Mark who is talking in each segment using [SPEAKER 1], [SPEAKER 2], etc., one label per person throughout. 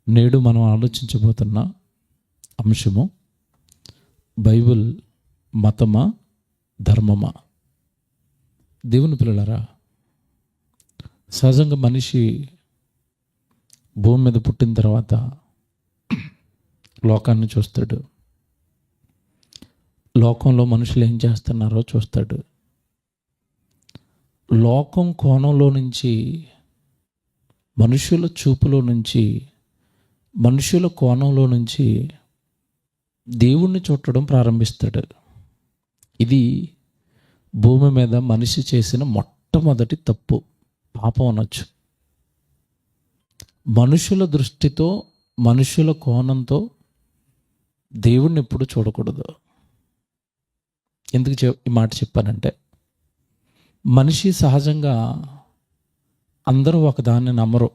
[SPEAKER 1] నేడు మనం ఆలోచించబోతున్న అంశము బైబిల్ మతమా ధర్మమా. దేవుని పిల్లలారా, సహజంగా మనిషి భూమి మీద పుట్టిన తర్వాత లోకాన్ని చూస్తాడు. లోకంలో మనుషులు ఏం చేస్తున్నారో చూస్తాడు. లోకం కోణంలో నుంచి, మనుషుల చూపులో నుంచి, మనుషుల కోణంలో నుంచి దేవుణ్ణి చూడటం ప్రారంభిస్తాడు. ఇది భూమి మీద మనిషి చేసిన మొట్టమొదటి తప్పు, పాపం అనొచ్చు. మనుషుల దృష్టితో, మనుషుల కోణంతో దేవుణ్ణి ఎప్పుడు చూడకూడదు. ఎందుకు ఈ మాట చెప్పానంటే, మనిషి సహజంగా అందరూ ఒకదాన్ని నమ్మరు,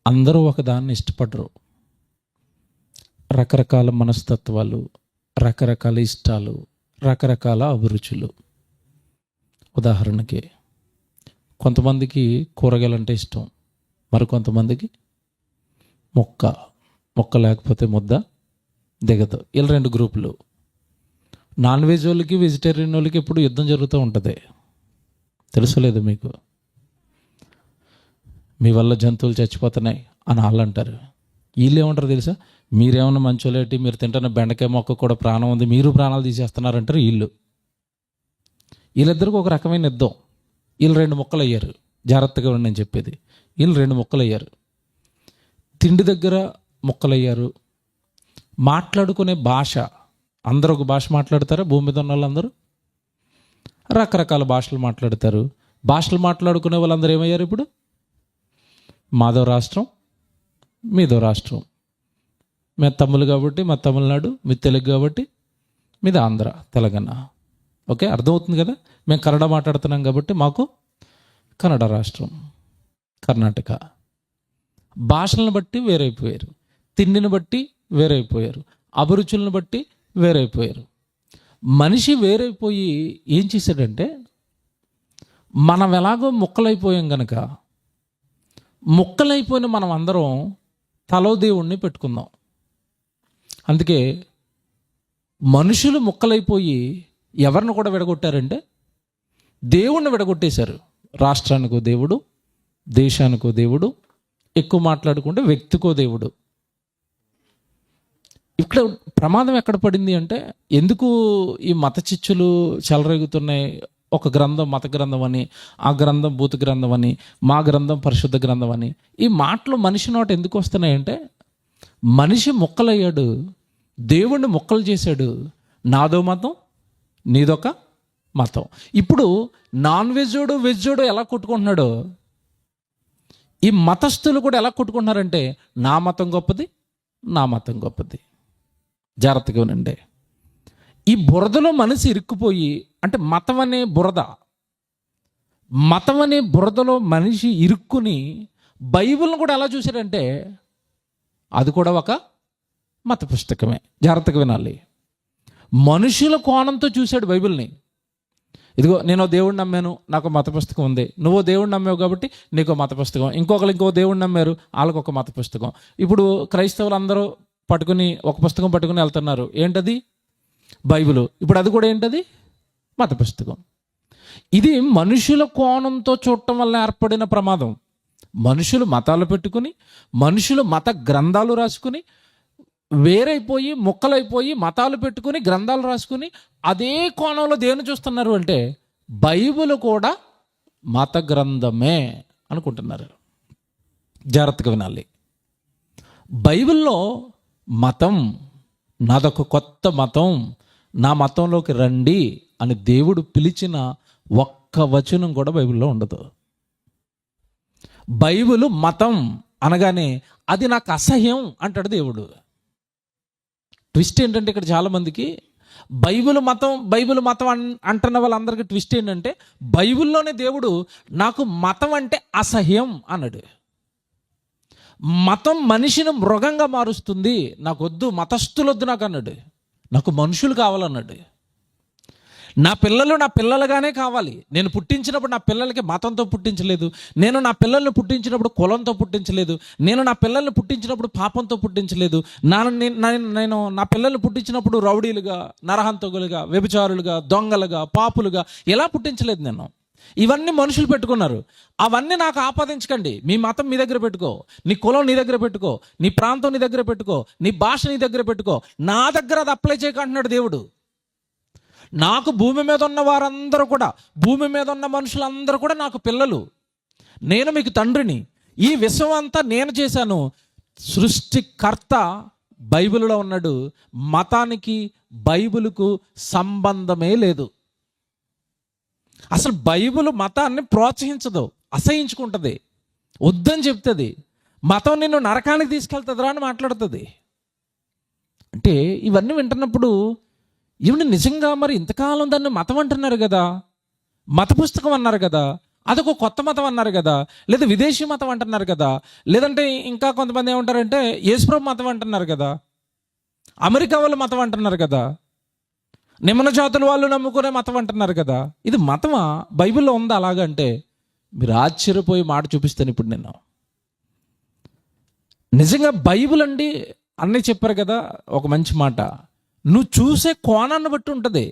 [SPEAKER 1] అందరూ ఒకదాన్ని ఇష్టపడరు. రకరకాల మనస్తత్వాలు, రకరకాల ఇష్టాలు, రకరకాల అభిరుచులు. ఉదాహరణకి కొంతమందికి కూరగాయలు అంటే ఇష్టం, మరికొంతమందికి మొక్క లేకపోతే ముద్ద దిగదు. ఇలా రెండు గ్రూపులు. నాన్ వెజ్ వాళ్ళకి, వెజిటేరియన్ వాళ్ళకి ఎప్పుడు యుద్ధం జరుగుతూ ఉంటుంది. తెలుసలేదు మీకు? మీ వల్ల జంతువులు చచ్చిపోతున్నాయి అని వాళ్ళు అంటారు. వీళ్ళు ఏమంటారు తెలుసా? మీరేమన్నా మంచోలేటి, మీరు తింటున్న బెండకాయ మొక్క కూడా ప్రాణం ఉంది, మీరు ప్రాణాలు తీసేస్తున్నారంటారు వీళ్ళు. వీళ్ళిద్దరికి ఒక రకమైన యుద్ధం. వీళ్ళు రెండు ముక్కలు అయ్యారు. జాగ్రత్తగా ఉండి నేను చెప్పేది. వీళ్ళు రెండు ముక్కలు అయ్యారు. తిండి దగ్గర ముక్కలయ్యారు. మాట్లాడుకునే భాష, అందరూ ఒక భాష మాట్లాడతారా? భూమి మీద ఉన్న వాళ్ళందరూ రకరకాల భాషలు మాట్లాడతారు. భాషలు మాట్లాడుకునే వాళ్ళందరూ ఏమయ్యారు ఇప్పుడు? మాదో రాష్ట్రం, మీదో రాష్ట్రం. మేము తమిళ్ కాబట్టి మా తమిళనాడు, మీ తెలుగు కాబట్టి మీది ఆంధ్ర, తెలంగాణ. ఓకే, అర్థమవుతుంది కదా? మేము కన్నడ మాట్లాడుతున్నాం కాబట్టి మాకు కన్నడ రాష్ట్రం, కర్ణాటక. భాషలను బట్టి వేరైపోయారు, తిండిని బట్టి వేరైపోయారు, అభిరుచులను బట్టి వేరైపోయారు. మనిషి వేరైపోయి ఏం చేశాడంటే, మనం ఎలాగో ముక్కలైపోయాం కనుక, ముక్కలైపోయిన మనం అందరం తలో దేవుణ్ణి పెట్టుకుందాం. అందుకే మనుషులు ముక్కలైపోయి ఎవరిని కూడా విడగొట్టారంటే దేవుణ్ణి విడగొట్టేశారు. రాష్ట్రానికో దేవుడు, దేశానికో దేవుడు, ఎక్కువ మాట్లాడుకుంటే వ్యక్తికో దేవుడు. ఇక్కడ ప్రమాదం ఎక్కడ పడింది అంటే, ఎందుకు ఈ మత చిచ్చులు చెలరేగుతున్నాయి? ఒక గ్రంథం మత గ్రంథం అని, ఆ గ్రంథం భూత గ్రంథం అని, మా గ్రంథం పరిశుద్ధ గ్రంథం అని. ఈ మాటలు మనిషి నోట ఎందుకు వస్తున్నాయంటే, మనిషి ముక్కలయ్యాడు, దేవుణ్ణి ముక్కలు చేశాడు. నాదో మతం, నీదొక మతం. ఇప్పుడు నాన్ వెజ్జోడు వెజ్జోడు ఎలా కొట్టుకుంటున్నాడో, ఈ మతస్థులు కూడా ఎలా కొట్టుకుంటున్నారంటే, నా మతం గొప్పది, నా మతం గొప్పది. జాగ్రత్తగా వినండి. ఈ బురదలో మనసు ఇరుక్కుపోయి, అంటే మతం అనే బురద, మతం అనే బురదలో మనిషి ఇరుక్కుని బైబిల్ని కూడా ఎలా చూశాడంటే, అది కూడా ఒక మత పుస్తకమే. జాగ్రత్తగా వినాలి. మనుషుల కోణంతో చూశాడు బైబిల్ని. ఇదిగో నేను దేవుడిని నమ్మాను, నాకు మత పుస్తకం ఉంది. నువ్వు దేవుడిని నమ్మావు కాబట్టి నీకు మత పుస్తకం. ఇంకో దేవుడిని నమ్మారు, వాళ్ళకు ఒక మత పుస్తకం. ఇప్పుడు క్రైస్తవులు అందరూ పట్టుకుని ఒక పుస్తకం పట్టుకుని వెళ్తున్నారు. ఏంటది? బైబిల్. ఇప్పుడు అది కూడా ఏంటది? మత పుస్తకం. ఇది మనుషుల కోణంతో చూడటం వల్ల ఏర్పడిన ప్రమాదం. మనుషులు మతాలు పెట్టుకుని, మనుషులు మత గ్రంథాలు రాసుకుని, వేరైపోయి ముక్కలైపోయి మతాలు పెట్టుకుని గ్రంథాలు రాసుకుని అదే కోణంలో దేన్ని చూస్తున్నారు అంటే, బైబిల్ కూడా మత గ్రంథమే అనుకుంటున్నారు. జాగ్రత్తగా వినాలి. బైబిల్లో మతం, నాదొక కొత్త మతం, నా మతంలోకి రండి అని దేవుడు పిలిచిన ఒక్క వచనం కూడా బైబిల్లో ఉండదు. బైబిల్ మతం అనగానే అది నాకు అసహ్యం అంటాడు దేవుడు. ట్విస్ట్ ఏంటంటే, ఇక్కడ చాలామందికి బైబిల్ మతం అంటున్న వాళ్ళందరికీ ట్విస్ట్ ఏంటంటే, బైబిల్లోనే దేవుడు నాకు మతం అంటే అసహ్యం అన్నాడు. మతం మనిషిని మృగంగా మారుస్తుంది, నాకు వద్దు, మతస్థులొద్దు నాకు అన్నాడు. నాకు మనుషులు కావాలన్నాడు. నా పిల్లలు నా పిల్లలుగానే కావాలి. నేను పుట్టించినప్పుడు నా పిల్లలకి మతంతో పుట్టించలేదు. నేను నా పిల్లల్ని పుట్టించినప్పుడు కులంతో పుట్టించలేదు. నేను నా పిల్లల్ని పుట్టించినప్పుడు పాపంతో పుట్టించలేదు. నేను నా పిల్లల్ని పుట్టించినప్పుడు రౌడీలుగా, నరహంతకులుగా, వ్యభిచారులుగా, దొంగలుగా, పాపులుగా ఇలా పుట్టించలేదు నేను. ఇవన్నీ మనుషులు పెట్టుకున్నారు. అవన్నీ నాకు ఆపాదించకండి. మీ మతం మీ దగ్గర పెట్టుకో, నీ కులం నీ దగ్గర పెట్టుకో, నీ ప్రాంతం నీ దగ్గర పెట్టుకో, నీ భాష నీ దగ్గర పెట్టుకో. నా దగ్గర అది అప్లై చేయకంటున్నాడు దేవుడు. నాకు భూమి మీద ఉన్న వారందరూ కూడా, భూమి మీద ఉన్న మనుషులందరూ కూడా నాకు పిల్లలు. నేను మీకు తండ్రిని. ఈ విశ్వం అంతా నేను చేశాను. సృష్టికర్త బైబిల్లో ఉన్నాడు. మతానికి బైబిలుకు సంబంధమే లేదు. అసలు బైబిల్ మతాన్ని ప్రోత్సహించదు, అసహించుకుంటుంది, వద్దని చెప్తుంది. మతం నిన్ను నరకానికి తీసుకెళ్తుందిరా అని మాట్లాడుతుంది. అంటే ఇవన్నీ వింటున్నప్పుడు ఏమంటే నిజంగా మరి ఇంతకాలం దాన్ని మతం అంటున్నారు కదా, మత పుస్తకం అన్నారు కదా, అదొక కొత్త మతం అన్నారు కదా, లేదా విదేశీ మతం అంటున్నారు కదా, లేదంటే ఇంకా కొంతమంది ఏమంటారంటే యేసుప్రభు మతం అంటున్నారు కదా, అమెరికా వాళ్ళు మతం అంటున్నారు కదా, నిమ్న జాతుల వాళ్ళు నమ్ముకునే మతం అంటున్నారు కదా. ఇది మతమా? బైబిల్లో ఉందా అలాగంటే? మీరు ఆశ్చర్యపోయి మాట చూపిస్తాను ఇప్పుడు నేను. నిజంగా బైబిల్ అండి అన్నీ చెప్పారు కదా. ఒక మంచి మాట, నువ్వు చూసే కోణాన్ని బట్టి ఉంటుంది.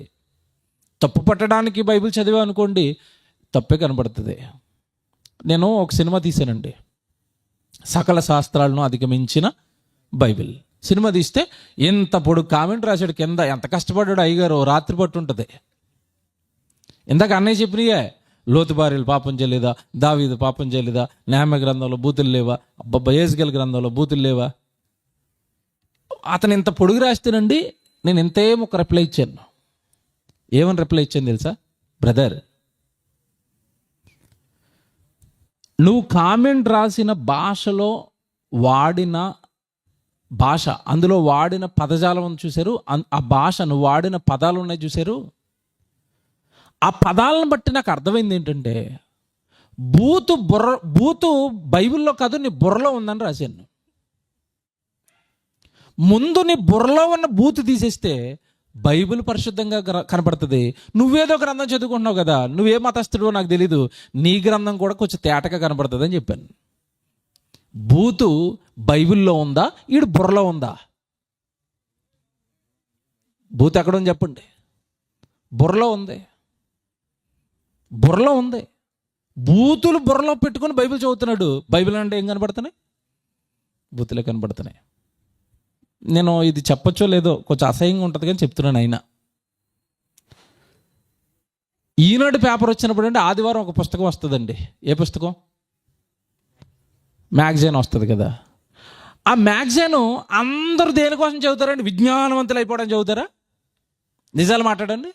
[SPEAKER 1] తప్పు పట్టడానికి బైబిల్ చదివా అనుకోండి, తప్పే కనబడుతుంది. నేను ఒక సినిమా తీశానండి, సకల శాస్త్రాలను అధిగమించిన బైబిల్ సినిమా తీస్తే ఎంత పొడుగు కామెంట్ రాశాడు కింద. ఎంత కష్టపడ్డాడు అయ్యగారు, రాత్రి పట్టు ఉంటుంది. ఇందాక అన్నయ్య చెప్పినయే, లోతు భార్యలు పాపం చేయలేదా, దావీదు పాపం చేయలేదా, నేమ గ్రంథంలో బూతులు లేవా, అబ్బబ్బా యేసుగేలు గ్రంథంలో బూతులు లేవా. అతను ఇంత పొడుగు రాస్తేనండి నేను ఇంతేం ఒక రిప్లై ఇచ్చాను. ఏమని రిప్లై ఇచ్చాను తెలుసా? బ్రదర్, నువ్వు కామెంట్ రాసిన భాషలో వాడిన భాష, అందులో వాడిన పదజాలం చూశారు, ఆ భాష నువ్వు వాడిన పదాలు ఉన్నాయి చూశారు, ఆ పదాలను బట్టి నాకు అర్థమైంది ఏంటంటే బూతు బైబిల్లో కాదు, నీ బుర్రలో ఉందని రాశాను. ముందు నీ బుర్రలో ఉన్న బూతు తీసేస్తే బైబిల్ పరిశుద్ధంగా కనపడుతుంది. నువ్వేదో గ్రంథం చదువుకుంటున్నావు కదా, నువ్వే మతస్థుడో నాకు తెలీదు, నీ గ్రంథం కూడా కొంచెం తేటగా కనపడుతుంది అని చెప్పాను. బూతు బైబిల్లో ఉందా, ఈడు బుర్రలో ఉందా? బూతు ఎక్కడుంది చెప్పండి? బుర్రలో ఉంది, బుర్రలో ఉంది. బూతులు బుర్రలో పెట్టుకుని బైబిల్ చదువుతున్నాడు. బైబిల్ అంటే ఏం కనబడుతున్నాయి? బూతులే కనబడుతున్నాయి. నేను ఇది చెప్పచ్చో లేదో, కొంచెం అసహ్యంగా ఉంటుంది కానీ చెప్తున్నాను. అయినా ఈనాడు పేపర్ వచ్చినప్పుడు అంటే ఆదివారం ఒక పుస్తకం వస్తుందండి. ఏ పుస్తకం? మ్యాగజైన్ వస్తుంది కదా. ఆ మ్యాగజైన్ అందరూ దేనికోసం చదువుతారండి? విజ్ఞానవంతులు అయిపోవడం చదువుతారా? నిజాలు మాట్లాడండి.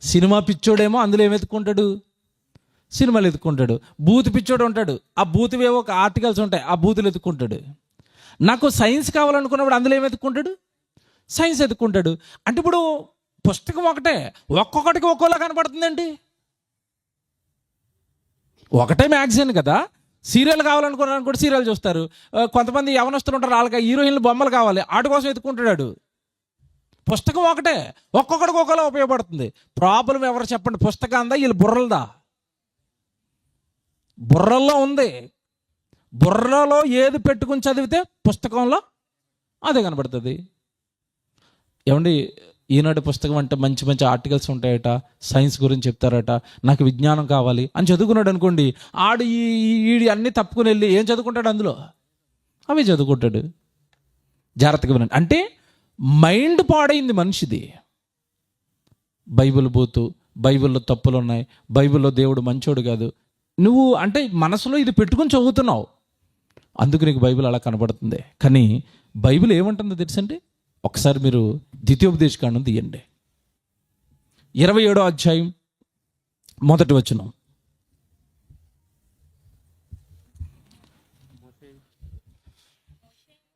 [SPEAKER 1] సినిమా పిచ్చోడేమో అందులో ఏమి ఎత్తుకుంటాడు? సినిమాలు ఎత్తుకుంటాడు. బూతు పిచ్చోడు ఉంటాడు, ఆ బూతువేవో ఒక ఆర్టికల్స్ ఉంటాయి, ఆ బూతులు ఎత్తుకుంటాడు. నాకు సైన్స్ కావాలనుకున్నప్పుడు అందులో ఏమి ఎత్తుకుంటాడు? సైన్స్ ఎత్తుకుంటాడు. అంటే ఇప్పుడు పుస్తకం ఒకటే, ఒక్కొక్కటికి ఒక్కోలా కనపడుతుందండి. ఒకటే మ్యాగజైన్ కదా. సీరియల్ కావాలనుకున్నాను కూడా సీరియల్ చూస్తారు. కొంతమంది యవనస్తులు ఉంటారు, వాళ్ళకి హీరోయిన్లు బొమ్మలు కావాలి, వాటి కోసం ఎత్తుకుంటాడు. పుస్తకం ఒకటే, ఒక్కొక్కడికి ఒక్కోలా ఉపయోగపడుతుంది. ప్రాబ్లం ఎవరు చెప్పండి? పుస్తకందా వీళ్ళు బుర్రలదా? బుర్రల్లో ఉంది. బుర్రలో ఏది పెట్టుకుని చదివితే పుస్తకంలో అదే కనబడుతుంది. ఏమండి, ఈనాడు పుస్తకం అంటే మంచి మంచి ఆర్టికల్స్ ఉంటాయట, సైన్స్ గురించి చెప్తారట, నాకు విజ్ఞానం కావాలి అని చదువుకున్నాడు అనుకోండి, ఆడు ఈ అన్నీ తప్పుకుని వెళ్ళి ఏం చదువుకుంటాడు? అందులో అవి చదువుకుంటాడు. జాగ్రత్తగా వినండి. అంటే మైండ్ పాడైంది మనిషిది. బైబిల్ బూతు, బైబిల్లో తప్పులు ఉన్నాయి, బైబిల్లో దేవుడు మంచోడు కాదు. నువ్వు అంటే మనసులో ఇది పెట్టుకుని చదువుతున్నావు, అందుకు నీకు బైబిల్ అలా కనబడుతుంది. కానీ బైబిల్ ఏమంటుందో తెలుసండి? ఒకసారి మీరు ద్వితీయోపదేశకాండం తీయండి, 27వ అధ్యాయం 1వ వచనం.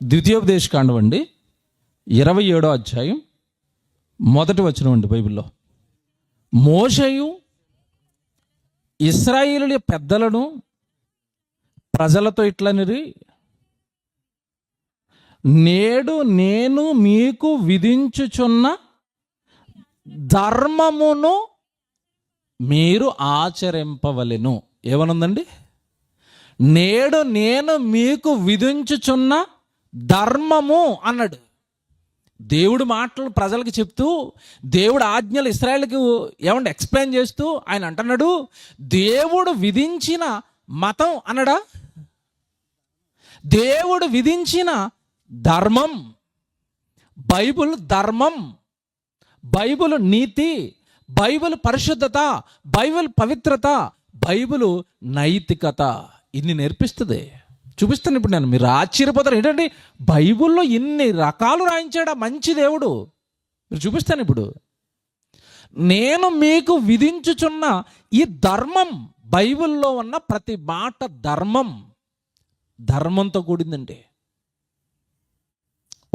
[SPEAKER 1] ద్వితీయోపదేశకాండం అండి, 27వ అధ్యాయం 1వ వచనం అండి. బైబిల్లో మోషేయు ఇశ్రాయేలు పెద్దలను ప్రజలతో ఇట్లనిరి, నేడు నేను మీకు విధించుచున్న ధర్మమును మీరు ఆచరింపవలెను. ఏమనుందండి? నేడు నేను మీకు విధించుచున్న ధర్మము అన్నాడు. దేవుడు మాటలు ప్రజలకు చెప్తూ, దేవుడు ఆజ్ఞలు ఇశ్రాయేలుకి ఏమంటే ఎక్స్ప్లెయిన్ చేస్తూ ఆయన అంటున్నాడు, దేవుడు విధించిన మతం అన్నాడా? దేవుడు విధించిన ధర్మం. బైబిల్ ధర్మం, బైబిల్ నీతి, బైబిల్ పరిశుద్ధత, బైబిల్ పవిత్రత, బైబిల్ నైతికత, ఇన్ని నేర్పిస్తుంది. చూపిస్తాను ఇప్పుడు నేను. మీరు ఆశ్చర్యపోతారు, ఏంటంటే బైబిల్లో ఇన్ని రకాలు రాయించాడా మంచి దేవుడు. మీరు చూపిస్తాను ఇప్పుడు. నేను మీకు విధించుచున్న ఈ ధర్మం, బైబిల్లో ఉన్న ప్రతి మాట ధర్మం, ధర్మంతో కూడిందండి.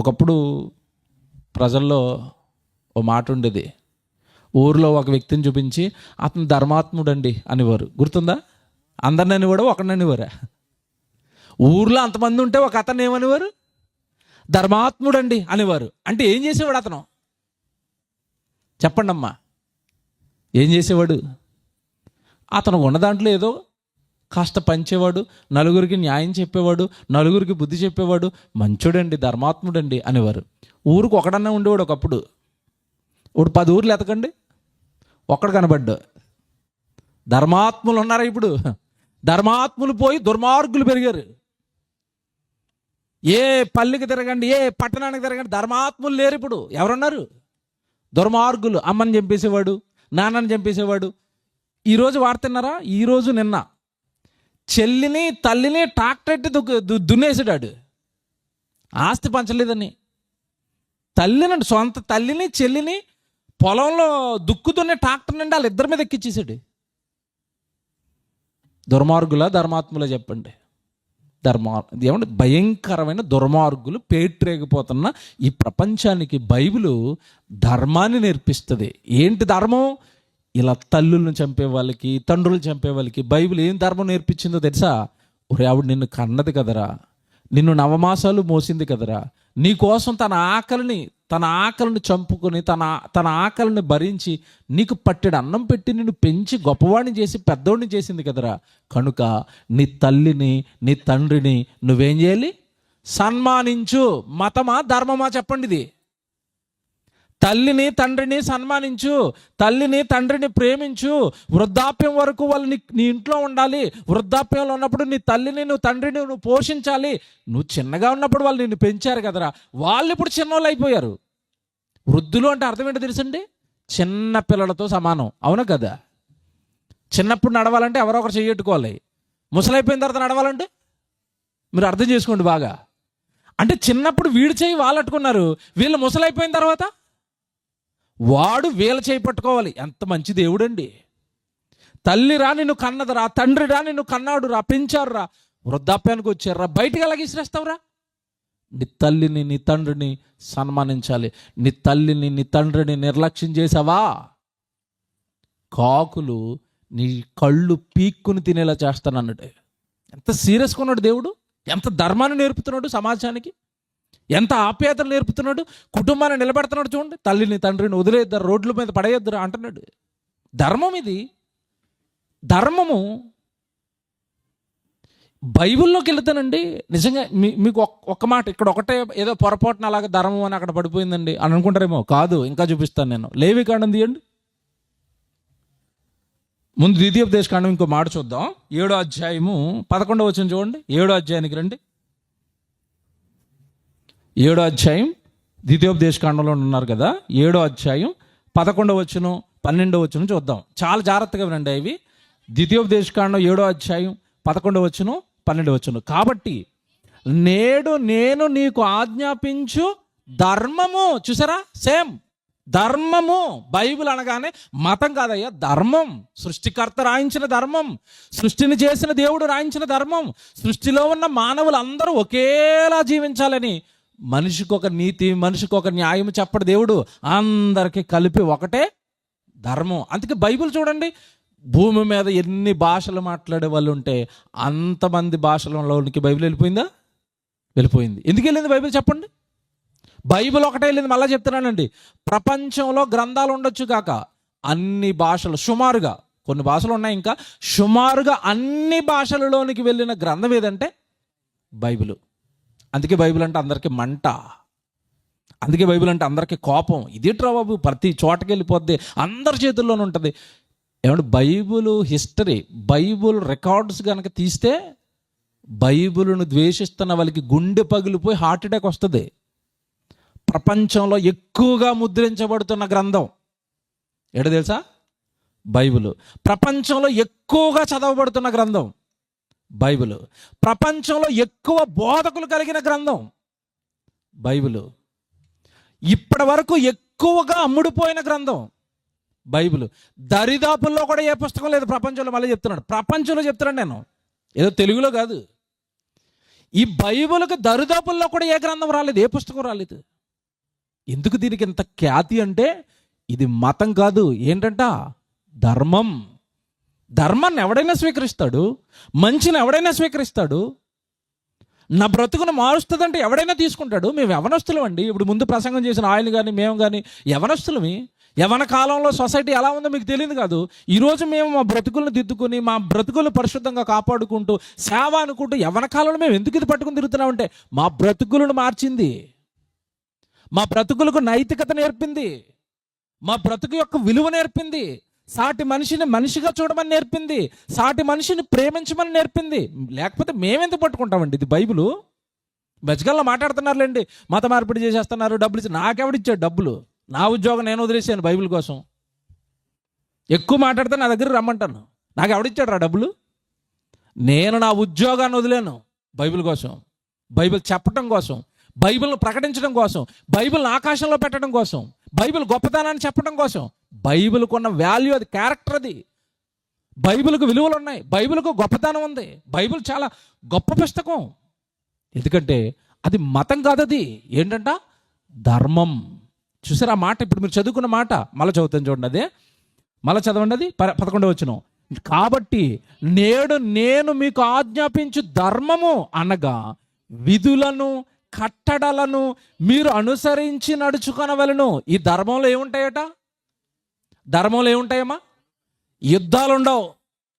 [SPEAKER 1] ఒకప్పుడు ప్రజల్లో ఓ మాట ఉండేది. ఊరిలో ఒక వ్యక్తిని చూపించి అతను ధర్మాత్ముడండి అనేవారు. గుర్తుందా? అందరిని అనేవాడు, ఒకడిని అనేవారా? ఊర్లో అంతమంది ఉంటే ఒక అతను ఏమనేవారు? ధర్మాత్ముడండి అనేవారు. అంటే ఏం చేసేవాడు అతను? చెప్పండి అమ్మా, ఏం చేసేవాడు? అతను ఉన్న దాంట్లో ఏదో కాస్త పంచేవాడు, నలుగురికి న్యాయం చెప్పేవాడు, నలుగురికి బుద్ధి చెప్పేవాడు, మంచోడండి, ధర్మాత్ముడండి అనేవారు. ఊరికి ఒకడన్నా ఉండేవాడు. ఒకప్పుడు ఇప్పుడు 10 ఊర్లు ఎతకండి, ఒక్కడు కనబడ్డు. ధర్మాత్ములు ఉన్నారా ఇప్పుడు? ధర్మాత్ములు పోయి దుర్మార్గులు పెరిగారు. ఏ పల్లికి తిరగండి, ఏ పట్టణానికి తిరగండి, ధర్మాత్ములు లేరు ఇప్పుడు. ఎవరున్నారు? దుర్మార్గులు. అమ్మని చంపేసేవాడు, నాన్నని చంపేసేవాడు. ఈరోజు వాడుతున్నారా? ఈరోజు నిన్న చెల్లిని తల్లిని ట్రాక్టర్ ఎట్టి దున్నేసాడు. ఆస్తి పంచలేదని తల్లిని, సొంత తల్లిని చెల్లిని పొలంలో దుక్కుతున్న ట్రాక్టర్ నుండి వాళ్ళిద్దరి మీద ఎక్కిచ్చేసాడు. దుర్మార్గుల ధర్మాత్ముల చెప్పండి. ఏమంటే భయంకరమైన దుర్మార్గులు పేట్రేగిపోతున్న ఈ ప్రపంచానికి బైబిలు ధర్మాన్ని నేర్పిస్తుంది. ఏంటి ధర్మం? ఇలా తల్లులను చంపే వాళ్ళకి, తండ్రులు చంపే వాళ్ళకి బైబిల్ ఏం ధర్మం నేర్పించిందో తెలుసా? ఒరే, ఆవిడ నిన్ను కన్నది కదరా, నిన్ను నవమాసాలు మోసింది కదరా, నీ కోసం తన ఆకలిని చంపుకొని తన ఆకలిని భరించి నీకు పట్టెడు అన్నం పెట్టి నిన్ను పెంచి గొప్పవాడిని చేసి పెద్దవాడిని చేసింది కదరా. కనుక నీ తల్లిని నీ తండ్రిని నువ్వేం చేయాలి? సన్మానించు. మతమా ధర్మమా చెప్పండి ఇది? తల్లిని తండ్రిని సన్మానించు, తల్లిని తండ్రిని ప్రేమించు, వృద్ధాప్యం వరకు వాళ్ళు నీ ఇంట్లో ఉండాలి. వృద్ధాప్యంలో ఉన్నప్పుడు నీ తల్లిని నువ్వు తండ్రిని నువ్వు పోషించాలి. నువ్వు చిన్నగా ఉన్నప్పుడు వాళ్ళు నిన్ను పెంచారు కదరా, వాళ్ళు ఇప్పుడు చిన్నోళ్ళు అయిపోయారు. వృద్ధులు అంటే అర్థం ఏంటో తెలుసండి? చిన్న పిల్లలతో సమానం. అవునా కదా? చిన్నప్పుడు నడవాలంటే ఎవరో ఒకరు చెయ్యట్టుకోవాలి. ముసలైపోయిన తర్వాత నడవాలంటే మీరు అర్థం చేసుకోండి బాగా. అంటే చిన్నప్పుడు వీడు చేయి వాళ్ళు అట్టుకున్నారు, వీళ్ళు ముసలైపోయిన తర్వాత వాడు వీళ్ళ చేయి పట్టుకోవాలి. ఎంత మంచి దేవుడండి! తల్లిరా నిన్ను కన్నదరా, తండ్రిరా నిన్ను కన్నాడురా, పెంచారురా, వృద్ధాప్యానికి వచ్చారురా, బయటికి ఎలాగ ఇసిరేస్తావురా? నీ తల్లిని నీ తండ్రిని సన్మానించాలి. నీ తల్లిని నీ తండ్రిని నిర్లక్ష్యం చేసావా, కాకులు నీ కళ్ళు పీక్కుని తినేలా చేస్తానన్నాడు. ఎంత సీరియస్గా ఉన్నాడు దేవుడు! ఎంత ధర్మాన్ని నేర్పుతున్నాడు సమాజానికి, ఎంత ఆప్యాయతలు నేర్పుతున్నాడు, కుటుంబాన్ని నిలబెడుతున్నాడు. చూడండి, తల్లిని తండ్రిని వదిలేద్దరు, రోడ్ల మీద పడేయద్దురా అంటున్నాడు. ధర్మం ఇది. ధర్మము బైబిల్లోకి వెళ్తానండి. నిజంగా మీకు ఒక్క మాట ఇక్కడ ఒకటే ఏదో పొరపాటున అలాగా ధర్మం అని అక్కడ పడిపోయిందండి అని అనుకుంటారేమో. కాదు, ఇంకా చూపిస్తాను నేను. లేవికాండం తీయండి. ముందు ద్వితీయోపదేశకాండం ఇంకో మాట చూద్దాం. 7వ అధ్యాయము 11వ వచనం చూడండి. 7వ అధ్యాయానికి రండి. 7వ అధ్యాయం ద్వితీయోపదేశకాండంలో ఉన్నారు కదా. 7వ అధ్యాయం 11వ వచనం 12వ వచనం చూద్దాం. చాలా జాగ్రత్తగా వినండి. ఇవి ద్వితీయోపదేశకాండం 7వ అధ్యాయం 11వ వచనం 12వ వచనం. కాబట్టి నేడు నేను నీకు ఆజ్ఞాపించు ధర్మము. చూసారా? సేమ్ ధర్మము. బైబిల్ అనగానే మతం కాదయ్యా, ధర్మం. సృష్టికర్త రాయించిన ధర్మం, సృష్టిని చేసిన దేవుడు రాయించిన ధర్మం. సృష్టిలో ఉన్న మానవులు అందరూ ఒకేలా జీవించాలని, మనిషికి ఒక నీతి, మనిషికి ఒక న్యాయం చెప్పడు దేవుడు. అందరికీ కలిపి ఒకటే ధర్మం. అందుకే బైబిల్ చూడండి, భూమి మీద ఎన్ని భాషలు మాట్లాడే వాళ్ళు ఉంటే అంతమంది భాషలలోనికి బైబిల్ వెళ్ళిపోయిందా? వెళ్ళిపోయింది. ఎందుకు వెళ్ళింది బైబిల్ చెప్పండి? బైబిల్ ఒకటే వెళ్ళింది. మళ్ళీ చెప్తున్నానండి, ప్రపంచంలో గ్రంథాలు ఉండొచ్చు కాక అన్ని భాషలు సుమారుగా, కొన్ని భాషలు ఉన్నాయి ఇంకా, సుమారుగా అన్ని భాషలలోనికి వెళ్ళిన గ్రంథం ఏదంటే బైబిల్. అందుకే బైబిల్ అంటే అందరికీ మంట, అందుకే బైబిల్ అంటే అందరికీ కోపం. ఇదేట్రా బాబు, ప్రతి చోటకి వెళ్ళిపోద్ది, అందరి చేతుల్లోనే ఉంటుంది. ఏమంటే బైబిల్ హిస్టరీ, బైబిల్ రికార్డ్స్ కనుక తీస్తే బైబిల్ను ద్వేషిస్తున్న వాళ్ళకి గుండె పగిలిపోయి హార్ట్ అటాక్ వస్తుంది. ప్రపంచంలో ఎక్కువగా ముద్రించబడుతున్న గ్రంథం ఏడో తెలుసా? బైబిల్. ప్రపంచంలో ఎక్కువగా చదవబడుతున్న గ్రంథం బైబిల్. ప్రపంచంలో ఎక్కువ బోధకులు కలిగిన గ్రంథం బైబిల్. ఇప్పటి వరకు ఎక్కువగా అమ్ముడుపోయిన గ్రంథం బైబిల్. దరిదాపుల్లో కూడా ఏ పుస్తకం లేదు ప్రపంచంలో. మళ్ళీ చెప్తున్నాడు, ప్రపంచంలో చెప్తున్నాను నేను, ఏదో తెలుగులో కాదు. ఈ బైబిల్కి దరిదాపుల్లో కూడా ఏ గ్రంథం రాలేదు, ఏ పుస్తకం రాలేదు. ఎందుకు దీనికి ఇంత ఖ్యాతి అంటే, ఇది మతం కాదు, ఏంటంట ధర్మం. ధర్మాన్ని ఎవడైనా స్వీకరిస్తాడు, మంచిని ఎవడైనా స్వీకరిస్తాడు, నా బ్రతుకును మారుస్తుందంటే ఎవడైనా తీసుకుంటాడు. మేము యవనస్తులం అండి. ఇప్పుడు ముందు ప్రసంగం చేసిన ఆయన కానీ మేము కానీ యవనస్తులమి. యవన కాలంలో సొసైటీ ఎలా ఉందో మీకు తెలియదు కాదు. ఈరోజు మేము మా బ్రతుకులను దిద్దుకుని, మా బ్రతుకులను పరిశుద్ధంగా కాపాడుకుంటూ, సేవ అనుకుంటూ యవన కాలంలో మేము ఎందుకు ఇది పట్టుకుని తిరుగుతున్నామంటే, మా బ్రతుకులను మార్చింది, మా బ్రతుకులకు నైతికత నేర్పింది, మా బ్రతుకు యొక్క విలువ నేర్పింది, సాటి మనిషిని మనిషిగా చూడమని నేర్పింది, సాటి మనిషిని ప్రేమించమని నేర్పింది. లేకపోతే మేమెందుకు పట్టుకుంటామండి? ఇది బైబిల్. బెజగల్లో మాట్లాడుతున్నారులేండి, మత మార్పిడి చేసేస్తున్నారు, డబ్బులు ఇచ్చి. నాకెవడిచ్చాడు డబ్బులు? నా ఉద్యోగం నేను వదిలేసాను బైబిల్ కోసం. ఎక్కువ మాట్లాడితే నా దగ్గర రమ్మంటాను. నాకు ఎవడిచ్చాడు రా డబ్బులు? నేను నా ఉద్యోగాన్ని వదిలేను బైబిల్ కోసం, బైబిల్ చెప్పడం కోసం, బైబిల్ను ప్రకటించడం కోసం, బైబిల్ని ఆకాశంలో పెట్టడం కోసం, బైబిల్ గొప్పతనాన్ని చెప్పడం కోసం. బైబిల్కు ఉన్న వాల్యూ అది, క్యారెక్టర్ అది. బైబిల్కు విలువలు ఉన్నాయి, బైబిల్కు గొప్పతనం ఉంది. బైబిల్ చాలా గొప్ప పుస్తకం. ఎందుకంటే అది మతం కాదు, అది ఏంటంట ధర్మం. చూసారా ఆ మాట? ఇప్పుడు మీరు చదువుకున్న మాట మళ్ళీ చదువుతాను చూడండి. అదే మళ్ళీ చదవండి, అది 11వ వచనం. కాబట్టి నేడు నేను మీకు ఆజ్ఞాపించు ధర్మము అనగా విధులను కట్టడలను మీరు అనుసరించి నడుచుకొనవలెను. ఈ ధర్మంలో ఏముంటాయట? ధర్మంలో ఏముంటాయమ్మా? యుద్ధాలు ఉండవు.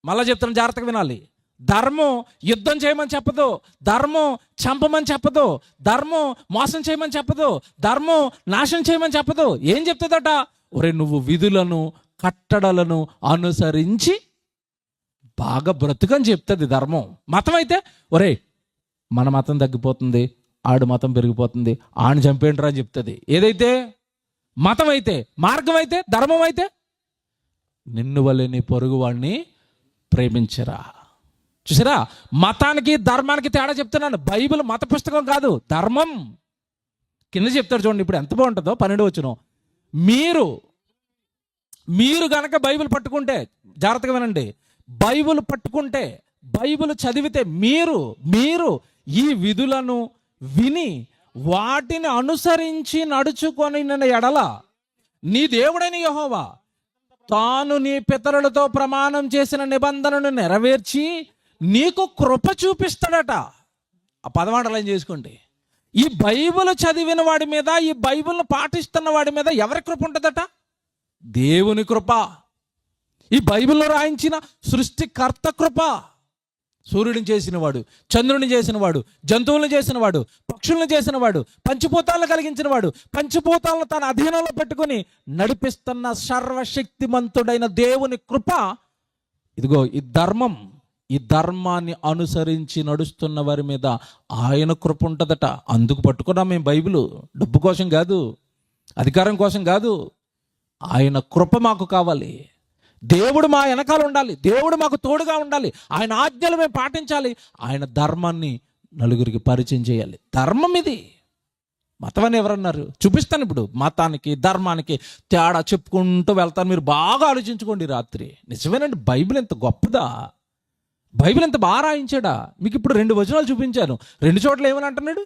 [SPEAKER 1] మళ్ళీ చెప్తాను, జాగ్రత్తగా వినాలి. ధర్మం యుద్ధం చేయమని చెప్పదు, ధర్మం చంపమని చెప్పదు, ధర్మం మోసం చేయమని చెప్పదు, ధర్మం నాశనం చేయమని చెప్పదు. ఏం చెప్తుందట? ఒరే నువ్వు విధులను కట్టడలను అనుసరించి బాగా బ్రతుకని చెప్తుంది ధర్మం. మతం అయితే ఒరే మన మతం తగ్గిపోతుంది, ఆడు మతం పెరిగిపోతుంది, ఆడిని చంపేంట్రా అని చెప్తుంది. ఏదైతే మతం అయితే, మార్గం అయితే, ధర్మం అయితే నిన్ను వలె నీ పొరుగు వాడిని ప్రేమించరా. చూసారా మతానికి ధర్మానికి తేడా చెప్తున్నాను. బైబిల్ మత పుస్తకం కాదు, ధర్మం. కింద చెప్తారు చూడండి, ఇప్పుడు ఎంత బాగుంటుందో. 12వ వచనం. మీరు గనక బైబిల్ పట్టుకుంటే, జాగ్రత్తగా వినండి, బైబిల్ పట్టుకుంటే, బైబిల్ చదివితే, మీరు ఈ విధులను విని వాటిని అనుసరించి నడుచుకొని ఎడల నీ దేవుడైన యెహోవా తాను నీ పితరులతో ప్రమాణం చేసిన నిబంధనను నెరవేర్చి నీకు కృప చూపిస్తాడట. ఆ పదమాటలు ఏం చేసుకోండి. ఈ బైబిల్ చదివిన వాడి మీద, ఈ బైబిల్ను పాటిస్తున్న వాడి మీద ఎవరి కృప ఉంటుందట? దేవుని కృప. ఈ బైబిల్లో రాయించిన సృష్టికర్త కృప. సూర్యుడిని చేసినవాడు, చంద్రుని చేసినవాడు, జంతువులను చేసినవాడు, పక్షులను చేసినవాడు, పంచభూతాలను కలిగించినవాడు, పంచభూతాలను తన అధీనంలో పెట్టుకుని నడిపిస్తున్న సర్వశక్తిమంతుడైన దేవుని కృప. ఇదిగో ఈ ధర్మం, ఈ ధర్మాన్ని అనుసరించి నడుస్తున్న వారి మీద ఆయన కృప ఉంటుందట. అందుకు పట్టుకున్నాం మేము బైబిల్. డబ్బు కోసం కాదు, అధికారం కోసం కాదు, ఆయన కృప మాకు కావాలి. దేవుడు మా వెనకాల ఉండాలి, దేవుడు మాకు తోడుగా ఉండాలి, ఆయన ఆజ్ఞలు మేము పాటించాలి, ఆయన ధర్మాన్ని నలుగురికి పరిచయం చేయాలి. ధర్మం ఇది. మతం అని ఎవరన్నారు? చూపిస్తాను ఇప్పుడు. మతానికి ధర్మానికి తేడా చెప్పుకుంటూ వెళ్తాను. మీరు బాగా ఆలోచించుకోండి రాత్రి. నిజమేనండి, బైబిల్ ఎంత గొప్పదా, బైబిల్ ఎంత బాగా రాయించాడా. మీకు ఇప్పుడు 2 వచనాలు చూపించాను. 2 చోట్ల ఏమని అంటున్నాడు?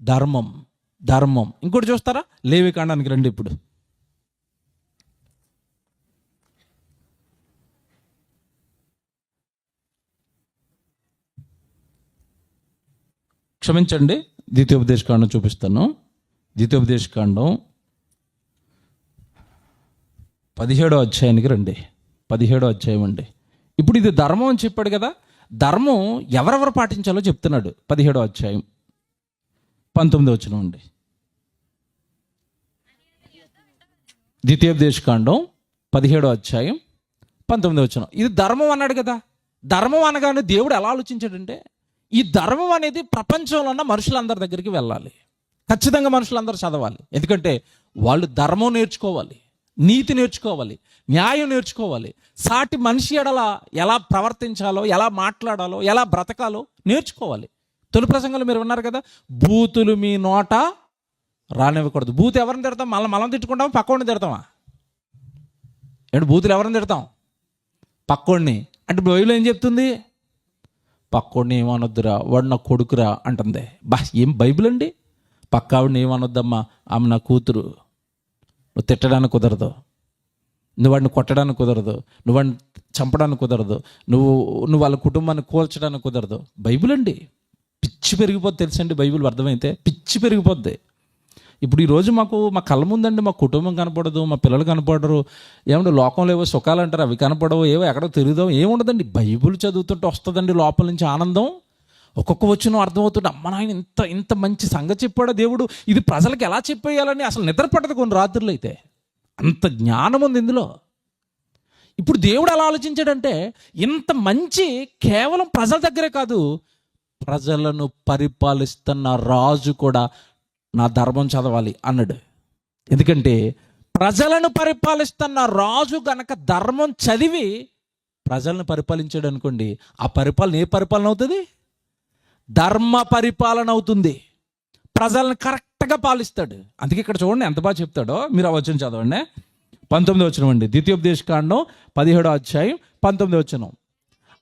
[SPEAKER 1] ధర్మం, ధర్మం. ఇంకోటి చూస్తారా? లేవికాండానికి రండి ఇప్పుడు. క్షమించండి, ద్వితీయోపదేశకాండం చూపిస్తాను. ద్వితీయోపదేశకాండం 17వ అధ్యాయానికి రండి. 17వ అధ్యాయం అండి. ఇప్పుడు ఇది ధర్మం అని చెప్పాడు కదా, ధర్మం ఎవరెవరు పాటించాలో చెప్తున్నాడు. 17వ అధ్యాయం 19వ వచనం అండి. ద్వితీయోపదేశకాండం 17వ అధ్యాయం 19వ వచనం. ఇది ధర్మం అన్నాడు కదా. ధర్మం అనగానే దేవుడు ఎలా ఆలోచించాడంటే, ఈ ధర్మం అనేది ప్రపంచంలో ఉన్న మనుషులందరి దగ్గరికి వెళ్ళాలి. ఖచ్చితంగా మనుషులందరూ చదవాలి. ఎందుకంటే వాళ్ళు ధర్మం నేర్చుకోవాలి, నీతి నేర్చుకోవాలి, న్యాయం నేర్చుకోవాలి, సాటి మనిషి ఎడల ఎలా ప్రవర్తించాలో, ఎలా మాట్లాడాలో, ఎలా బ్రతకాలో నేర్చుకోవాలి. తొలి ప్రసంగంలో మీరు విన్నారు కదా, బూతులు మీ నోట రానివ్వకూడదు. బూత్ ఎవరిని తిడతాం? మనం తిట్టుకుంటాం, పక్కోడిని తిడతామా? బూతులు ఎవరిని తిడతాం? పక్కోడిని. అంటే బైబిల్ ఏం చెప్తుంది? పక్కోడిని ఏమనొద్దురా, వాడు నా కొడుకురా అంటుంది. ఏం బైబిల్ అండి? పక్కావిడిని ఏమనొద్దమ్మా, ఆమె నా కూతురు, నువ్వు తిట్టడానికి కుదరదు, నువ్వు వాడిని కొట్టడానికి కుదరదు, నువ్వు వాడిని చంపడానికి కుదరదు, నువ్వు వాళ్ళ కుటుంబాన్ని కూల్చడానికి కుదరదు. బైబిల్ అండి. పిచ్చి పెరిగిపోద్ది తెలుసండి, బైబిల్ అర్థమైతే పిచ్చి పెరిగిపోద్ది. ఇప్పుడు ఈరోజు మా కళ్ళ ముందండి మా కుటుంబం కనపడదు, మా పిల్లలు కనపడరు, ఏమంటే లోకంలో ఏవో సుఖాలు అంటారు అవి కనపడవు, ఏవో ఎక్కడో తిరుగుదాం ఏముండదండి. బైబిల్ చదువుతుంటే వస్తుందండి లోపల నుంచి ఆనందం. ఒక్కొక్క వచనం అర్థమవుతుంటే, అమ్మ నాయన ఇంత మంచి సంగతి చెప్పాడు దేవుడు, ఇది ప్రజలకు ఎలా చెప్పేయాలని అసలు నిద్ర పట్టదు కొన్ని రాత్రులు. అయితే అంత జ్ఞానం ఉంది ఇందులో. ఇప్పుడు దేవుడు ఎలా ఆలోచించాడంటే, ఇంత మంచి కేవలం ప్రజల దగ్గరే కాదు, ప్రజలను పరిపాలిస్తున్న రాజు కూడా నా ధర్మం చదవాలి అన్నాడు. ఎందుకంటే ప్రజలను పరిపాలిస్తున్న రాజు గనక ధర్మం చదివి ప్రజలను పరిపాలించాడు అనుకోండి, ఆ పరిపాలన ఏ పరిపాలన అవుతుంది? ధర్మ పరిపాలన అవుతుంది. ప్రజలను కరెక్ట్గా పాలిస్తాడు. అందుకే ఇక్కడ చూడండి ఎంత బాగా చెప్తాడో. మీరు ఆ వచనం చదవండి. 19వ వచనం అండి, ద్వితీయోపదేశకాండం 17వ అధ్యాయం 19వ వచనం.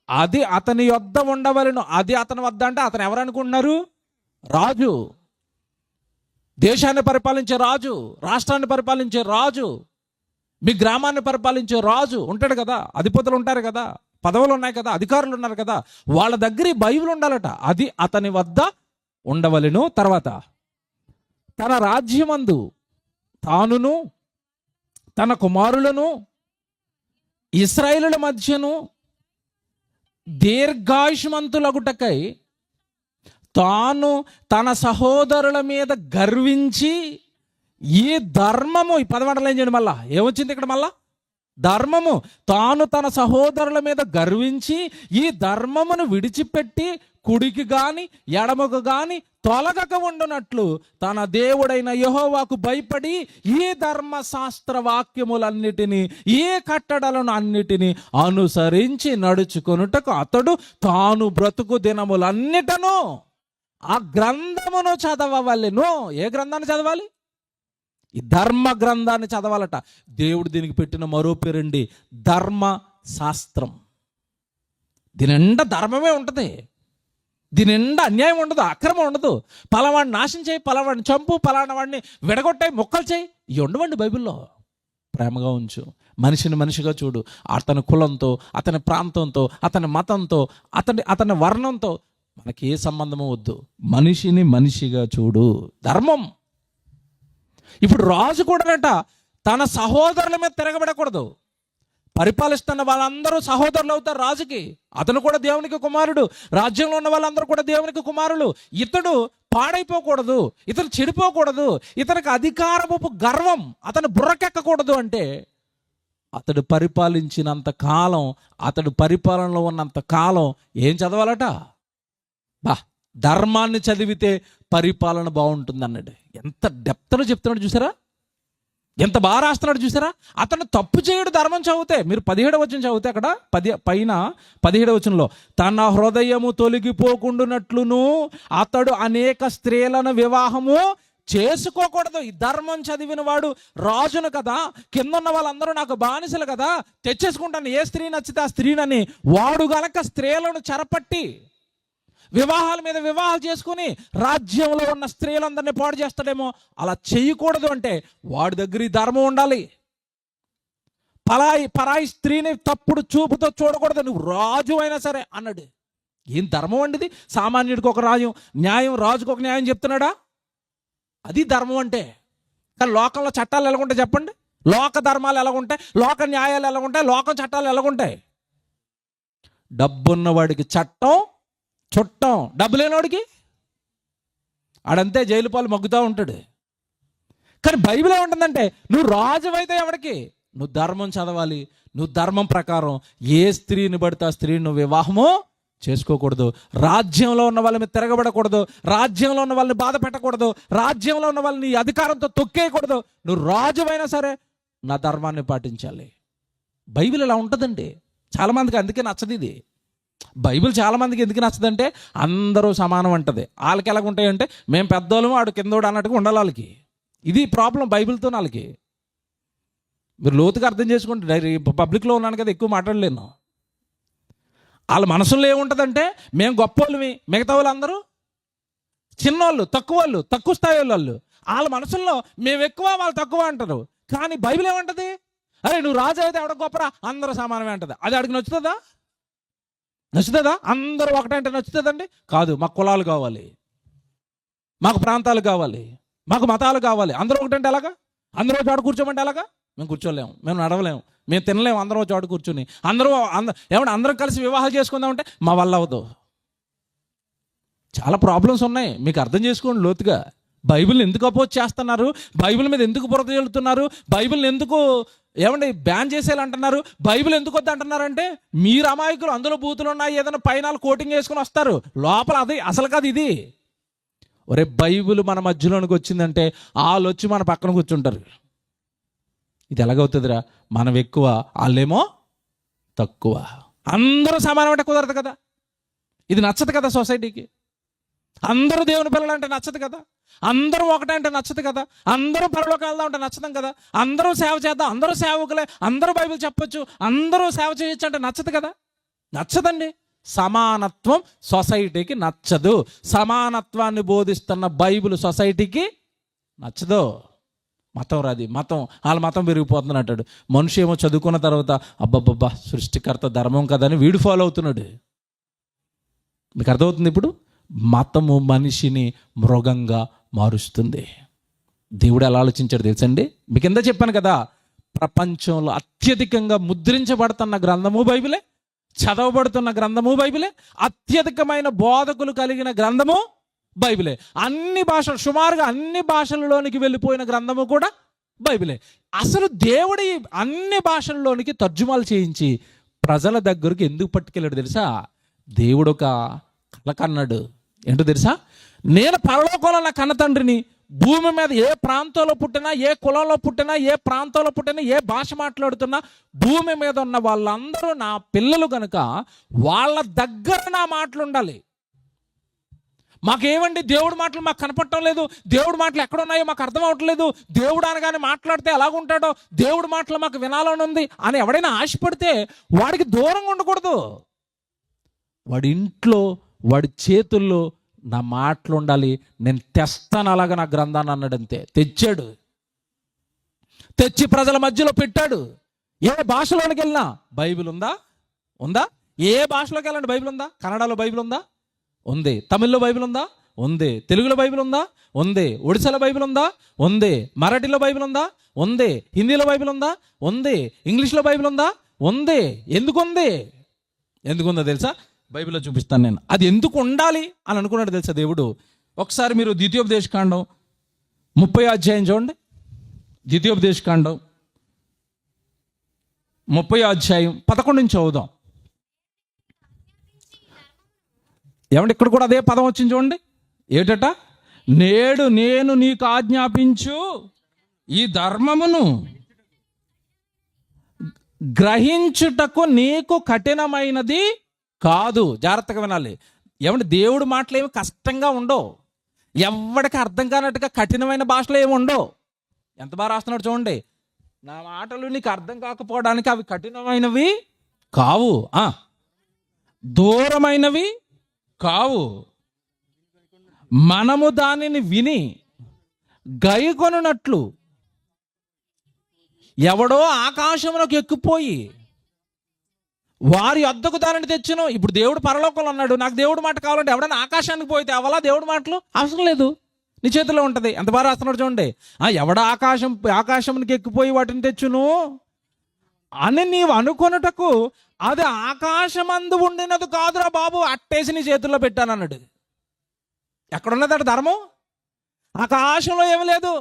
[SPEAKER 1] అది అతని యొద్ద ఉండవలెను. అది అతని వద్ద అంటే అతను ఎవరు అనుకుంటున్నారు? రాజు, దేశాన్ని పరిపాలించే రాజు, రాష్ట్రాన్ని పరిపాలించే రాజు, మీ గ్రామాన్ని పరిపాలించే రాజు ఉంటాడు కదా, అధిపతులు ఉంటారు కదా, పదవులు ఉన్నాయి కదా, అధికారులు ఉన్నారు కదా, వాళ్ళ దగ్గర బైబిల్ ఉండాలట. అది అతని వద్ద ఉండవలెను. తర్వాత తన రాజ్యమందు తానును తన కుమారులను ఇశ్రాయేలుల మధ్యను దీర్ఘాయుష్మంతులగుటకై తాను తన సహోదరుల మీద గర్వించి ఈ ధర్మము, ఈ పదమంటలు ఏం చేయండి మళ్ళా ఏమొచ్చింది ఇక్కడ మళ్ళా? ధర్మము. తాను తన సహోదరుల మీద గర్వించి ఈ ధర్మమును విడిచిపెట్టి కుడికి గాని ఎడమకు గాని తొలగక ఉండునట్లు తన దేవుడైన యెహోవాకు భయపడి ఈ ధర్మశాస్త్ర వాక్యములన్నిటినీ, ఈ కట్టడలను అన్నిటినీ అనుసరించి నడుచుకొనుటకు అతడు తాను బ్రతుకు దినములన్నిటను ఆ గ్రంథమును చదవవలెను. ఏ గ్రంథాన్ని చదవాలి? ఈ ధర్మ గ్రంథాన్ని చదవాలట. దేవుడు దీనికి పెట్టిన మరో పేరండి ధర్మశాస్త్రం. దీని నిండా ధర్మమే ఉంటుంది, దీని నిండా అన్యాయం ఉండదు, అక్రమం ఉండదు. పలావాడిని నాశనం చేయి, పలావాడిని చంపు, పలానా వాడిని విడగొట్టాయి, మొక్కలు చేయి, ఇవి ఉండవండి బైబిల్లో. ప్రేమగా ఉంచు, మనిషిని మనిషిగా చూడు. అతని కులంతో, అతని ప్రాంతంతో, అతని మతంతో, అతని వర్ణంతో మనకి ఏ సంబంధమో వద్దు. మనిషిని మనిషిగా చూడు, ధర్మం. ఇప్పుడు రాజు కూడానట తన సహోదరుల మీద తిరగబడకూడదు. పరిపాలిస్తున్న వాళ్ళందరూ సహోదరులు అవుతారు రాజుకి. అతను కూడా దేవునికి కుమారుడు, రాజ్యంలో ఉన్న వాళ్ళందరూ కూడా దేవునికి కుమారులు. ఇతడు పాడైపోకూడదు, ఇతను చెడిపోకూడదు, ఇతనికి అధికారపు గర్వం అతను బుర్రకెక్కకూడదు. అంటే అతడు పరిపాలించినంత కాలం, అతడు పరిపాలనలో ఉన్నంత కాలం ఏం చదవాలట? ధర్మాన్ని చదివితే పరిపాలన బాగుంటుంది అన్నాడు. ఎంత డెప్త్లో చెప్తున్నాడు చూసారా, ఎంత బాగా రాస్తున్నాడు చూసారా. అతను తప్పు చేయడు ధర్మం చదివితే. మీరు 17వ వచనం చదివితే అక్కడ పైన 17వ వచనంలో తన హృదయము తొలగిపోకుండానట్లును అతడు అనేక స్త్రీలను వివాహము చేసుకోకూడదు. ఈ ధర్మం చదివిన వాడు రాజును కదా, కింద ఉన్న వాళ్ళందరూ నాకు బానిసలు కదా, తెచ్చేసుకుంటాను ఏ స్త్రీ నచ్చితే ఆ స్త్రీనని వాడు గనక స్త్రీలను చెరపట్టి వివాహాల మీద వివాహాలు చేసుకుని రాజ్యంలో ఉన్న స్త్రీలందరినీ పాడు చేస్తాడేమో. అలా చేయకూడదు. అంటే వాడి దగ్గర ఈ ధర్మం ఉండాలి. పరాయి స్త్రీని తప్పుడు చూపుతో చూడకూడదు, నువ్వు రాజు అయినా సరే అన్నాడు. ఏం ధర్మం అండి ఇది? సామాన్యుడికి ఒక న్యాయం, రాజుకు ఒక న్యాయం చెప్తున్నాడా? అది ధర్మం అంటే. కానీ లోకంలో చట్టాలు ఎలాగుంటాయి చెప్పండి? లోక ధర్మాలు ఎలాగుంటాయి, లోక న్యాయాలు ఎలాగుంటాయి, లోక చట్టాలు ఎలాగుంటాయి? డబ్బున్నవాడికి చట్టం చుట్టం, డబ్బు లేనివాడికి ఆడంతే జైలు పాలు మగ్గుతూ ఉంటాడు. కానీ బైబిల్ ఏముంటుందంటే, నువ్వు రాజువైతే ఎవడికి నువ్వు ధర్మం చదవాలి, నువ్వు ధర్మం ప్రకారం ఏ స్త్రీని పడితే ఆ స్త్రీని నువ్వు వివాహము చేసుకోకూడదు, రాజ్యంలో ఉన్న వాళ్ళ మీద తిరగబడకూడదు, రాజ్యంలో ఉన్న వాళ్ళని బాధ పెట్టకూడదు, రాజ్యంలో ఉన్న వాళ్ళని అధికారంతో తొక్కేయకూడదు. నువ్వు రాజువైనా సరే నా ధర్మాన్ని పాటించాలి. బైబిల్ ఇలా ఉంటుందండి. చాలామందికి అందుకే నచ్చదు ఇది. బైబిల్ చాలామందికి ఎందుకు నచ్చదంటే, అందరూ సమానం అంటది. వాళ్ళకి ఎలాగుంటాయంటే, మేము పెద్దోళ్ళము ఆడు కిందోడు అన్నట్టుగా ఉండాలి వాళ్ళకి. ఇది ప్రాబ్లం బైబిల్తో వాళ్ళకి. మీరు లోతుగా అర్థం చేసుకుంటే, పబ్లిక్లో ఉన్నాను కదా, ఎక్కువ మాట్లాడలేను. వాళ్ళ మనసులో ఏముంటుందంటే, మేము గొప్పోళ్ళమి, మిగతా వాళ్ళు అందరూ చిన్నోళ్ళు, తక్కువ వాళ్ళు, తక్కువ స్థాయి వాళ్ళు. వాళ్ళ మనసుల్లో మేము ఎక్కువ వాళ్ళు తక్కువ అంటారు. కానీ బైబిల్ ఏమంటది? అరే నువ్వు రాజు అయితే ఎవడ గొప్పరా, అందరూ సమానమే అంటది. అది అడిగి నచ్చుతుందా? నచ్చుతుందా? అందరూ ఒకటంటే నచ్చుతుందండి? కాదు. మాకు కులాలు కావాలి, మాకు ప్రాంతాలు కావాలి, మాకు మతాలు కావాలి. అందరూ ఒకటంటే ఎలాగా? అందరూ చోట కూర్చోమంటే ఎలాగా? మేము కూర్చోలేము, మేము నడవలేము, మేము తినలేము. అందరూ చోట కూర్చొని అందరం కలిసి వివాహాలు చేసుకుందామంటే మా వల్ల అవ్వదు. చాలా ప్రాబ్లమ్స్ ఉన్నాయి. మీకు అర్థం చేసుకోండి లోతుగా. బైబిల్ని ఎందుకు అపోజ్ చేస్తున్నారు? బైబిల్ మీద ఎందుకు బురద చల్లుతున్నారు? బైబిల్ని ఎందుకు బ్యాన్ చేసేయాలంటున్నారు? బైబిల్ ఎందుకు వద్దు అంటున్నారంటే, మీరు అమాయకులు, అందులో బూతులు ఉన్నాయి, ఏదైనా పైన కోటింగ్ వేసుకొని వస్తారు, లోపల అది అసలు కాదు ఇది. ఒరే బైబిల్ మన మధ్యలోనికి వచ్చిందంటే వాళ్ళు వచ్చి మన పక్కన కూర్చుంటారు. ఇది ఎలాగవుతుందిరా? మనం ఎక్కువ, వాళ్ళేమో తక్కువ. అందరూ సమానం అంటే కుదరదు కదా. ఇది నచ్చదు కదా సొసైటీకి. అందరూ దేవుని పిల్లలు అంటే నచ్చదు కదా. అందరూ ఒకటే అంటే నచ్చదు కదా. అందరూ పరలోకి వెళ్దాం అంటే నచ్చదాం కదా. అందరూ సేవ చేద్దాం, అందరూ సేవకులే, అందరూ బైబిల్ చెప్పొచ్చు, అందరూ సేవ చేయొచ్చు అంటే నచ్చదు కదా. నచ్చదండి. సమానత్వం సొసైటీకి నచ్చదు. సమానత్వాన్ని బోధిస్తున్న బైబిల్ సొసైటీకి నచ్చదు. మతం రాది, మతం వాళ్ళ మతం పెరిగిపోతుంది అంటాడు. మనిషి ఏమో చదువుకున్న తర్వాత అబ్బబ్బబ్బా సృష్టికర్త ధర్మం కదని వీడు ఫాలో అవుతున్నాడు. మీకు అర్థమవుతుంది ఇప్పుడు? మతము మనిషిని మృగంగా మారుస్తుంది. దేవుడు ఎలా ఆలోచించాడు తెలుసండి? మీకు కింద చెప్పాను కదా, ప్రపంచంలో అత్యధికంగా ముద్రించబడుతున్న గ్రంథము బైబిలే, చదవబడుతున్న గ్రంథము బైబిలే, అత్యధికమైన బోధకులు కలిగిన గ్రంథము బైబిలే. అన్ని భాషలు, సుమారుగా అన్ని భాషలలోనికి వెళ్ళిపోయిన గ్రంథము కూడా బైబిలే. అసలు దేవుడి అన్ని భాషల్లోనికి తర్జుమాలు చేయించి ప్రజల దగ్గరకు ఎందుకు పట్టుకెళ్ళాడు తెలుసా? దేవుడు ఒక కల కన్నాడు. ఏంటో తెలుసా? నేను పరలోకంలో నా కన్న తండ్రిని, భూమి మీద ఏ ప్రాంతంలో పుట్టినా, ఏ కులంలో పుట్టినా, ఏ ప్రాంతంలో పుట్టినా, ఏ భాష మాట్లాడుతున్నా, భూమి మీద ఉన్న వాళ్ళందరూ నా పిల్లలు కనుక వాళ్ళ దగ్గర నా మాటలు ఉండాలి. మాకేమండి దేవుడి మాటలు మాకు కనపడటం లేదు, దేవుడి మాటలు ఎక్కడున్నాయో మాకు అర్థం అవ్వట్లేదు, దేవుడు అనగానే మాట్లాడితే ఎలాగుంటాడో, దేవుడి మాటలు మాకు వినాలని ఉంది అని ఎవడైనా ఆశపడితే వాడికి దూరంగా ఉండకూడదు. వాడి ఇంట్లో, వాడి చేతుల్లో నా మాటలు ఉండాలి. నేను తెస్తాను అలాగా నా గ్రంథాన్ని అన్నాడంతే. తెచ్చాడు, తెచ్చి ప్రజల మధ్యలో పెట్టాడు. ఏ భాషలోనికి వెళ్ళినా బైబిల్ ఉందా? ఉందా? ఏ భాషలోకి వెళ్ళండి బైబిల్ ఉందా? కన్నడలో బైబిల్ ఉందా? ఉంది. తమిళ్లో బైబిల్ ఉందా? ఉంది. తెలుగులో బైబిల్ ఉందా? ఉంది. ఒడిశాలో బైబిల్ ఉందా? ఉంది. మరాఠీలో బైబిల్ ఉందా? ఉంది. హిందీలో బైబిల్ ఉందా? ఉంది. ఇంగ్లీష్లో బైబిల్ ఉందా? ఉంది. ఎందుకు ఉంది? ఎందుకుందో తెలుసా? బైబిల్లో చూపిస్తాను నేను. అది ఎందుకు ఉండాలి అని అనుకున్నాడు తెలుసా దేవుడు? ఒకసారి మీరు ద్వితీయోపదేశకాండం 30వ అధ్యాయం చూడండి. ద్వితీయోపదేశకాండం 30వ అధ్యాయం 11 నుంచి చదువుదాం. ఏమంటే ఇక్కడ కూడా అదే పదం వచ్చింది చూడండి. ఏటట? నేడు నేను నీకు ఆజ్ఞాపించు ఈ ధర్మమును గ్రహించుటకు నీకు కఠినమైనది కాదు. జాగ్రత్తగా వినాలి. ఏమంటే దేవుడు మాటలు ఏమి కష్టంగా ఉండవు, ఎవరికి అర్థం కానట్టుగా కఠినమైన భాషలో ఏమి ఉండవు. ఎంత బాగా రాస్తున్నాడు చూడండి. నా మాటలు నీకు అర్థం కాకపోవడానికి అవి కఠినమైనవి కావు, దూరమైనవి కావు. మనము దానిని విని గైకొనున్నట్లు ఎవడో ఆకాశంలోకి ఎక్కిపోయి వారి వద్దకు దానిని తెచ్చును. ఇప్పుడు దేవుడు పరలోకంలో ఉన్నాడు, నాకు దేవుడు మాట కావాలంటే ఎవడైనా ఆకాశానికి పోయితే అవలా దేవుడు మాటలు అవసరం లేదు. నీ చేతిలో ఉంటుంది. ఎంత బాగా రాస్తున్నాడు చూడండి. ఎవడ ఆకాశంకి ఎక్కిపోయి వాటిని తెచ్చును అని నీవు అనుకొనుటకు అది ఆకాశమందు ఉండినది కాదురా బాబు, అట్టేసి నీ చేతుల్లో పెట్టానన్నాడు. ఎక్కడున్నదట ధర్మం? ఆకాశంలో ఏమి లేదు.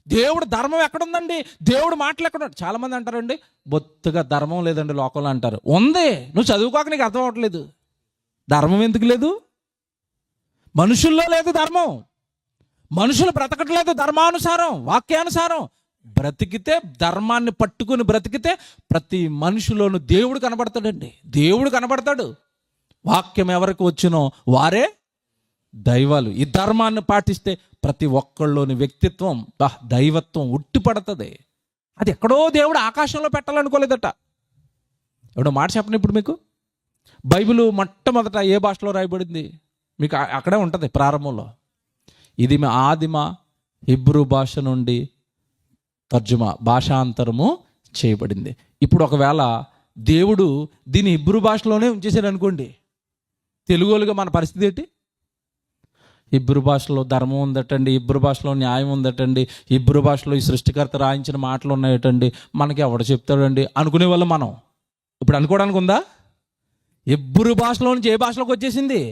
[SPEAKER 1] దేవుడు ధర్మం ఎక్కడుందండి? దేవుడు మాటలు ఎక్కడున్నాడు? చాలా మంది అంటారండి, బొత్తుగా ధర్మం లేదండి లోకంలో అంటారు. ఉంది, నువ్వు చదువుకోక నీకు అర్థం అవ్వట్లేదు. ధర్మం ఎందుకు లేదు? మనుషుల్లో లేదు ధర్మం. మనుషులు బ్రతకట్లేదు ధర్మానుసారం, వాక్యానుసారం. బ్రతికితే, ధర్మాన్ని పట్టుకుని బ్రతికితే ప్రతి మనిషిలోనూ దేవుడు కనబడతాడండి. దేవుడు కనబడతాడు. వాక్యం ఎవరికి వచ్చినో వారే దైవాలు. ఈ ధర్మాన్ని పాటిస్తే ప్రతి ఒక్కళ్ళలోని వ్యక్తిత్వం, దైవత్వం ఉట్టిపడుతుంది. అది ఎక్కడో దేవుడు ఆకాశంలో పెట్టాలనుకోలేదట. ఎవడో మాట చెప్పండి ఇప్పుడు మీకు. బైబిల్ మొట్టమొదట ఏ భాషలో రాయబడింది? మీకు అక్కడే ఉంటుంది ప్రారంభంలో. ఇది ఆదిమ హిబ్రూ భాష నుండి తర్జుమా, భాషాంతరము చేయబడింది. ఇప్పుడు ఒకవేళ దేవుడు దీన్ని హిబ్రూ భాషలోనే ఉంచేసాడు అనుకోండి, తెలుగులుగా మన పరిస్థితి ఏంటి? హిబ్రూ భాషలో ధర్మం ఉందటండి, హిబ్రూ భాషలో న్యాయం ఉందటండి, హిబ్రూ భాషలో ఈ సృష్టికర్త రాయించిన మాటలు ఉన్నాయటండి, మనకి ఎవడు చెప్తాడండి అనుకునే వాళ్ళం మనం. ఇప్పుడు అనుకోవడానికి ఉందా? హిబ్రూ భాషలో నుంచి ఏ భాషలోకి వచ్చేసింది?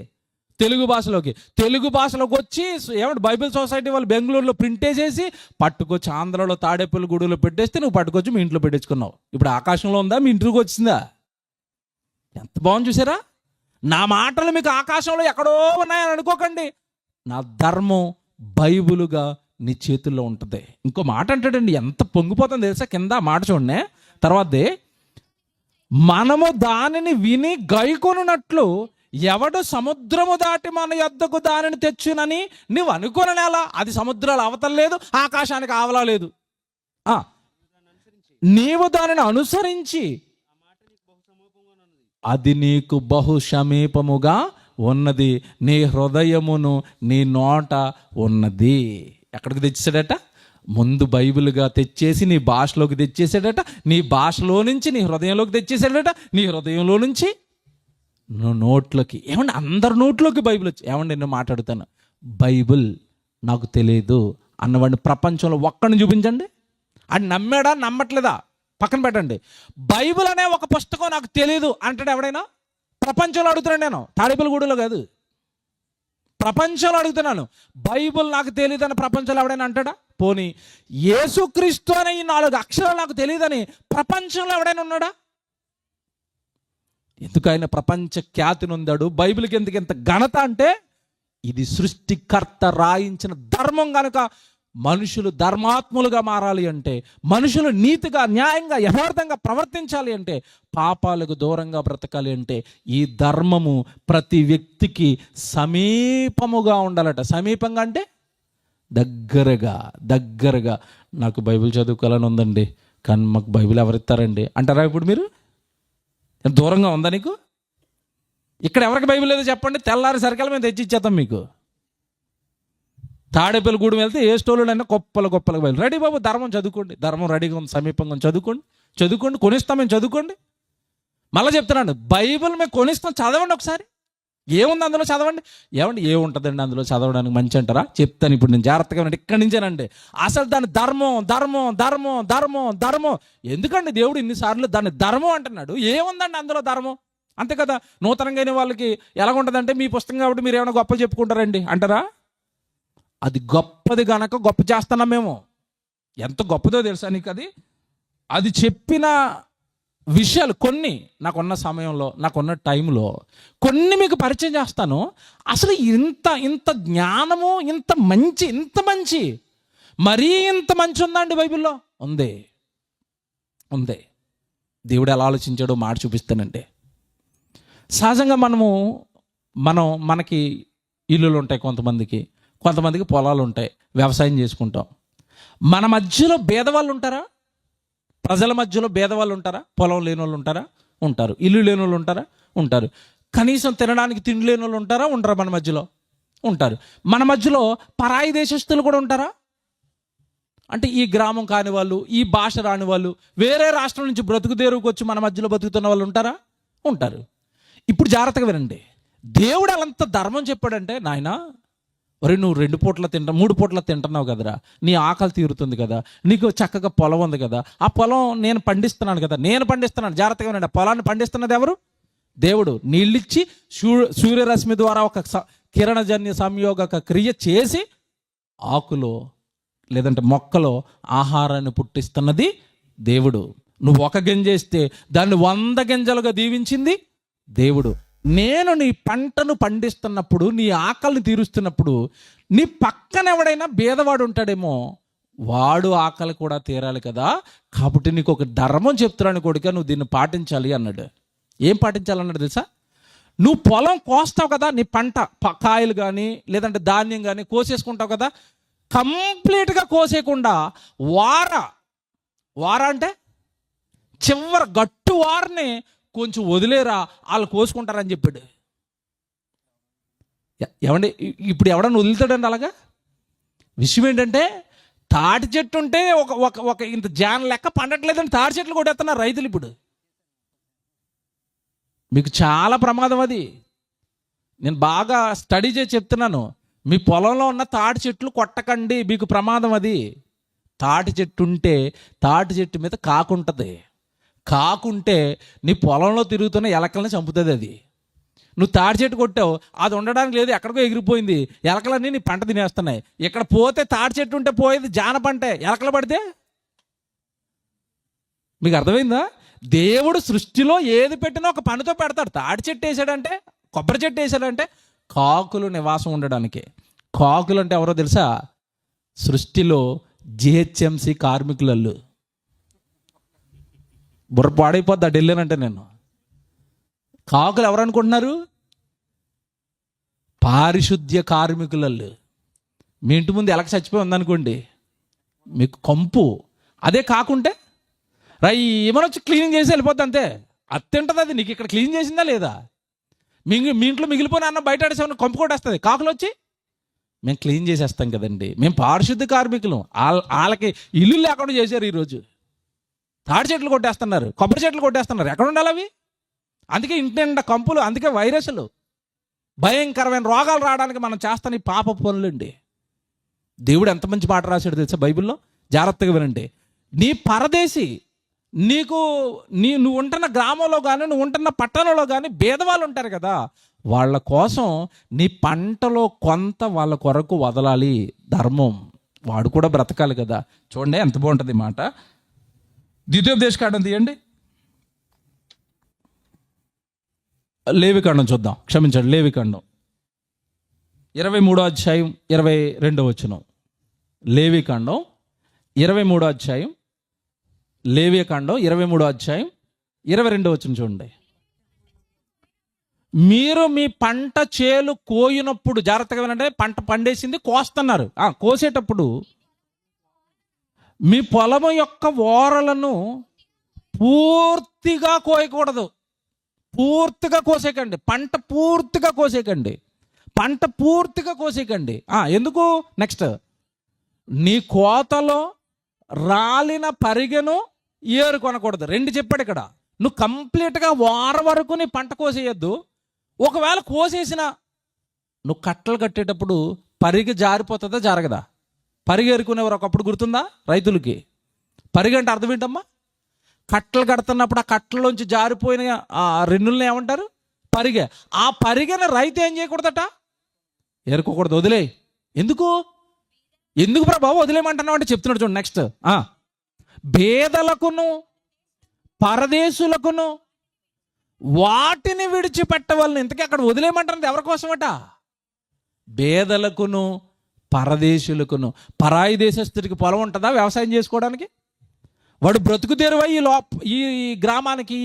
[SPEAKER 1] తెలుగు భాషలోకి. తెలుగు భాషలోకి వచ్చి ఏమంటే బైబిల్ సొసైటీ వాళ్ళు బెంగళూరులో ప్రింట్ వేసేసి పట్టుకొచ్చి ఆంధ్రలో తాడేపల్లి గూడులో పెట్టేస్తే నువ్వు పట్టుకొచ్చి మీ ఇంట్లో పెట్టించుకున్నావు. ఇప్పుడు ఆకాశంలో ఉందా? మీ ఇంటికి వచ్చిందా? ఎంత బాగుంది చూసారా? నా మాటలు మీకు ఆకాశంలో ఎక్కడో ఉన్నాయని అనుకోకండి. నా ధర్మం బైబిలుగా నీ చేతుల్లో ఉంటుంది. ఇంకో మాట అంటాడండి, ఎంత పొంగిపోతుంది తెలుసా కింద మాట చూడండి. తర్వాతే మనము దానిని విని గైకొనున్నట్లు ఎవడు సముద్రము దాటి మన యొద్దకు దానిని తెచ్చునని నువ్వు అనుకోననేలా. అది సముద్రాలు అవతల లేదు, ఆకాశానికి ఆవలా లేదు. నీవు దానిని అనుసరించి అది నీకు బహు సమీపముగా ఉన్నది, నీ హృదయమును నీ నోట ఉన్నది. ఎక్కడికి తెచ్చేసాడట? ముందు బైబిల్గా తెచ్చేసి నీ భాషలోకి తెచ్చేసాడట, నీ భాషలో నుంచి నీ హృదయంలోకి తెచ్చేసాడట, నీ హృదయంలో నుంచి నోట్లోకి. ఏమండి అందరి నోట్లోకి బైబిల్ వచ్చి, ఏమండి నేను మాట్లాడుతాను, బైబిల్ నాకు తెలియదు అన్నవాడిని ప్రపంచంలో ఒక్కడిని చూపించండి. అది నమ్మాడా నమ్మట్లేదా పక్కన పెట్టండి. బైబిల్ అనే ఒక పుస్తకం నాకు తెలియదు అంటాడు ఎవడైనా? ప్రపంచంలో అడుగుతున్నాను నేను, తాడేపల్లిగూడలో కాదు, ప్రపంచంలో అడుగుతున్నాను. బైబిల్ నాకు తెలియదని ప్రపంచంలో ఎవడైనా అంటాడా? పోనీ యేసుక్రీస్తు అనే ఈ 4 అక్షరాలు నాకు తెలియదని ప్రపంచంలో ఎవడైనా ఉన్నాడా? ఎందుకు ఆయన ప్రపంచ ఖ్యాతిని ఉందాడు? బైబిల్కి ఎందుకు ఇంత ఘనత అంటే ఇది సృష్టికర్త రాయించిన ధర్మం కనుక. మనుషులు ధర్మాత్ములుగా మారాలి అంటే, మనుషులు నీతిగా న్యాయంగా యథార్థంగా ప్రవర్తించాలి అంటే, పాపాలకు దూరంగా బ్రతకాలి అంటే ఈ ధర్మము ప్రతి వ్యక్తికి సమీపముగా ఉండాలట. సమీపంగా అంటే దగ్గరగా. నాకు బైబిల్ చదువుకోవాలని ఉందండి, కానీ మాకు బైబిల్ ఎవరిస్తారండి అంటారా? ఇప్పుడు మీరు దూరంగా ఉందా నీకు? ఇక్కడ ఎవరికి బైబిల్ లేదో చెప్పండి, తెల్లారి సరికల్ మేము తెచ్చి ఇచ్చేస్తాం మీకు. తాడేపల్లి గూడెం వెళ్తే ఏ స్టోర్లోనైనా గొప్పలు బయలు రెడీ బాబు, ధర్మం చదువుకోండి, ధర్మం రెడీగా ఉంది, సమీపంగా చదువుకోండి, కొనిస్తాం మేము, చదువుకోండి. మళ్ళీ చెప్తున్నాను, బైబిల్ మేము కొనిస్తాం, చదవండి ఒకసారి. ఏముంది అందులో చదవండి. ఏమండి ఏముంటుందండి అందులో చదవడానికి మంచి అంటారా? చెప్తాను ఇప్పుడు నేను జాగ్రత్తగా. ఇక్కడి నుంచేనండి అసలు దాని ధర్మం ఎందుకండి దేవుడు ఇన్నిసార్లు దాన్ని ధర్మం అంటున్నాడు? ఏముందండి అందులో ధర్మం? అంతే కదా. నూతనంగా అయిన వాళ్ళకి ఎలాగుంటుందంటే, మీ పుస్తకం కాబట్టి మీరు ఏమైనా గొప్పలు చెప్పుకుంటారండి అంటారా? అది గొప్పది గనక గొప్ప చేస్తున్నాం మేము. ఎంత గొప్పదో తెలుసా నీకు? అది చెప్పిన విషయాలు కొన్ని నాకున్న సమయంలో, నాకున్న టైంలో కొన్ని మీకు పరిచయం చేస్తాను. అసలు ఇంత జ్ఞానము, ఇంత మంచి మరీ ఇంత మంచి ఉందండి బైబిల్లో? ఉంది. దేవుడు ఎలా ఆలోచించాడో మాట చూపిస్తానండి. సహజంగా మనకి ఇల్లులు ఉంటాయి, కొంతమందికి పొలాలు ఉంటాయి, వ్యవసాయం చేసుకుంటాం. మన మధ్యలో భేదవాళ్ళు ఉంటారా? ప్రజల మధ్యలో భేదవాళ్ళు ఉంటారా? పొలం లేని వాళ్ళు ఉంటారా? ఉంటారు. ఇల్లు లేని వాళ్ళు ఉంటారా? ఉంటారు. కనీసం తినడానికి తిండి లేని వాళ్ళు ఉంటారా? ఉంటారా? మన మధ్యలో ఉంటారు. మన మధ్యలో పరాయి దేశస్తులు కూడా ఉంటారా? అంటే ఈ గ్రామం కాని వాళ్ళు, ఈ భాష రాని వాళ్ళు, వేరే రాష్ట్రం నుంచి బ్రతుకుదేరుకు వచ్చి మన మధ్యలో బతుకుతున్న వాళ్ళు ఉంటారా? ఉంటారు. ఇప్పుడు జాగ్రత్తగా వినండి. దేవుడు అలంత ధర్మం చెప్పాడంటే, నాయనా ఒరే నువ్వు 2 పూట్ల 3 పూట్ల తింటున్నావు కదరా, నీ ఆకలి తీరుతుంది కదా, నీకు చక్కగా పొలం ఉంది కదా, ఆ పొలం నేను పండిస్తున్నాను కదా, నేను పండిస్తున్నాను, జాగ్రత్తగా ఉండండి. ఆ పొలాన్ని పండిస్తున్నది ఎవరు? దేవుడు. నీళ్ళిచ్చి సూర్యరశ్మి ద్వారా ఒక కిరణజన్య సంయోగక క్రియ చేసి ఆకులో లేదంటే మొక్కలో ఆహారాన్ని పుట్టిస్తున్నది దేవుడు. నువ్వు ఒక గింజేస్తే దాన్ని 100 గింజలుగా దీవించింది దేవుడు. నేను నీ పంటను పండిస్తున్నప్పుడు, నీ ఆకలిని తీరుస్తున్నప్పుడు, నీ పక్కన ఎవడైనా బీదవాడు ఉంటాడేమో, వాడు ఆకలి కూడా తీరాలి కదా. కాబట్టి నీకు ఒక ధర్మం చెప్తున్నాను కొడుక, నువ్వు దీన్ని పాటించాలి అన్నాడు. ఏం పాటించాలన్నాడు తెలుసా? నువ్వు పొలం కోస్తావు కదా, నీ పంట కాయలు కానీ లేదంటే ధాన్యం కానీ కోసేసుకుంటావు కదా, కంప్లీట్గా కోసేయకుండా వార అంటే చివరి గట్టు వారిని కొంచెం వదిలేరా, వాళ్ళు కోసుకుంటారని చెప్పాడు. ఏమండి ఇప్పుడు ఎవడన్నా వదులుతాడండి అలాగా? విషయం ఏంటంటే, తాటి చెట్టు ఉంటే ఒక ఇంత జాన లెక్క పండట్లేదని తాటి చెట్లు కొట్టేస్తున్నారు రైతులు. ఇప్పుడు మీకు చాలా ప్రమాదం అది. నేను బాగా స్టడీ చేసి చెప్తున్నాను. మీ పొలంలో ఉన్న తాటి చెట్లు కొట్టకండి, మీకు ప్రమాదం అది. తాటి చెట్టు ఉంటే తాటి చెట్టు మీద కాకుంటుంది. కాకుంటే నీ పొలంలో తిరుగుతున్న ఎలకల్ని చంపుతుంది అది. నువ్వు తాటి చెట్టు కొట్టావు, అది ఉండడానికి లేదు, ఎక్కడికో ఎగిరిపోయింది, ఎలకలన్నీ నీ పంట తినేస్తున్నాయి. ఇక్కడ పోతే తాటి చెట్టు ఉంటే పోయేది జాన పంటే, ఎలకలు పడితే. మీకు అర్థమైందా? దేవుడు సృష్టిలో ఏది పెట్టినా ఒక పనితో పెడతాడు. తాటి చెట్టు వేసాడంటే, కొబ్బరి చెట్టు వేసాడంటే కాకులు నివాసం ఉండడానికి. కాకులు అంటే ఎవరో తెలుసా? సృష్టిలో జిహెచ్ఎంసి కార్మికులళ్ళు. బుర్ర పాడైపోద్ది అటు వెళ్ళానంటే నేను. కాకులు ఎవరు అనుకుంటున్నారు? పారిశుద్ధ్య కార్మికులళ్ళు. మీ ఇంటి ముందు ఎలక చచ్చిపోయి ఉందనుకోండి, మీకు కంపు. అదే కాకుంటే ఏమనొచ్చి క్లీనింగ్ చేసి వెళ్ళిపోద్ది అంతే. అత్తింటది అది. నీకు ఇక్కడ క్లీన్ చేసిందా లేదా? మీ ఇంట్లో మిగిలిపోయిన అన్న బయట ఆడేసేమన్నా కంపు కొట్టేస్తుంది. కాకులు వచ్చి మేము క్లీన్ చేసేస్తాం కదండి, మేము పారిశుద్ధ కార్మికులు. వాళ్ళకి ఇల్లు లేకుండా చేశారు ఈరోజు. తాడి చెట్లు కొట్టేస్తున్నారు, కొబ్బరి చెట్లు కొట్టేస్తున్నారు. ఎక్కడ ఉండాలి అవి? అందుకే ఇంటి నిండా కంపులు, అందుకే వైరస్లు, భయంకరమైన రోగాలు రావడానికి మనం చేస్తాను ఈ పాప పనులండి. దేవుడు ఎంత మంచి మాట రాశాడు తెలుసా బైబిల్లో? జాగ్రత్తగా వినండి. నీ పరదేశి, నువ్వు ఉంటున్న గ్రామంలో కానీ నువ్వు ఉంటున్న పట్టణంలో కానీ భేదవాళ్ళు ఉంటారు కదా, వాళ్ళ కోసం నీ పంటలో కొంత వాళ్ళ కొరకు వదలాలి. ధర్మం. వాడు కూడా బ్రతకాలి కదా. చూడండి ఎంత బాగుంటుంది మాట. ద్వితీయోపదేశకాండం తీయండి, లేవికాండం చూద్దాం. క్షమించండి, లేవికాండం 23వ అధ్యాయం 22వ వచనం. లేవికాండం 23వ అధ్యాయం, లేవికాండం 23వ అధ్యాయం 22వ వచనం చూడండి. మీరు మీ పంట చేలు కోయినప్పుడు, జాగ్రత్తగా వినండి, పంట పండేసింది కోస్తున్నారు. కోసేటప్పుడు మీ పొలము యొక్క ఓరలను పూర్తిగా కోయకూడదు. పూర్తిగా కోసేకండి. పంట పూర్తిగా కోసేకండి. పంట పూర్తిగా కోసేకండి. ఎందుకు? నెక్స్ట్, నీ కోతలో రాలిన పరిగెను ఏరుకొనకూడదు. 2 చెప్పాడు ఇక్కడ. నువ్వు కంప్లీట్గా వార వరకు నీ పంట కోసేయద్దు. ఒకవేళ కోసేసిన నువ్వు కట్టలు కట్టేటప్పుడు పరిగె జారిపోతుందా జరగదా? పరిగె ఏరుకునేవారు ఒకప్పుడు గుర్తుందా రైతులకి? పరిగె అంటే అర్థం ఏంటమ్మా? కట్టలు కడుతున్నప్పుడు ఆ కట్టలోంచి జారిపోయిన ఆ రెన్నుల్ని ఏమంటారు? పరిగె. ఆ పరిగెని రైతు ఏం చేయకూడదట? ఏరుకోకూడదు. వదిలే. ఎందుకు ప్రభావ వదిలేయమంటున్నావు అంటే చెప్తున్నాడు చూడండి. నెక్స్ట్, బేదలకును పరదేశులకును వాటిని విడిచిపెట్టవాలని. ఇంతకీ అక్కడ వదిలేయమంటున్నది ఎవరి కోసమట? బేదలకును పరదేశులకును. పరాయి దేశస్తుడికి పొలం ఉంటుందా వ్యవసాయం చేసుకోవడానికి? వాడు బ్రతుకు తెరువై ఈ గ్రామానికి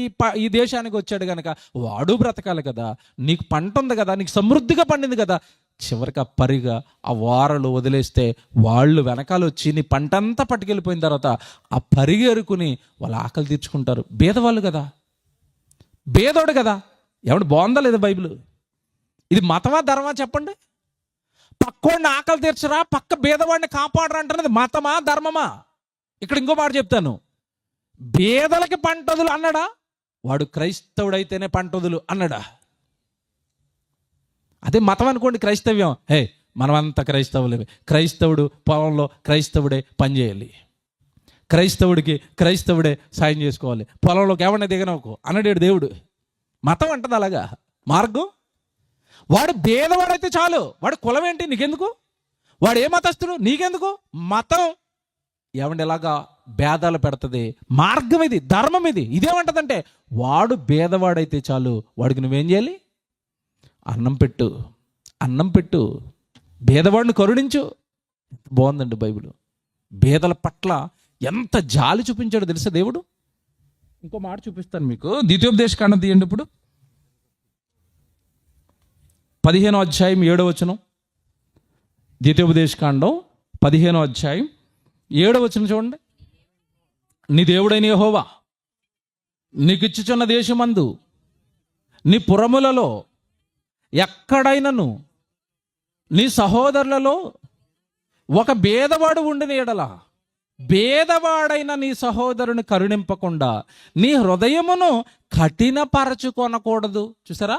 [SPEAKER 1] ఈ దేశానికి వచ్చాడు కనుక వాడు బ్రతకాలి కదా. నీకు పంట ఉంది కదా, నీకు సమృద్ధిగా పండింది కదా. చివరికి ఆ పరిగా ఆ వారలు వదిలేస్తే వాళ్ళు వెనకాల వచ్చి నీ పంట అంతా పట్టుకెళ్ళిపోయిన తర్వాత ఆ పరిగె ఎరుకుని వాళ్ళ ఆకలి తీర్చుకుంటారు. బేదవాళ్ళు కదా, బేదోడు కదా. ఎవడు బాగుందా లేదా బైబిల్? ఇది మతమా ధర్మా చెప్పండి? పక్కోడిని ఆకలి తీర్చరా, పక్క బేదవాడిని కాపాడరా అంటున్నది మతమా ధర్మమా? ఇక్కడ ఇంకో మాట చెప్తాను. బేదలకి పంటదులు అన్నాడా? వాడు క్రైస్తవుడైతేనే పంటదులు అన్నాడా? అదే మతం అనుకోండి, క్రైస్తవ్యం. మనమంతా క్రైస్తవులమే. క్రైస్తవుడు పొలంలో క్రైస్తవుడే పనిచేయాలి, క్రైస్తవుడే సాయం చేసుకోవాలి, పొలంలోకి ఎవరిని దిగనవకు అన్నాడు దేవుడు. మతం అంటది అలాగా, మార్గం. వాడు భేదవాడైతే చాలు, వాడు కులం ఏంటి నీకెందుకు, వాడు ఏ మతస్థుడు నీకెందుకు, మతం ఏమంటే ఇలాగా భేదాలు పెడుతుంది. మార్గం ఇది, ధర్మం ఇది. ఇదేమంటదంటే వాడు భేదవాడైతే చాలు, వాడికి నువ్వేం చేయాలి, అన్నం పెట్టు, భేదవాడిని కరుణించు. బాగుందండి బైబిల్. భేదల పట్ల ఎంత జాలి చూపించాడో తెలుసా దేవుడు. ఇంకో మాట చూపిస్తాను మీకు. ద్వితీయోపదేశకాండం తీయండి ఇప్పుడు, 15వ అధ్యాయం 7వ వచనం. ద్వితీయోపదేశకాండం 15వ అధ్యాయం 7వ వచనం చూడండి. నీ దేవుడైన యెహోవా నీకిచ్చుచున్న దేశమందు నీ పురములలో ఎక్కడైనను నీ సహోదరులలో ఒక భేదవాడు ఉండిన ఎడల, భేదవాడైన నీ సహోదరుని కరుణింపకుండా నీ హృదయమును కఠినపరచుకొనకూడదు. చూసారా,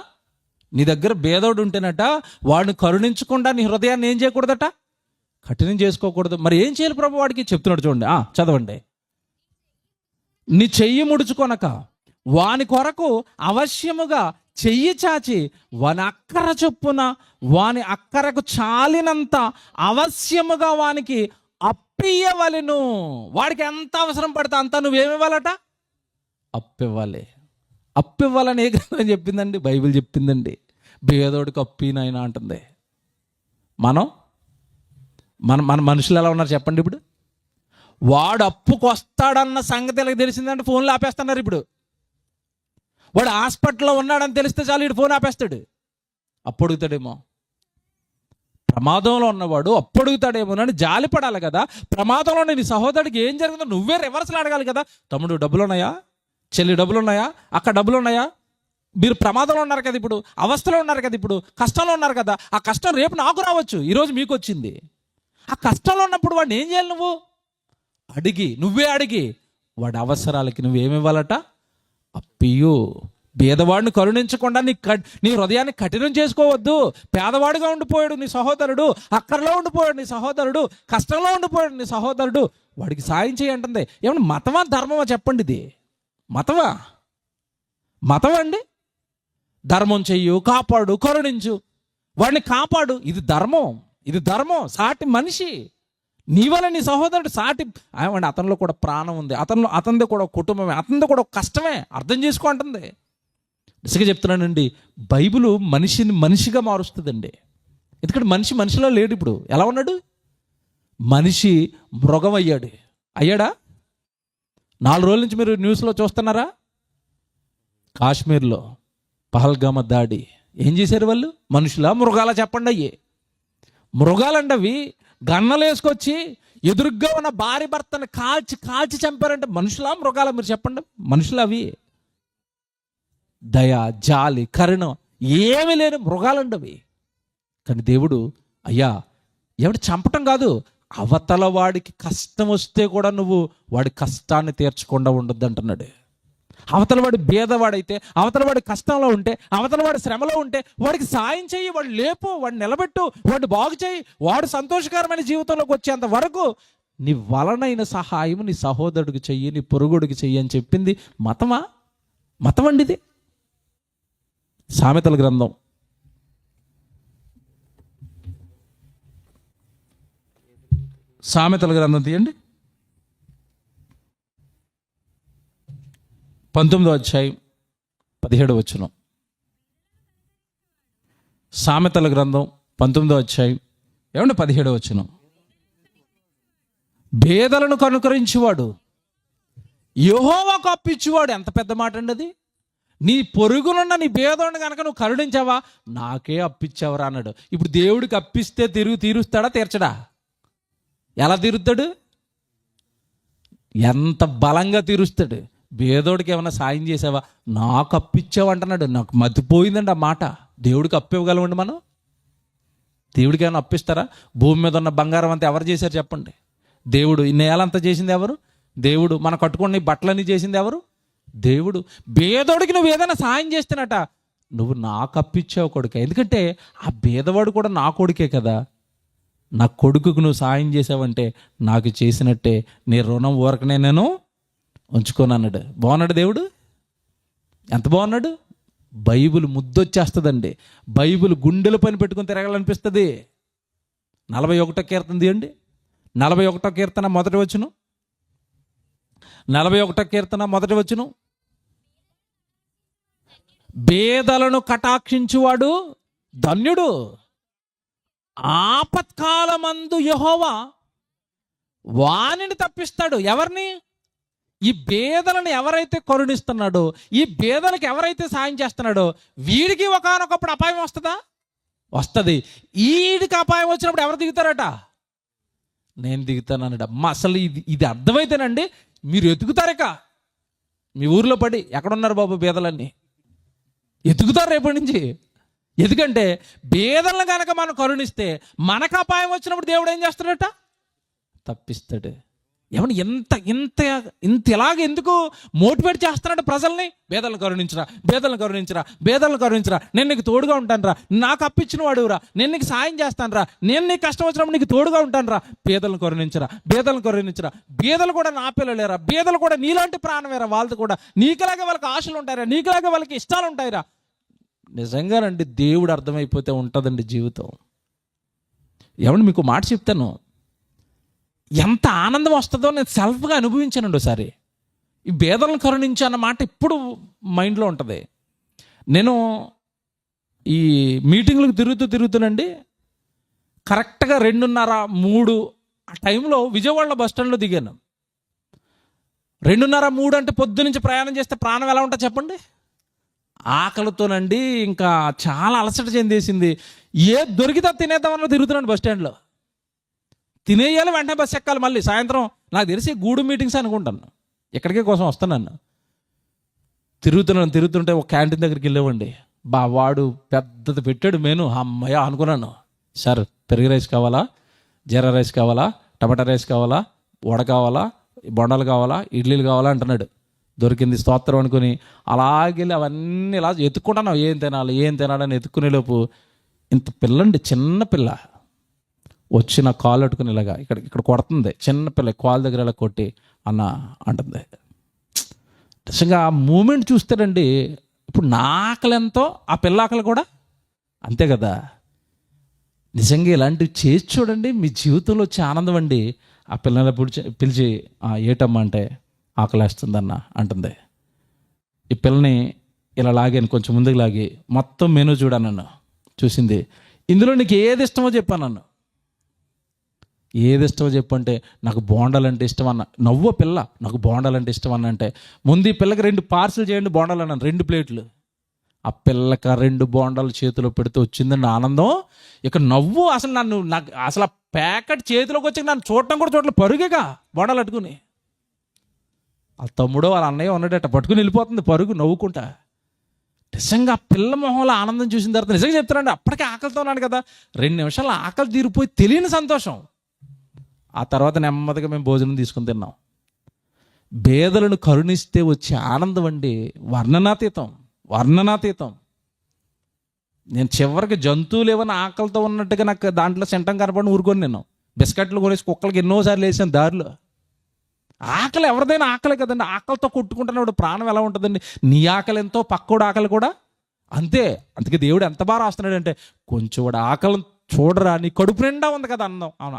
[SPEAKER 1] నీ దగ్గర భేదవాడు ఉంటేనట వాడిని కరుణించకుండా నీ హృదయాన్ని ఏం చేయకూడదట, కఠినం చేసుకోకూడదు. మరి ఏం చేయాలి ప్రభు వాడికి చెప్తున్నాడు చూడండి. చదవండి. నీ చెయ్యి ముడుచుకొనక వాని కొరకు అవశ్యముగా చెయ్యి చాచి వాని అక్కర చొప్పున వాని అక్కరకు చాలినంత అవశ్యముగా వానికి అప్పియ్యవలెను. వాడికి ఎంత అవసరం పడితే అంత నువ్వేమివ్వాలట, అప్పివ్వాలని ఏ గ్రంథం చెప్పిందండి, బైబిల్ చెప్పిందండి. భేదోడికి అప్పినైనా అంటుంది. మన మనుషులు ఎలా ఉన్నారు చెప్పండి. ఇప్పుడు వాడు అప్పుకు వస్తాడన్న సంగతి ఇలా తెలిసిందంటే ఫోన్లో ఆపేస్తున్నారు. ఇప్పుడు వాడు హాస్పిటల్లో ఉన్నాడని తెలిస్తే చాలు వీడు ఫోన్ ఆపేస్తాడు. అప్పుడుగుతాడేమో, ప్రమాదంలో ఉన్నవాడు అప్పుడుగుతాడేమో అని జాలి పడాలి కదా. ప్రమాదంలో నీ సహోదరుడికి ఏం జరిగిందో నువ్వే రివర్స్లో అడగాలి కదా. తమ్ముడు డబ్బులున్నాయా, చెల్లి డబ్బులున్నాయా, అక్క డబ్బులున్నాయా, మీరు ప్రమాదంలో ఉన్నారు కదా, ఇప్పుడు అవస్థలో ఉన్నారు కదా, ఇప్పుడు కష్టంలో ఉన్నారు కదా. ఆ కష్టం రేపు నాకు రావచ్చు, ఈరోజు మీకు వచ్చింది. ఆ కష్టంలో ఉన్నప్పుడు వాడిని ఏం చేయాలి, నువ్వే అడిగి వాడి అవసరాలకి నువ్వేమివ్వాలట, అప్పియు. భేదవాడిని కరుణించకుండా నీ హృదయాన్ని కఠినం చేసుకోవద్దు. పేదవాడిగా ఉండిపోయాడు నీ సహోదరుడు, అక్కర్లో ఉండిపోయాడు నీ సహోదరుడు, కష్టంలో ఉండిపోయాడు నీ సహోదరుడు, వాడికి సాయం చేయంటుంది. ఏమన్నా మతమా ధర్మమా చెప్పండి. ఇది మతం అండి. ధర్మం చెయ్యు, కాపాడు, కరుణించు, వాడిని కాపాడు. ఇది ధర్మం. సాటి మనిషి నీ వల్ల నీ సహోదరుడు సాటి, అతనిలో కూడా ప్రాణం ఉంది, అతనిది కూడా కుటుంబమే, అతనిది కూడా కష్టమే, అర్థం చేసుకో అంటుంది. నిజంగా చెప్తున్నానండి, బైబిల్ మనిషిని మనిషిగా మారుస్తుందండి. ఎందుకంటే మనిషిలో లేడు. ఇప్పుడు ఎలా ఉన్నాడు, మనిషి మృగం అయ్యాడా? 4 రోజుల నుంచి మీరు న్యూస్లో చూస్తున్నారా, కాశ్మీర్లో పహల్గామ దాడి ఏం చేశారు వాళ్ళు? మనుషులా మృగాలా చెప్పండి. మృగాలండి అవి. గన్నలు వేసుకొచ్చి ఎదురుగ్గా ఉన్న భార్య భర్తను కాల్చి చంపారంటే మనుషులా మృగాల? మీరు చెప్పండి. మనుషులు అవి. దయ, జాలి, కరుణ ఏమీ లేని మృగాలండి అవి. కానీ దేవుడు ఎవడు చంపటం కాదు, అవతల వాడికి కష్టం వస్తే కూడా నువ్వు వాడి కష్టాన్ని తీర్చకుండా ఉండొద్దు అంటున్నాడు. అవతల వాడి భేదవాడైతే, అవతల వాడి కష్టంలో ఉంటే, అవతల వాడి శ్రమలో ఉంటే వాడికి సాయం చెయ్యి, వాడు లేపు, వాడిని నిలబెట్టు, వాడిని బాగు చేయి, వాడు సంతోషకరమైన జీవితంలోకి వచ్చేంత వరకు నీ వలనైన సహాయం నీ సహోదరుడికి చెయ్యి, నీ పొరుగుడికి చెయ్యి అని చెప్పింది మతం అండి ఇది. సామెతల గ్రంథం 19వ అధ్యాయం 17వ వచనం. సామెతల గ్రంథం 19వ అధ్యాయం 17వ వచనం. భేదలను కనుకరించేవాడు యెహోవాకు అప్పిచ్చువాడు. ఎంత పెద్ద మాట అండి అది. నీ పొరుగునున్న నీ భేదోని కనుక నువ్వు కరుణించావా, నాకే అప్పిచ్చావరా అన్నాడు. ఇప్పుడు దేవుడికి అప్పిస్తే తీరుస్తాడా, తీర్చడా? ఎలా తీరుస్తాడు? ఎంత బలంగా తీరుస్తాడు. భేదోడికి ఏమైనా సాయం చేసావా, నాకు అప్పిచ్చావు అంటున్నాడు. నాకు మతిపోయిందండి ఆ మాట. దేవుడికి అప్పివ్వగలమండి మనం? దేవుడికి ఏమైనా అప్పిస్తారా? భూమి మీద ఉన్న బంగారం అంతా ఎవరు చేశారు చెప్పండి? దేవుడు. ఈ నేలంతా చేసింది ఎవరు? దేవుడు. మన కట్టుకున్న బట్టలన్నీ చేసింది ఎవరు? దేవుడు. భేదోడికి నువ్వు ఏదైనా సాయం చేస్తున్నట, నువ్వు నాకు అప్పిచ్చావు కొడుకే. ఎందుకంటే ఆ భేదవాడు కూడా నా కొడుకే కదా. నా కొడుకుకు నువ్వు సాయం చేసావంటే నాకు చేసినట్టే, నీ రుణం ఊరకనే నేను ఉంచుకోనన్నాడు. బాగున్నాడు దేవుడు, ఎంత బాగున్నాడు. బైబిల్ ముద్దొచ్చేస్తుందండి. బైబిల్ గుండెల పని పెట్టుకుని తిరగాలనిపిస్తుంది. 41 కీర్తన తీయండి. 41 కీర్తన మొదటి వచనం. 41 కీర్తన మొదటి వచనం. బేదలను కటాక్షించువాడు ధన్యుడు, ఆపత్కాలమందు యెహోవా వానిని తప్పిస్తాడు. ఎవరిని? ఈ బేదలను ఎవరైతే కరుణిస్తున్నాడో, ఈ బేదలకు ఎవరైతే సాయం చేస్తున్నాడో, వీడికి ఒకానొకప్పుడు అపాయం వస్తుందా? వస్తుంది. వీడికి అపాయం వచ్చినప్పుడు ఎవరు దిగుతారట? నేను దిగుతానన్నాడు. అమ్మ, అసలు ఇది అర్థమైతేనండి మీరు ఎతుకుతారక. మీ ఊర్లో పడి ఎక్కడున్నారు బాబు బేదలన్నీ ఎతుకుతారు రేపటి నుంచి. ఎందుకంటే బేదలను కనుక మనం కరుణిస్తే మనకు అపాయం వచ్చినప్పుడు దేవుడు ఏం చేస్తాడట? తప్పిస్తాడు. ఏమన్నా ఇంత ఇంత ఇంత ఇలాగ ఎందుకు మోటివేట్ చేస్తున్నాడు ప్రజల్ని? బేదలను కరుణించరా, బేదలను కరుణించరా, బేదలను కరుణించరా, నేను నీకు తోడుగా ఉంటాను రా, నాకు అప్పించిన వాడురా, నేను నీకు సాయం చేస్తాను రా, నేను నీకు కష్టం వచ్చినప్పుడు నీకు తోడుగా ఉంటాను రా. బేదలను కరుణించరా, బేదలను కరుణించరా. బేదలు కూడా నా పిల్లలేరా, బేదలు కూడా నీలాంటి ప్రాణమేరా. వాళ్ళతో కూడా నీకులాగా వాళ్ళకి ఆశలు ఉంటాయిరా, నీకులాగా వాళ్ళకి ఇష్టాలు ఉంటాయిరా. నిజంగానండి, దేవుడు అర్థమైపోతే ఉంటుందండి జీవితం. ఏమండి, మీకు మాట చెప్తాను, ఎంత ఆనందం వస్తుందో నేను సెల్ఫ్గా అనుభవించానండి ఒకసారి. ఈ బేదలను కరుణించు అన్న మాట ఇప్పుడు మైండ్లో ఉంటుంది. నేను ఈ మీటింగ్లకు తిరుగుతానండి. కరెక్ట్గా 2:30-3 ఆ టైంలో విజయవాడలో బస్ స్టాండ్లో దిగాను. 2:30-3 అంటే పొద్దు నుంచి ప్రయాణం చేస్తే ప్రాణం ఎలా ఉంటుంది చెప్పండి? ఆకలితోనండి ఇంకా చాలా అలసట చెందేసింది. ఏ దొరికితే తినేద్దామన్నా తిరుగుతున్నాను బస్ స్టాండ్లో. తినేయాలి, వెంటనే బస్సు ఎక్కాలి. మళ్ళీ సాయంత్రం నాకు తెలిసి గూడు మీటింగ్స్ అనుకుంటాను, ఇక్కడికే కోసం వస్తున్నాను. తిరుగుతుంటే ఒక క్యాంటీన్ దగ్గరికి వెళ్ళేవండి. వాడు పెద్దది పెట్టాడు మెను. అమ్మయ్య అనుకున్నాను. సార్, పెరుగు రైస్ కావాలా, జీరా రైస్ కావాలా, టమాటా రైస్ కావాలా, వడ కావాలా, బొండాలు కావాలా, ఇడ్లీలు కావాలా అంటున్నాడు. దొరికింది, స్తోత్రం అనుకుని అలాగెళ్ళి అవన్నీ ఇలా ఎత్తుక్కుంటాను. ఏం తినాలని ఎత్తుక్కునేలోపు ఇంత పిల్లండి, చిన్న పిల్ల వచ్చి నా కాలు అట్టుకుని ఇలాగా ఇక్కడ కొడుతుంది. చిన్నపిల్ల కాలు దగ్గర ఇలా కొట్టి అన్న అంటుంది. నిజంగా ఆ మూమెంట్ చూస్తారండి. ఇప్పుడు నా ఆకలి ఎంతో ఆ పిల్ల ఆకలి కూడా అంతే కదా. నిజంగా ఇలాంటివి చేసి చూడండి, మీ జీవితంలో వచ్చే ఆనందం అండి. ఆ పిల్లల్ని పిలిచి ఏటమ్మా అంటే ఆకలేస్తుందన్న అంటుంది. ఈ పిల్లని ఇలా లాగాను, కొంచెం ముందుకు లాగి మొత్తం మెనూ చూడన్నాను. చూసింది, ఇందులో నీకు ఏది ఇష్టమో చెప్పాను. నన్ను ఏది ఇష్టమో చెప్పంటే నాకు బోండాలంటే ఇష్టం అన్న. నవ్వు పిల్ల, నాకు బోండాలంటే ఇష్టం అన్న అంటే ముందు ఈ పిల్లకి 2 పార్సిల్ చేయండి బోండాలు అన్నాను, 2 ప్లేట్లు. ఆ పిల్లకి 2 బోండాలు చేతిలో పెడితే వచ్చిందండి ఆనందం. ఇక నవ్వు అసలు నాకు అసలు ఆ ప్యాకెట్ చేతిలోకి వచ్చి నన్ను చూడటం కూడా చూడలేదు, పరుగేగా బోండాలు అట్టుకుని. వాళ్ళ తమ్ముడో వాళ్ళ అన్నయ్య ఉన్నాడట, పట్టుకుని వెళ్ళిపోతుంది పరుగు నవ్వుకుంటా. నిజంగా పిల్ల మొహంలో ఆనందం చూసిన తర్వాత నిజంగా చెప్తానండి, అప్పటికే ఆకలితో ఉన్నాడు కదా, 2 నిమిషాలు ఆకలి తీరిపోయి తెలియని సంతోషం. ఆ తర్వాత నెమ్మదిగా మేము భోజనం తీసుకుని తిన్నాం. బేదలను కరుణిస్తే వచ్చే ఆనందం అండి వర్ణనాతీతం. నేను చివరికి జంతువులు ఏమైనా ఆకలితో ఉన్నట్టుగా నాకు దాంట్లో సెంటం కనపడిన ఊరుకొని నేను బిస్కెట్లు కొనేసి కుక్కలకి ఎన్నోసార్లు వేసాను దారిలో. ఆకలి ఎవరిదైనా ఆకలి కదండి. ఆకలితో కొట్టుకుంటున్నాడు ప్రాణం ఎలా ఉంటుందండి? నీ ఆకలి ఎంతో పక్కోడు ఆకలి కూడా అంతే. అందుకే దేవుడు ఎంత బాగా రాస్తున్నాడు అంటే, కొంచెం వాడు ఆకలి చూడరా, నీ కడుపు నిండా ఉంది కదా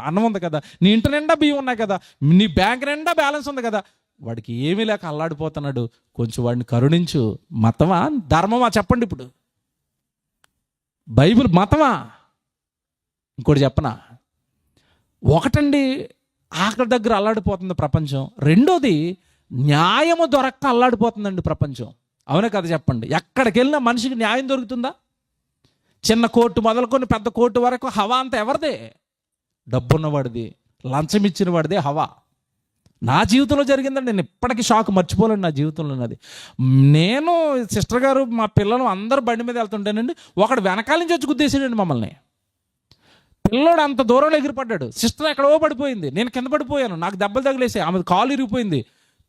[SPEAKER 1] అన్నం ఉంది కదా, నీ ఇంటి నిండా బియ్యం ఉన్నాయి కదా, నీ బ్యాంక్ నిండా బ్యాలెన్స్ ఉంది కదా, వాడికి ఏమీ లేక అల్లాడిపోతున్నాడు, కొంచెం వాడిని కరుణించు. మతమా ధర్మమా చెప్పండి? ఇప్పుడు బైబిల్ మతమా? ఇంకోటి చెప్పనా, ఒకటండి ఆకలి దగ్గర అల్లాడిపోతుంది ప్రపంచం. రెండోది న్యాయము దొరక్క అల్లాడిపోతుందండి ప్రపంచం. అవునే కదా చెప్పండి? ఎక్కడికి వెళ్ళినా మనిషికి న్యాయం దొరుకుతుందా? చిన్న కోర్టు మొదలుకొని పెద్ద కోర్టు వరకు హవా అంతా ఎవరిదే? డబ్బున్నవాడిది, లంచం ఇచ్చిన వాడిదే హవా. నా జీవితంలో జరిగిందండి, నేను ఇప్పటికీ షాక్ మర్చిపోలేను నా జీవితంలో ఉన్నది. నేను సిస్టర్ గారు మా పిల్లలు అందరూ బండి మీద వెళ్తుంటేనండి, ఒకడు వెనకాల నుంచి వచ్చి గుద్దేసాడండి మమ్మల్ని. పిల్లోడు అంత దూరంలో ఎగిరిపడ్డాడు, సిస్టర్ ఎక్కడో పడిపోయింది, నేను కింద పడిపోయాను, నాకు దెబ్బలు తగిలేసాయి, ఆమె కాలు ఇరిగిపోయింది.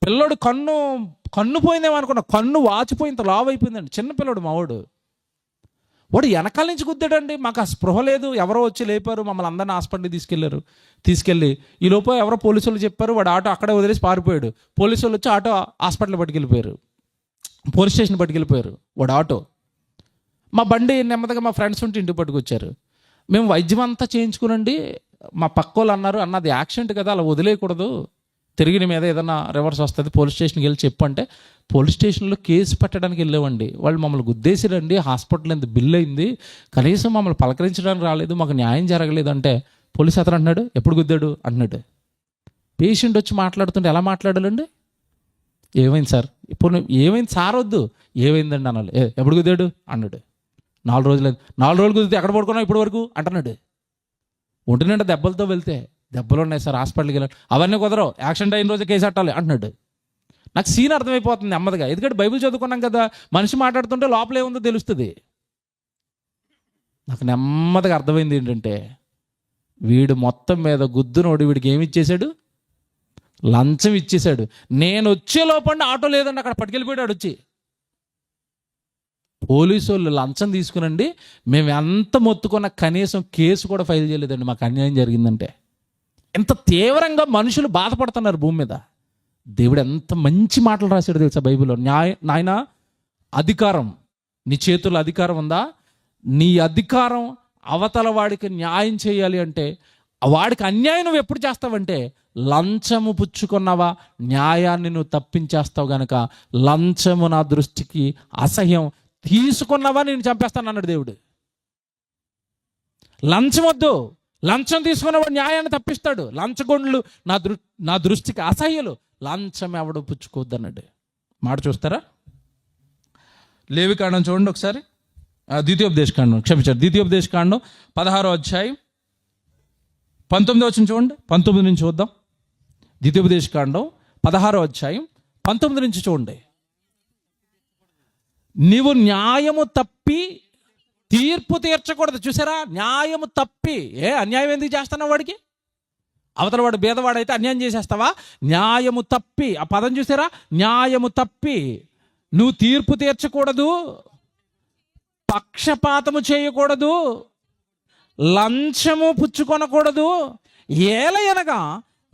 [SPEAKER 1] పిల్లోడు కన్ను పోయిందేమో అనుకున్నా, కన్ను వాచిపోయి ఇంత లావు అయిపోయిందండి. చిన్న పిల్లోడు మావాడు. వాడు వెనకాల నుంచి గుద్దాడండి. మాకు ఆ స్పృహ లేదు. ఎవరో వచ్చి లేపారు, మమ్మల్ని అందరిని హాస్పిటల్కి తీసుకెళ్ళి ఈ లోపు ఎవరో పోలీసులు చెప్పారు, వాడు ఆటో అక్కడే వదిలేసి పారిపోయాడు. పోలీసులు వచ్చి ఆటో హాస్పిటల్ పట్టుకెళ్ళిపోయారు, పోలీస్ స్టేషన్ పట్టుకెళ్ళిపోయారు. వాడు ఆటో, మా బండి నెమ్మదిగా మా ఫ్రెండ్స్ ఉంటే ఇంటికి పట్టుకొచ్చారు. మేము వైద్యం అంతా చేయించుకునండి. మా పక్క వాళ్ళు అన్నది యాక్సిడెంట్ కదా, అలా వదిలేయకూడదు, తిరిగి మీద ఏదైనా రివర్స్ వస్తుంది, పోలీస్ స్టేషన్కి వెళ్ళి చెప్పంటే పోలీస్ స్టేషన్లో కేసు పెట్టడానికి వెళ్ళామండి. వాళ్ళు మమ్మల్ని గుద్దేసిరండి, హాస్పిటల్ ఎంత బిల్ అయింది, కనీసం మమ్మల్ని పలకరించడానికి రాలేదు, మాకు న్యాయం జరగలేదు అంటే పోలీస్ అతను అంటున్నాడు, ఎప్పుడు గుద్దాడు అంటున్నాడు. పేషెంట్ వచ్చి మాట్లాడుతుంటే ఎలా మాట్లాడాలండి? ఏమైంది సార్? ఇప్పుడు ఏమైంది సార్ వద్దు, ఏమైందండి అనాలి. ఎప్పుడు గుద్దాడు అన్నాడు. 4 రోజులు 4 రోజులు కుదిరితే ఎక్కడ పడుకున్నావు ఇప్పటి వరకు అంటున్నాడు. ఒంటి నిండా దెబ్బలతో వెళ్తే దెబ్బలు ఉన్నాయి సార్, హాస్పిటల్కి వెళ్ళాడు. అవన్నీ కుదరవు, యాక్సిడెంట్ అయిన రోజు కేసు అట్టాలి అంటున్నాడు. నాకు సీన్ అర్థమైపోతుంది నెమ్మదిగా, ఎందుకంటే బైబిల్ చదువుకున్నాం కదా, మనిషి మాట్లాడుతుంటే లోపల ఏముందో తెలుస్తుంది. నాకు నెమ్మదిగా అర్థమైంది ఏంటంటే, వీడు మొత్తం మీద గుద్దునోడు వీడికి ఏమి ఇచ్చేశాడు? లంచం ఇచ్చేశాడు. నేను వచ్చే లోపండి ఆటో లేదండి, అక్కడ పట్టుకెళ్ళిపోయాడు. వచ్చి పోలీసు వాళ్ళు లంచం తీసుకునండి, మేము ఎంత మొత్తుకున్న కనీసం కేసు కూడా ఫైల్ చేయలేదండి, మాకు అన్యాయం జరిగిందంటే. ఎంత తీవ్రంగా మనుషులు బాధపడుతున్నారు భూమి మీద. దేవుడు ఎంత మంచి మాటలు రాశాడు తెలుసా బైబిల్లో. నాయన, అధికారం నీ చేతుల్లో అధికారం ఉందా? నీ అధికారం అవతల వాడికి న్యాయం చేయాలి అంటే, వాడికి అన్యాయం నువ్వు ఎప్పుడు చేస్తావంటే, లంచము పుచ్చుకున్నావా న్యాయాన్ని నువ్వు తప్పించేస్తావు గనక లంచము నా దృష్టికి అసహ్యం, తీసుకున్నావా నేను చంపేస్తాను అన్నాడు దేవుడు. లంచం వద్దు, లంచం తీసుకున్నవాడు న్యాయాన్ని తప్పిస్తాడు. లంచగొండ్లు నా దృష్టికి అసహ్యులు, లంచం ఎవడు పుచ్చుకోవద్దు అన్నాడు. మాట చూస్తారా? లేవికాండం చూడండి ఒకసారి, ద్వితీయోపదేశకాండం 16వ అధ్యాయం 19వ వచనం చూడండి. 19 నుంచి చూద్దాం. ద్వితీయోపదేశకాండం 16వ అధ్యాయం 19 నుంచి చూడండి. నీవు న్యాయము తప్పి తీర్పు తీర్చకూడదు. చూసారా? న్యాయము తప్పి. అన్యాయం ఎందుకు చేస్తున్నావు వాడికి? అవతల వాడు భేదవాడైతే అన్యాయం చేసేస్తావా? న్యాయము తప్పి, ఆ పదం చూసారా? న్యాయము తప్పి నువ్వు తీర్పు తీర్చకూడదు, పక్షపాతము చేయకూడదు, లంచము పుచ్చుకొనకూడదు. ఏలయనగా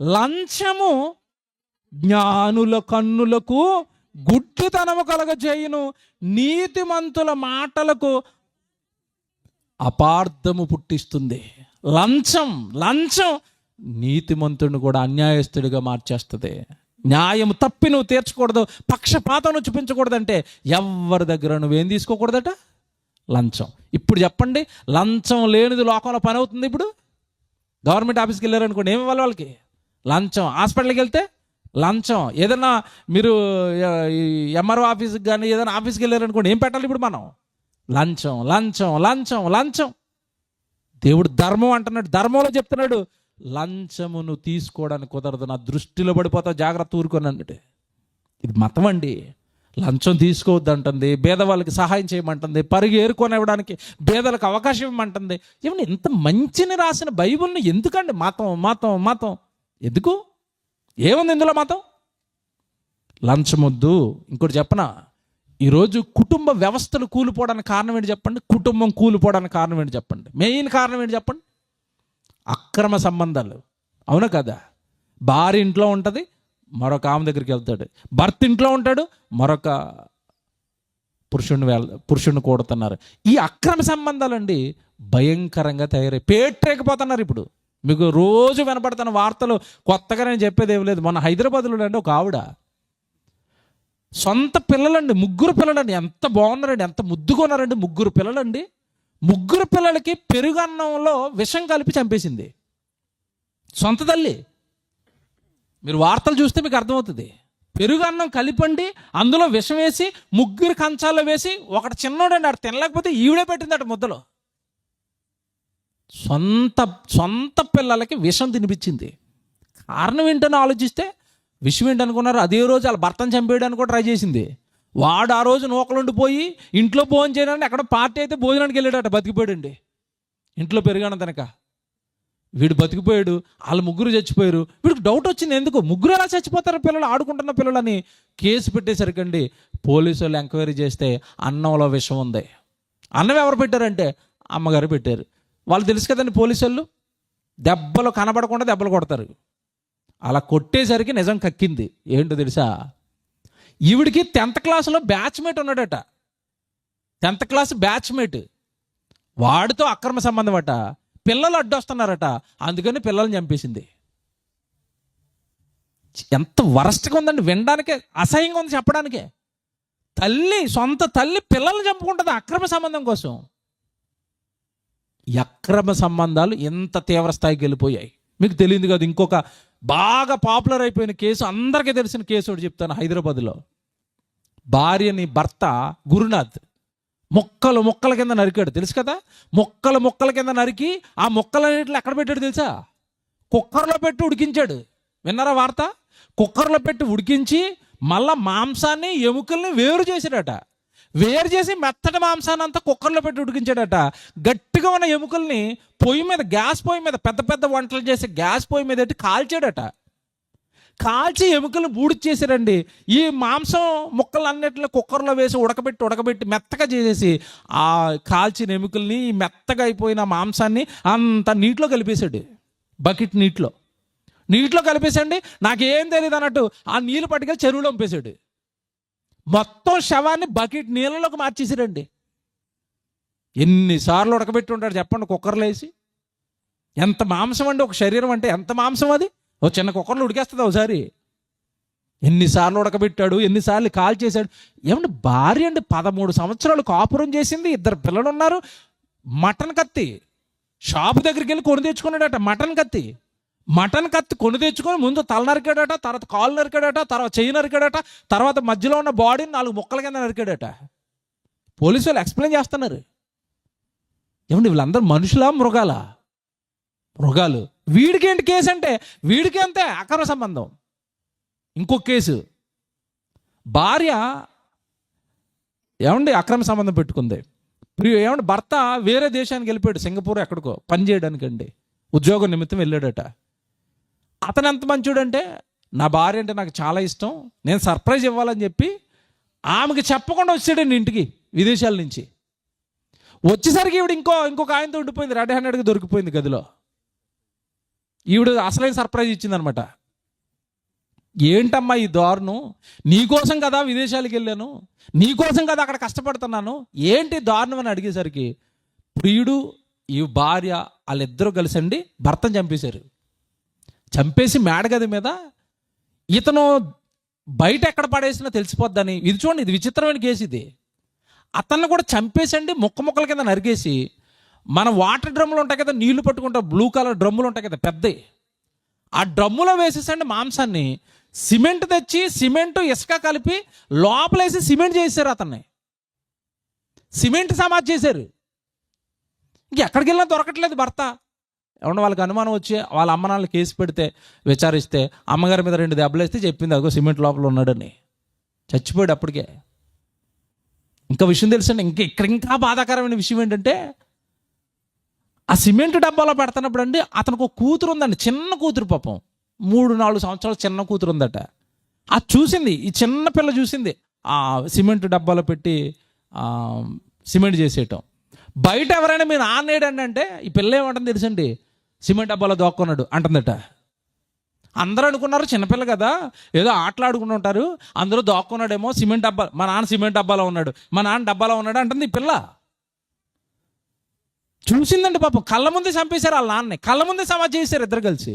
[SPEAKER 1] లంచము జ్ఞానుల కన్నులకు గుడ్డితనము కలగజేయును, నీతిమంతుల మాటలకు అపార్థము పుట్టిస్తుంది. లంచం నీతిమంతుడిని కూడా అన్యాయస్తుడిగా మార్చేస్తుంది. న్యాయం తప్పి నువ్వు తీర్చకూడదు, పక్షపాతం చూపించకూడదంటే ఎవరి దగ్గర నువ్వేం తీసుకోకూడదట? లంచం. ఇప్పుడు చెప్పండి, లంచం లేనిది లోకంలో పని అవుతుంది. ఇప్పుడు గవర్నమెంట్ ఆఫీస్కి వెళ్ళారనుకోండి, ఏమి ఇవ్వాలి వాళ్ళకి? లంచం. హాస్పిటల్కి వెళ్తే లంచం. ఏదన్నా మీరు ఎంఆర్ఓ ఆఫీస్కి కానీ ఏదైనా ఆఫీస్కి వెళ్ళారనుకోండి, ఏం పెట్టాలి ఇప్పుడు మనం? లంచం, లంచం, లంచం, లంచం. దేవుడు ధర్మం అంటున్నాడు, ధర్మంలో చెప్తున్నాడు, లంచమును తీసుకోవడానికి కుదరదు, నా దృష్టిలో పడిపోతావు, జాగ్రత్త ఊరుకొని అన్నట్టు. ఇది మతం అండి. లంచం తీసుకోవద్దు అంటుంది, పేదవాళ్ళకి సహాయం చేయమంటుంది, పరుగు ఏరుకొని ఇవ్వడానికి పేదలకు అవకాశం ఇవ్వమంటుంది. ఏమన్నా ఇంత మంచిని రాసిన బైబిల్ని ఎందుకండి మతం మతం మతం ఎందుకు? ఏముంది ఇందులో మతం? లంచం వద్దు. ఇంకోటి చెప్పనా, ఈరోజు కుటుంబ వ్యవస్థలు కూలిపోవడానికి కారణం ఏంటి చెప్పండి? కుటుంబం కూలిపోవడానికి కారణం ఏంటి చెప్పండి? మెయిన్ కారణం ఏంటి చెప్పండి? అక్రమ సంబంధాలు. అవునా కదా? భార్య ఇంట్లో ఉంటుంది, మరొక ఆమె దగ్గరికి వెళ్తాడు. భర్త ఇంట్లో ఉంటాడు, మరొక పురుషుడిని కూడుతున్నారు. ఈ అక్రమ సంబంధాలండి భయంకరంగా తయారై పేట్రేకపోతున్నారు. ఇప్పుడు మీకు రోజు వినపడుతున్న వార్తలు, కొత్తగా నేను చెప్పేది ఏమి లేదు. మన హైదరాబాద్లో అండి ఒక ఆవిడ సొంత పిల్లలండి, 3 పిల్లలండి, ఎంత బాగున్నారండి, ఎంత ముద్దుగా ఉన్నారండి. 3 పిల్లలండి. 3 పిల్లలకి పెరుగన్నంలో విషం కలిపి చంపేసింది సొంత తల్లి. మీరు వార్తలు చూస్తే మీకు అర్థమవుతుంది. పెరుగన్నం కలిపండి, అందులో విషం వేసి 3 కంచాల్లో వేసి, ఒకటి చిన్నోడండి, ఆడు తినలేకపోతే ఈవిడే పెట్టిందట ముద్దలో. సొంత పిల్లలకి విషం తినిపించింది. కారణం ఏంటని ఆలోచిస్తే విషయం ఏంటనుకున్నారు? అదే రోజు వాళ్ళ భర్తను చంపేయడానికి కూడా ట్రై చేసింది. వాడు ఆ రోజు నూకలుండిపోయి ఇంట్లో భోజనం చేయడానికి, అక్కడ పార్టీ అయితే భోజనానికి వెళ్ళాడట, బతికిపోయాడండి. ఇంట్లో పెరుగన్నం తినక వీడు బతికిపోయాడు, వాళ్ళు 3 చచ్చిపోయారు. వీడికి డౌట్ వచ్చింది, ఎందుకు 3 ఎలా చచ్చిపోతారు పిల్లలు, ఆడుకుంటున్న పిల్లలని. కేసు పెట్టేసరికండి పోలీసు వాళ్ళు ఎంక్వైరీ చేస్తే అన్నంలో విషం ఉంది. అన్నం ఎవరు పెట్టారంటే అమ్మగారు పెట్టారు. వాళ్ళు తెలుసు కదండి, పోలీసు వాళ్ళు దెబ్బలు కనబడకుండా దెబ్బలు కొడతారు. అలా కొట్టేసరికి నిజం కక్కింది. ఏంటో తెలుసా, ఈవిడికి 10th క్లాసులో బ్యాచ్మేట్ ఉన్నాడట. 10th క్లాస్ బ్యాచ్మేట్, వాడితో అక్రమ సంబంధం అట. పిల్లలు అడ్డొస్తున్నారట, అందుకని పిల్లల్ని చంపేసింది. ఎంత వరస్ట్గా ఉందండి, వినడానికే అసహ్యంగా ఉంది చెప్పడానికే. సొంత తల్లి పిల్లల్ని చంపుకుంటుంది అక్రమ సంబంధం కోసం. ఈ అక్రమ సంబంధాలు ఎంత తీవ్ర స్థాయికి వెళ్ళిపోయాయి మీకు తెలియదు కదా. ఇంకొక బాగా పాపులర్ అయిపోయిన కేసు, అందరికీ తెలిసిన కేసు ఒకటి చెప్తాను. హైదరాబాద్లో భార్యని భర్త గురునాథ్ ముక్కల కింద నరికాడు, తెలుసు కదా. ముక్కల కింద నరికి ఆ ముక్కలన్నిటిలో ఎక్కడ పెట్టాడు తెలుసా, కుక్కర్లో పెట్టి ఉడికించాడు. విన్నారా వార్త? కుక్కర్లో పెట్టి ఉడికించి మళ్ళా మాంసాన్ని ఎముకల్ని వేరు చేశాడట. వేరు చేసి మెత్తటి మాంసాన్ని అంతా కుక్కర్లో పెట్టి ఉడికించాడట. గట్టిగా ఉన్న ఎముకల్ని పొయ్యి మీద, గ్యాస్ పొయ్యి మీద, పెద్ద పెద్ద వంటలు చేసి గ్యాస్ పొయ్యి మీద పెట్టి కాల్చాడట. కాల్చి ఎముకలను బూడిచ్చేసారండి. ఈ మాంసం ముక్కలన్నిటిని కుక్కర్లో వేసి ఉడకబెట్టి మెత్తగా చేసేసి ఆ కాల్చిన ఎముకల్ని, మెత్తగా అయిపోయిన మాంసాన్ని అంత నీటిలో కలిపేశాడు. బకెట్ నీటిలో కలిపేసండి. నాకేం తెలియదు అన్నట్టు ఆ నీళ్ళు పట్టుకెళ్ళి చెరువులో పంపేశాడు. మొత్తం శవాన్ని బకెట్ నీళ్ళలోకి మార్చేసారండి. ఎన్నిసార్లు ఉడకబెట్టి ఉంటాడు చెప్పండి కుక్కర్లో వేసి. ఎంత మాంసం అండి, ఒక శరీరం అంటే ఎంత మాంసం అది. ఓ చిన్న కుక్కర్లో ఉడికేస్తుంది ఒకసారి. ఎన్నిసార్లు ఉడకబెట్టాడు, ఎన్నిసార్లు కాల్ చేశాడు. ఏమంటే భార్య అండి 13 సంవత్సరాలు కాపురం చేసింది, 2 పిల్లలు ఉన్నారు. మటన్ కత్తి షాపు దగ్గరికి వెళ్ళి కొని తెచ్చుకున్నాడట. మటన్ కత్తి కొని తెచ్చుకొని ముందు తల నరికాడట, తర్వాత కాలు నరికాడట, తర్వాత చెయ్యి నరికాడట, తర్వాత మధ్యలో ఉన్న బాడీని 4 ముక్కల కింద నరికాడట. పోలీసు వాళ్ళు ఎక్స్ప్లెయిన్ చేస్తున్నారు. ఏమండి వీళ్ళందరూ మనుషులా మృగాలు. వీడికేంటి కేసు అంటే వీడికి అంతే అక్రమ సంబంధం. ఇంకొక కేసు, భార్య ఏమండి అక్రమ సంబంధం పెట్టుకుంది. ఏమంటే భర్త వేరే దేశానికి వెళ్ళిపోయాడు, సింగపూర్ ఎక్కడికో పని చేయడానికండి, ఉద్యోగం నిమిత్తం వెళ్ళాడట. అతను ఎంత మంచోడంటే, నా భార్య అంటే నాకు చాలా ఇష్టం, నేను సర్ప్రైజ్ ఇవ్వాలని చెప్పి ఆమెకి చెప్పకుండా వచ్చాడండి ఇంటికి విదేశాల నుంచి. వచ్చేసరికి ఈవిడ ఇంకొక ఆయనతో ఉండిపోయింది, రెడ్ హ్యాండెడ్గా దొరికిపోయింది గదిలో. ఈవిడ అసలైన సర్ప్రైజ్ ఇచ్చిందనమాట. ఏంటమ్మా ఈ దారుణం, నీకోసం కదా విదేశాలకు వెళ్ళాను, నీకోసం కదా అక్కడ కష్టపడుతున్నాను, ఏంటి దారుణం అని అడిగేసరికి ప్రియుడు ఈ భార్య వాళ్ళిద్దరూ కలిసండి భర్తను చంపేసి మేడగది మీద, ఇతను బయట ఎక్కడ పడేసినా తెలిసిపోద్దని. ఇది చూడండి, ఇది విచిత్రమైన కేసు ఇది. అతన్ని కూడా చంపేసండి ముక్కల కింద నరికేసి, మన వాటర్ డ్రమ్ములు ఉంటాయి కదా, నీళ్లు పట్టుకుంటా బ్లూ కలర్ డ్రమ్ములు ఉంటాయి కదా పెద్దవి, ఆ డ్రమ్ములో వేసేసండి మాంసాన్ని. సిమెంట్ తెచ్చి ఇసుక కలిపి లోపలేసి సిమెంట్ చేశారు. అతన్ని సిమెంట్ సమాధి చేశారు. ఎక్కడికి వెళ్ళినా దొరకట్లేదు భర్త. ఏమన్నా వాళ్ళకి అనుమానం వచ్చి వాళ్ళ అమ్మ నాన్నలు కేసు పెడితే విచారిస్తే అమ్మగారి మీద 2 దెబ్బలు వేస్తే చెప్పింది అదిగో సిమెంట్ లోపల ఉన్నాడని. చచ్చిపోయాడు అప్పటికే. ఇంకా విషయం తెలుసండి, ఇంకా బాధాకరమైన విషయం ఏంటంటే, ఆ సిమెంట్ డబ్బాలో పెడుతున్నప్పుడు అండి అతనికి ఒక కూతురు ఉందండి, చిన్న కూతురు, పాపం 3-4 సంవత్సరాల చిన్న కూతురు ఉందట. అది చూసింది, ఈ చిన్న పిల్ల చూసింది ఆ సిమెంట్ డబ్బాలో పెట్టి సిమెంట్ చేసేయటం. బయట ఎవరైనా మీరు ఆనేడండి అంటే ఈ పిల్ల ఏమంటుంది తెలుసండి, సిమెంట్ డబ్బాలో దోక్కున్నాడు అంటుందట. అందరూ అనుకున్నారు చిన్నపిల్ల కదా ఏదో ఆటలాడుకుని ఉంటారు, అందరూ దోక్కున్నాడేమో, సిమెంట్ డబ్బా, మా నాన్న సిమెంట్ డబ్బాలో ఉన్నాడు, మా నాన్న డబ్బాలో ఉన్నాడు అంటుంది ఈ పిల్ల. చూసిందండి పాపం, కళ్ళ ముందే చంపేశారు వాళ్ళ నాన్నని, కళ్ళ ముందే సమాధి చేశారు ఇద్దరు కలిసి.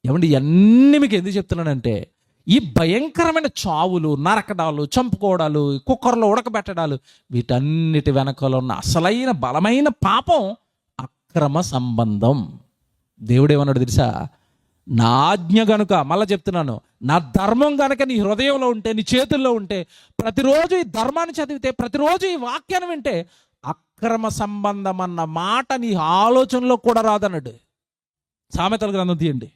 [SPEAKER 1] ఏమండి ఇవన్నీ మీకు ఎందుకు చెప్తున్నానంటే, ఈ భయంకరమైన చావులు, నరకడాలు, చంపుకోవడాలు, కుక్కర్లో ఉడకబెట్టడాలు, వీటన్నిటి వెనకలో ఉన్న అసలైన బలమైన పాపం అక్రమ సంబంధం. దేవుడేమన్నాడు తెలుసా, నా ఆజ్ఞ గనుక, మళ్ళీ చెప్తున్నాను, నా ధర్మం గనుక నీ హృదయంలో ఉంటే, నీ చేతుల్లో ఉంటే, ప్రతిరోజు ఈ ధర్మాన్ని చదివితే, ప్రతిరోజు ఈ వాక్యాన్ని వింటే, అక్రమ సంబంధం అన్న మాట నీ ఆలోచనలో కూడా రాదన్నాడు. సామెతల గ్రంథం తీయండి.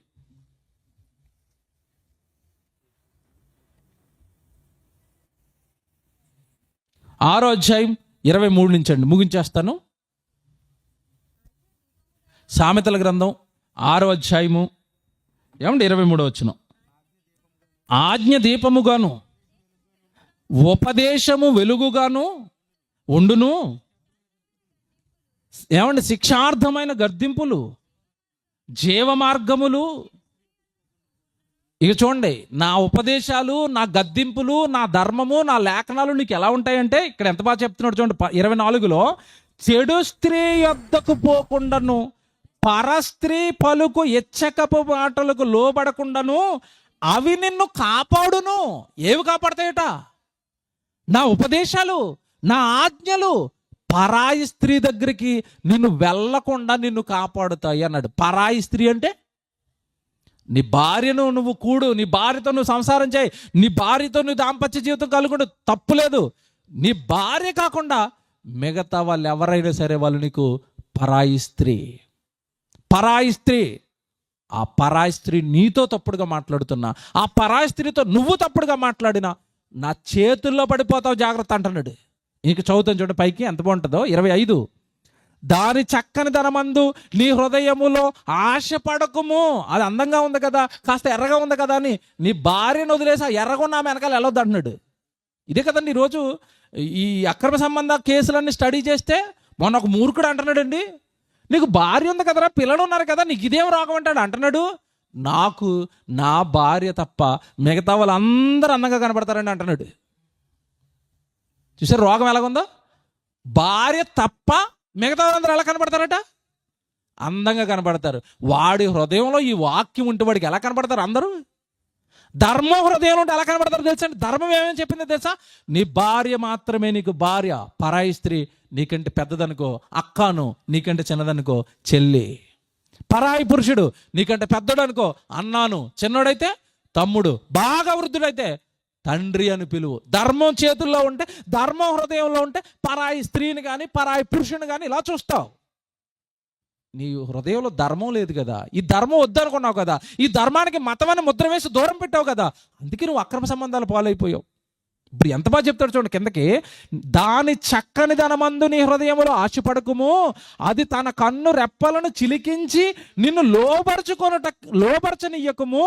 [SPEAKER 1] 6వ అధ్యాయం 23 నుంచి అండి, ముగించేస్తాను. సామెతల గ్రంథం 6వ అధ్యాయము 23వ వచనం. ఆజ్ఞ దీపముగాను ఉపదేశము వెలుగుగాను ఉండును. ఏమండి? శిక్షార్థమైన గద్దింపులు, జీవ మార్గములు. ఇక చూడండి, నా ఉపదేశాలు, నా గద్దింపులు, నా ధర్మము, నా లేఖనాలు నీకు ఎలా ఉంటాయంటే, ఇక్కడ ఎంత బాగా చెప్తున్నాడు చూడండి 24లో, చెడు స్త్రీ యొద్దకు పోకుండాను, పరస్త్రీ పలుకు ఇచ్చకపు మాటలకు లోబడకుండాను అవి నిన్ను కాపాడును. ఏవి కాపాడతాయట? నా ఉపదేశాలు, నా ఆజ్ఞలు పరాయి స్త్రీ దగ్గరికి నిన్ను వెళ్ళకుండా నిన్ను కాపాడుతాయి అన్నాడు. పరాయి స్త్రీ అంటే నీ భార్యను నువ్వు కూడు, నీ భార్యతో నువ్వు సంసారం చేయి, నీ భార్యతో నువ్వు దాంపత్య జీవితం కలుగుండు, తప్పులేదు. నీ భార్య కాకుండా మిగతా వాళ్ళు ఎవరైనా సరే వాళ్ళు నీకు పరాయి స్త్రీ. పరాయి స్త్రీ. ఆ పరాయి స్త్రీ నీతో తప్పుడుగా మాట్లాడుతున్నా, ఆ పరాయి స్త్రీతో నువ్వు తప్పుడుగా మాట్లాడినా నా చేతుల్లో పడిపోతావు, జాగ్రత్త అంటున్నాడు. ఇంక చదువుతాను చూడండి పైకి, ఎంత బాగుంటుందో. 25, దాని చక్కని ధనమందు నీ హృదయములో ఆశపడకుము. అది అందంగా ఉంది కదా, కాస్త ఎర్రగా ఉంది కదా అని నీ భార్యను వదిలేసి ఆ ఎర్రగా ఉన్న ఆమె వెనకాల వెళ్ళొద్దు అంటున్నాడు. ఇదే కదండి ఈరోజు ఈ అక్రమ సంబంధ కేసులన్నీ స్టడీ చేస్తే మొన్న ఒక మూర్ఖుడు అంటున్నాడండి, నీకు భార్య ఉంది కదరా, పిల్లలు ఉన్నారు కదా, నీకు ఇదేం రోగం అంటున్నాడు. నాకు నా భార్య తప్ప మిగతా వాళ్ళు అందరూ అందంగా కనపడతారండి అంటున్నాడు. చూసారు రోగం ఎలాగుందో? భార్య తప్ప మిగతా వాళ్ళందరూ ఎలా కనపడతారట? అందంగా కనపడతారు. వాడి హృదయంలో ఈ వాక్యం ఉంటే వాడికి ఎలా కనపడతారు అందరూ? ధర్మం హృదయంలో ఉంటే ఎలా కనపడతారు తెలుసా? ధర్మం ఏమేమి చెప్పిందో తెలుసా? నీ భార్య మాత్రమే నీకు భార్య, పరాయి స్త్రీ నీకంటే పెద్దదనుకో అక్కను, నీకంటే చిన్నదనుకో చెల్లి. పరాయి పురుషుడు నీకంటే పెద్దడు అనుకో అన్నాను, చిన్నోడైతే తమ్ముడు, బాగా వృద్ధుడైతే తండ్రి అని పిలువు. ధర్మం చేతుల్లో ఉంటే, ధర్మం హృదయంలో ఉంటే పరాయి స్త్రీని కానీ పరాయి పురుషుని కానీ ఇలా చూస్తావు. నీ హృదయంలో ధర్మం లేదు కదా, ఈ ధర్మం వద్దనుకున్నావు కదా, ఈ ధర్మానికి మతమని ముద్ర వేసి దూరం పెట్టావు కదా, అందుకే నువ్వు అక్రమ సంబంధాలు పాలైపోయావు. ఇప్పుడు ఎంత బాగా చెప్తాడు చూడండి కిందకి, దాని చక్కని ధనమందు నీ హృదయములో ఆశపడకుము, అది తన కన్ను రెప్పలను చిలికించి నిన్ను లోబరచనీయకుము.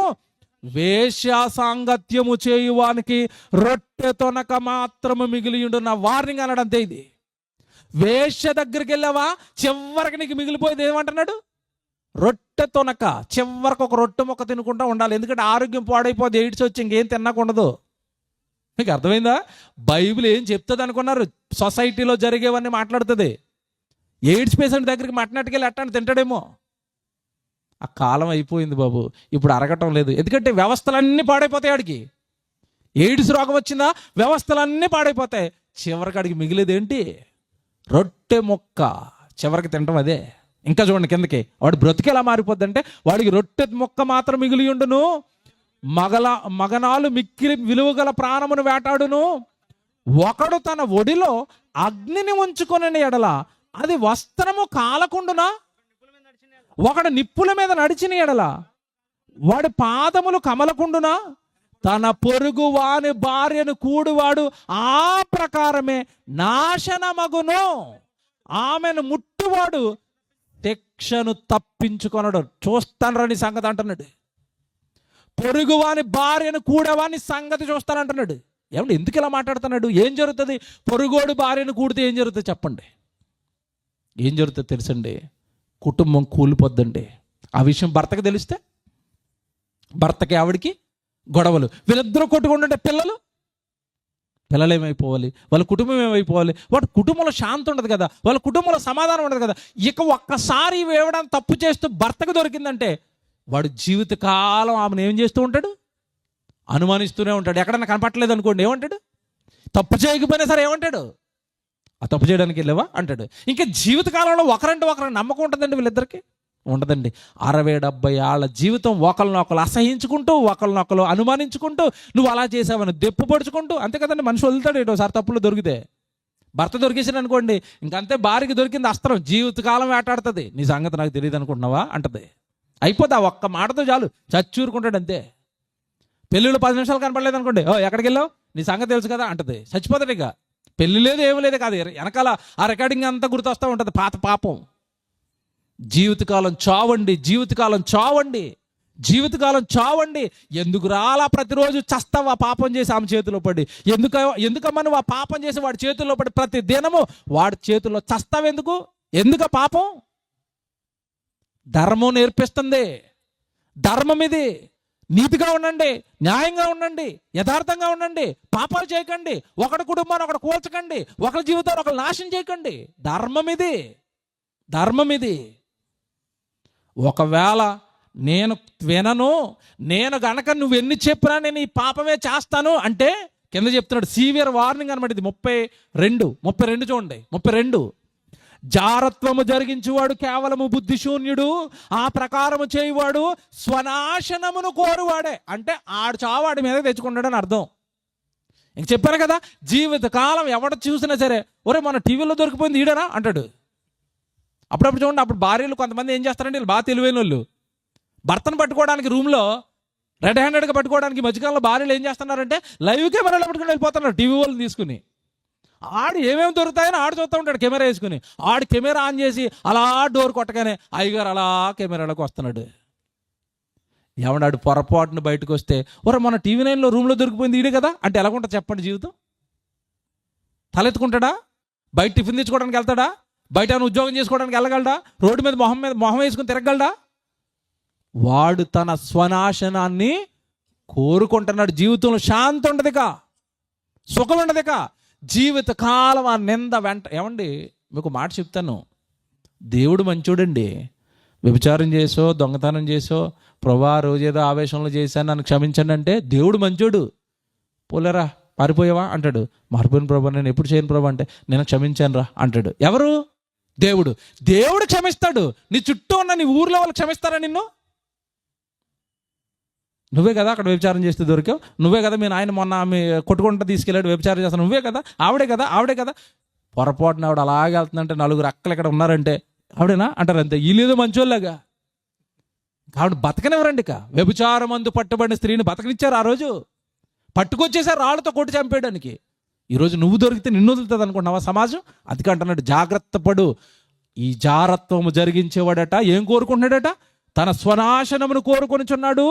[SPEAKER 1] వేశ్యా సాంగత్యము చేయువానికి రొట్టె తొనక మాత్రము మిగిలియుండు. నా వార్నింగ్ అన్నాడు అంతే. ఇది వేశ్య దగ్గరికి వెళ్ళావా, చివరికి నీకు మిగిలిపోయేది ఏమంటున్నాడు? రొట్టె తొనక. చివరికి ఒక రొట్టె మొక్క తినుకుంటూ ఉండాలి, ఎందుకంటే ఆరోగ్యం పాడైపోతే, ఎయిడ్స్ వచ్చి ఇంకేం తినకుండదు. మీకు అర్థమైందా? బైబిల్ ఏం చెప్తుంది అనుకున్నారు? సొసైటీలో జరిగేవన్నీ మాట్లాడుతుంది. ఎయిడ్స్ పేషెంట్ దగ్గరికి మటనట్టుకెళ్ళి అట్టాన్ని తింటాడేమో. ఆ కాలం అయిపోయింది బాబు, ఇప్పుడు అరగటం లేదు. ఎందుకంటే వ్యవస్థలన్నీ పాడైపోతాయి. ఆడికి ఎయిడ్స్ రోగం వచ్చిందా, వ్యవస్థలన్నీ పాడైపోతాయి. చివరికి ఆడికి మిగిలేది ఏంటి? రొట్టె మొక్క. చివరికి తింటాం అదే. ఇంకా చూడండి కిందకి, వాడు బ్రతికి ఎలా మారిపోద్ది అంటే, వాడికి రొట్టె మొక్క మాత్రం మిగిలి ఉండును, మగనాలు మిక్కిలి విలువగల ప్రాణమును వేటాడును. ఒకడు తన ఒడిలో అగ్నిని ఉంచుకొనని ఎడల అది వస్త్రము కాలకుండునా, ఒకడు నిప్పుల మీద నడిచిన ఎడల వాడి పాదములు కమలకుండునా. తన పొరుగు వాని భార్యను కూడువాడు ఆ ప్రకారమే నాశనమగును, ఆమెను ముట్టువాడు శిక్షను తప్పించుకొనడు. చూస్తానని సంగతి అంటున్నాడు. పొరుగువాని భార్యను కూడేవాని సంగతి చూస్తానంటున్నాడు. ఏమంటే ఎందుకు ఇలా మాట్లాడుతున్నాడు? ఏం జరుగుతుంది? పొరుగోడు భార్యను కూడితే ఏం జరుగుతుంది చెప్పండి? ఏం జరుగుతుంది తెలుసండి? కుటుంబం కూలిపోద్దండి. ఆ విషయం భర్తకి తెలిస్తే, భర్తకి ఆవిడికి గొడవలు, వీళ్ళిద్దరూ కొట్టుకుంటుంటే పిల్లలు ఏమైపోవాలి, వాళ్ళ కుటుంబం ఏమైపోవాలి, వాడి కుటుంబంలో శాంతి ఉండదు కదా, వాళ్ళ కుటుంబంలో సమాధానం ఉండదు కదా. ఇక ఒక్కసారి వేయడానికి తప్పు చేస్తూ భర్తకు దొరికిందంటే వాడు జీవితకాలం ఆమెను ఏం చేస్తూ ఉంటాడు? అనుమానిస్తూనే ఉంటాడు. ఎక్కడన్నా కనపట్టలేదు అనుకోండి, ఏమంటాడు? తప్పు చేయకపోయినా సరే ఏమంటాడు? ఆ తప్పు చేయడానికి వెళ్ళావా అంటాడు. ఇంకా జీవితకాలంలో ఒకరంటే ఒకరు నమ్మకం ఉంటుందండి వీళ్ళిద్దరికి? ఉండదండి. 60-70 ఏళ్ళ జీవితం ఒకరినొకరు అసహించుకుంటూ, ఒకరినొకరు అనుమానించుకుంటూ, నువ్వు అలా చేసావని దెప్పు పొడుచుకుంటూ. అంతే కదండి, మనిషి వదులుతాడు ఏటోసారి తప్పులు దొరికితే. భర్త దొరికేసాడు అనుకోండి, ఇంకంతే, భార్యకి దొరికింది అస్త్రం, జీవితకాలం వేటాడుతుంది. నీ సంగతి నాకు తెలియదు అనుకుంటున్నావా అంటది. అయిపోతా, ఒక్క మాటతో చాలు, చచ్చూరుకుంటాడు అంతే. పెళ్ళిళ్ళు 10 నిమిషాలు కనపడలేదు అనుకోండి, ఎక్కడికి వెళ్ళావు, నీ సంగతి తెలుసు కదా అంటది. చచ్చిపోతాడు. ఇక పెళ్ళి లేదు, ఏమీ లేదు కాదు, వెనకాల ఆ రికార్డింగ్ అంతా గుర్తొస్తూ ఉంటుంది, పాత పాపం. జీవితకాలం చావండి, జీవితకాలం చావండి. జీవితకాలం చావండి. ఎందుకు రాలా ప్రతిరోజు చస్తావా పాపం చేసి ఆమె చేతిలో పడి? ఎందుకమ్మా నువ్వు ఆ పాపం చేసి వాడి చేతుల్లో పడి ప్రతి దినము వాడి చేతుల్లో చస్తావెందుకు? ఎందుకు పాపం? ధర్మం నేర్పిస్తుంది. ధర్మం ఇది. నీతిగా ఉండండి, న్యాయంగా ఉండండి, యథార్థంగా ఉండండి, పాపాలు చేయకండి, ఒకటి కుటుంబాన్ని ఒకటి కూల్చకండి, ఒకరి జీవితాన్ని ఒకరు నాశనం చేయకండి. ధర్మం ఇది. ధర్మం ఇది. ఒకవేళ నేను వినను, నేను గనక నువ్వు ఎన్ని చెప్పినా నేను ఈ పాపమే చేస్తాను అంటే కింద చెప్తున్నాడు, సీవియర్ వార్నింగ్ అనమాట ఇది. 32 చూడండి. 32 జారత్వము జరిగించువాడు కేవలము బుద్ధిశూన్యుడు, ఆ ప్రకారము చేయువాడు స్వనాశనమును కోరువాడే. అంటే ఆడు చావాడి మీద తెచ్చుకుంటాడని అర్థం. ఇంక చెప్పాను కదా, జీవితకాలం ఎవడ చూసినా సరే ఒరే మన టీవీలో దొరికిపోయింది ఈడనా అంటాడు. అప్పుడప్పుడు చూడండి, అప్పుడు భార్యలు కొంతమంది ఏం చేస్తారంటే వీళ్ళు బాగా తెలివైన వాళ్ళు, భర్తను పట్టుకోవడానికి రూమ్లో రెడ్ హ్యాండెడ్గా పట్టుకోవడానికి మధ్యకాలంలో భార్యలు ఏం చేస్తున్నారంటే లైవ్ కెమెరాలో పట్టుకుని వెళ్ళిపోతున్నారు టీవీ వాళ్ళు తీసుకుని. ఆడు ఏమేమి దొరుకుతాయని ఆడు చూస్తూ ఉంటాడు కెమెరా వేసుకుని. ఆడు కెమెరా ఆన్ చేసి అలా డోర్ కొట్టగానే అయ్యగారు అలా కెమెరాలోకి వస్తున్నాడు. ఏమన్నాడు పొరపాటును బయటకు వస్తే ఒరే మన టీవీ 9లో రూమ్లో దొరికిపోయింది ఈడే కదా అంటే ఎలాగుంటుంది చెప్పండి జీవితం? తలెత్తుకుంటాడా? బయట టిఫిన్ తెచ్చుకోవడానికి వెళ్తాడా? బయట ఉద్యోగం చేసుకోవడానికి వెళ్ళగలడా? రోడ్డు మీద మొహం వేసుకుని తిరగలడా? వాడు తన స్వనాశనాన్ని కోరుకుంటున్నాడు. జీవితంలో శాంతి ఉండదుక, సుఖం ఉండదుక, జీవితకాలం ఆ నింద వెంట. ఏమండి మీకు మాట చెప్తాను, దేవుడు మంచోడండి. వ్యభిచారం చేసో దొంగతనం చేసో ప్రభా రోజేదో ఆవేశంలో చేశాను నన్ను క్షమించండి అంటే దేవుడు మంచోడు. పోలేరా పారిపోయావా అంటాడు. మారిపోయిన ప్రభా నేను ఎప్పుడు చేయను ప్రభా అంటే నేను క్షమించాను రా అంటాడు. ఎవరు? దేవుడు. దేవుడు క్షమిస్తాడు. నీ చుట్టూ ఉన్న నీ ఊర్లో వాళ్ళు క్షమిస్తారా నిన్ను? నువ్వే కదా అక్కడ వ్యభిచారం చేస్తే దొరికావు, నువ్వే కదా మీ నాయన మొన్న ఆమె కొట్టుకుంటూ తీసుకెళ్ళాడు వ్యభిచారం చేస్తాను, నువ్వే కదా, ఆవిడే కదా. పొరపాటున ఆవిడ అలాగే వెళ్తుందంటే నలుగురు అక్కలు ఇక్కడ ఉన్నారంటే ఆవిడేనా అంటారు అంతే. వీళ్ళేదో మంచోళ్ళగా. ఆవిడ బతకనివ్వరండి. ఇక వ్యభిచారం అందు పట్టుబడిన స్త్రీని బతకనిచ్చారు. ఆ రోజు పట్టుకొచ్చేసారు రాళ్ళతో కొట్టి చంపేయడానికి. ఈరోజు నువ్వు దొరికితే నిన్ను వదులుతుంది అనుకుంటున్నావా సమాజం? అందుకే అంటున్నాడు జాగ్రత్త పడు. ఈ జారత్వము జరిగించేవాడట ఏం కోరుకుంటున్నాడట? తన స్వనాశనమును కోరుకొనిచున్నాడు.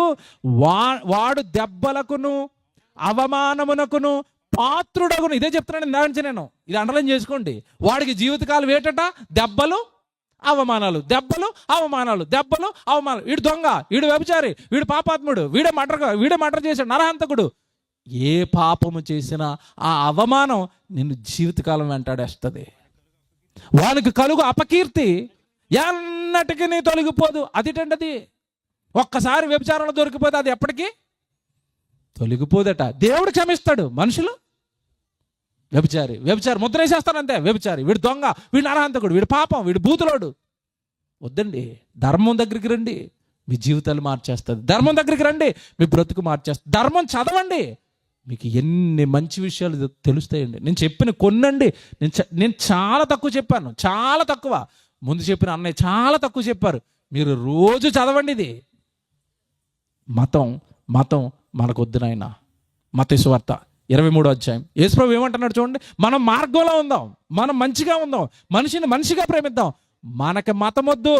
[SPEAKER 1] వాడు దెబ్బలకును అవమానమునకును పాత్రుడగును. ఇదే చెప్తున్నాను ఇందాక నేను, ఇది అండర్లైన్ చేసుకోండి. వాడికి జీవితకాలం ఏటట? దెబ్బలు అవమానాలు, దెబ్బలు అవమానాలు, దెబ్బలు అవమానాలు. వీడు దొంగ, వీడు వ్యభిచారి, వీడు పాపాత్ముడు, వీడే మర్డర్ చేశాడు, నరహంతకుడు. ఏ పాపము చేసినా ఆ అవమానం నిన్ను జీవితకాలం వెంటాడేస్తుంది. వానికి కలుగు అపకీర్తి ఎన్నటికీ నీ తొలగిపోదు. అదిటండి, ఒక్కసారి వ్యభిచారంలో దొరికిపోతే అది ఎప్పటికీ తొలగిపోదట. దేవుడు క్షమిస్తాడు. మనుషులు వ్యభిచారి ముద్ర వేసేస్తానంతే. వ్యభిచారి, వీడు దొంగ, వీడు నరహంతకుడు, వీడు పాపం, వీడు బూతులోడు. వద్దండి, ధర్మం దగ్గరికి రండి, మీ జీవితాలు మార్చేస్తుంది. ధర్మం దగ్గరికి రండి, మీ బ్రతుకు మార్చేస్తుంది. ధర్మం చదవండి, మీకు ఎన్ని మంచి విషయాలు తెలుస్తాయండి. నేను చెప్పిన కొన్నండి, నేను చాలా తక్కువ చెప్పాను, చాలా తక్కువ. ముందు చెప్పిన అన్నయ్య చాలా తక్కువ చెప్పారు. మీరు రోజు చదవండి. ఇది మతం మనకొద్దు నాయన. మత్తయి సువార్త 23వ అధ్యాయం యేసుప్రభువు ఏమంటున్నాడు చూడండి. మనం మార్గంలో ఉందాం, మనం మంచిగా ఉందాం, మనిషిని మనిషిగా ప్రేమిద్దాం, మనకి మతం వద్దు.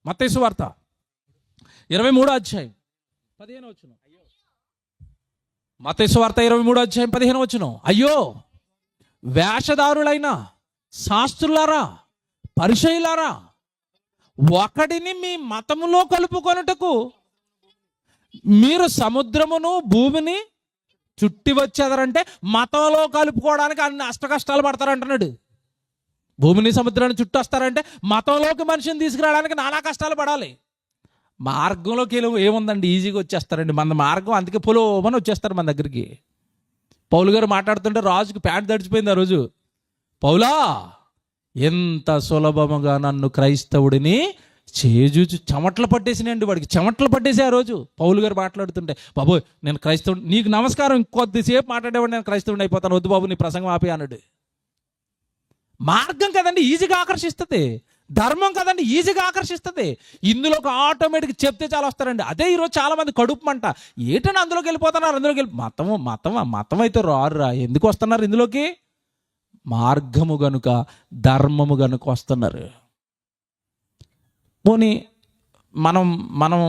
[SPEAKER 1] మత్తయి సువార్త 23వ అధ్యాయం 15వ వచనం. మత్తయి సువార్త 23వ అధ్యాయం 15వ వచనం. అయ్యో వేషధారులైన శాస్త్రులారా పరిసయ్యులారా, ఒకడిని మీ మతములో కలుపుకొనుటకు మీరు సముద్రమును భూమిని చుట్టి వచ్చేదారంటే మతంలో కలుపుకోవడానికి అన్ని అష్ట కష్టాలు పడతారంటున్నాడు. భూమిని సముద్రాన్ని చుట్టూ వస్తారంటే మతంలోకి మనిషిని తీసుకురావడానికి నానా కష్టాలు పడాలి. మార్గంలోకి ఏముందండి, ఈజీగా వచ్చేస్తారండి. మన మార్గం అందుకే పొలోమని వచ్చేస్తారు మన దగ్గరికి. పౌలు గారు మాట్లాడుతుంటే రాజుకి ప్యాంట్ తడిచిపోయింది ఆ రోజు. పౌలా ఎంత సులభముగా నన్ను క్రైస్తవుడిని చేజూచు చెమట్లు పట్టేసినండి. వాడికి చెమట్లు పట్టేసి ఆ రోజు పౌలు గారు మాట్లాడుతుంటే, బాబు నేను క్రైస్తవుడు, నీకు నమస్కారం, ఇంకొద్దిసేపు మాట్లాడేవాడు నేను క్రైస్తవుడిని అయిపోతాను, వద్దు బాబు నీ ప్రసంగం ఆపి అన్నాడు. మార్గం కదండి ఈజీగా ఆకర్షిస్తుంది, ధర్మం కదండి ఈజీగా ఆకర్షిస్తుంది. ఇందులోకి ఆటోమేటిక్ చెప్తే చాలా వస్తారండి. అదే ఈరోజు చాలా మంది కడుపు మంట, ఏటని అందులోకి వెళ్ళిపోతున్నారు. అందులోకి వెళ్ళి మతం అయితే రారురా, ఎందుకు వస్తున్నారు ఇందులోకి? మార్గము గనుక, ధర్మము గనుక వస్తున్నారు. పోనీ మనం మనం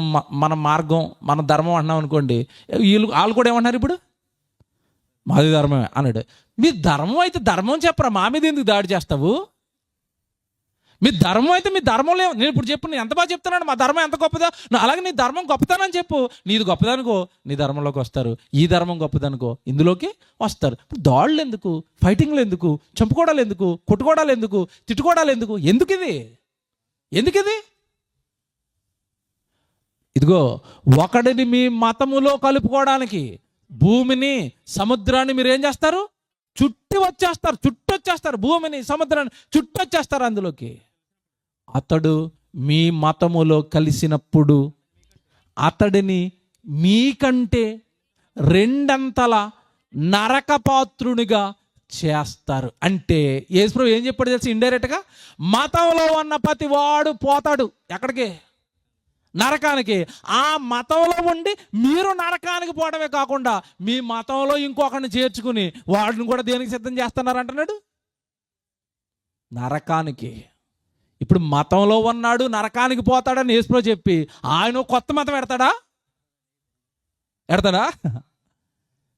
[SPEAKER 1] మన మార్గం మన ధర్మం అన్నాం అనుకోండి, వాళ్ళు కూడా ఏమన్నారు ఇప్పుడు, మాది ధర్మమే అన్నాడు. మీ ధర్మం అయితే ధర్మం చెప్పరా, మా మీద ఎందుకు దాడి చేస్తావు? మీ ధర్మం అయితే మీ ధర్మంలో, నేను ఇప్పుడు చెప్పు, నేను ఎంత బాగా చెప్తున్నాను, మా ధర్మం ఎంత గొప్పదా, అలాగే నీ ధర్మం గొప్పతనని చెప్పు. నీది గొప్పదనుకో నీ ధర్మంలోకి వస్తారు, ఈ ధర్మం గొప్పదనుకో ఇందులోకి వస్తారు. ఇప్పుడు దాడులు ఎందుకు, ఫైటింగ్లు ఎందుకు, చంపుకోవడాలు ఎందుకు, కొట్టుకోవడాలు ఎందుకు, తిట్టుకోవడాలు ఎందుకు, ఎందుకు ఇది? ఇదిగో, ఒకడిని మీ మతములో కలుపుకోవడానికి భూమిని సముద్రాన్ని మీరు ఏం చేస్తారు, చుట్టొచ్చేస్తారు, భూమిని సముద్రాన్ని చుట్టొచ్చేస్తారు అందులోకి. అతడు మీ మతములో కలిసినప్పుడు అతడిని మీకంటే 2 నరకపాత్రునిగా చేస్తారు. అంటే యేసుప్రభు ఏం చెప్పాడు తెలుసు, ఇండైరెక్ట్గా మతంలో ఉన్న ప్రతి వాడు పోతాడు ఎక్కడికి, నరకానికి. ఆ మతంలో ఉండి మీరు నరకానికి పోవడమే కాకుండా మీ మతంలో ఇంకొకరిని చేర్చుకుని వాడిని కూడా దేనికి సిద్ధం చేస్తున్నారు అంటున్నాడు, నరకానికి. ఇప్పుడు మతంలో ఉన్నాడు నరకానికి పోతాడని యేసుప్రభు చెప్పి ఆయన కొత్త మతం ఎడతాడా?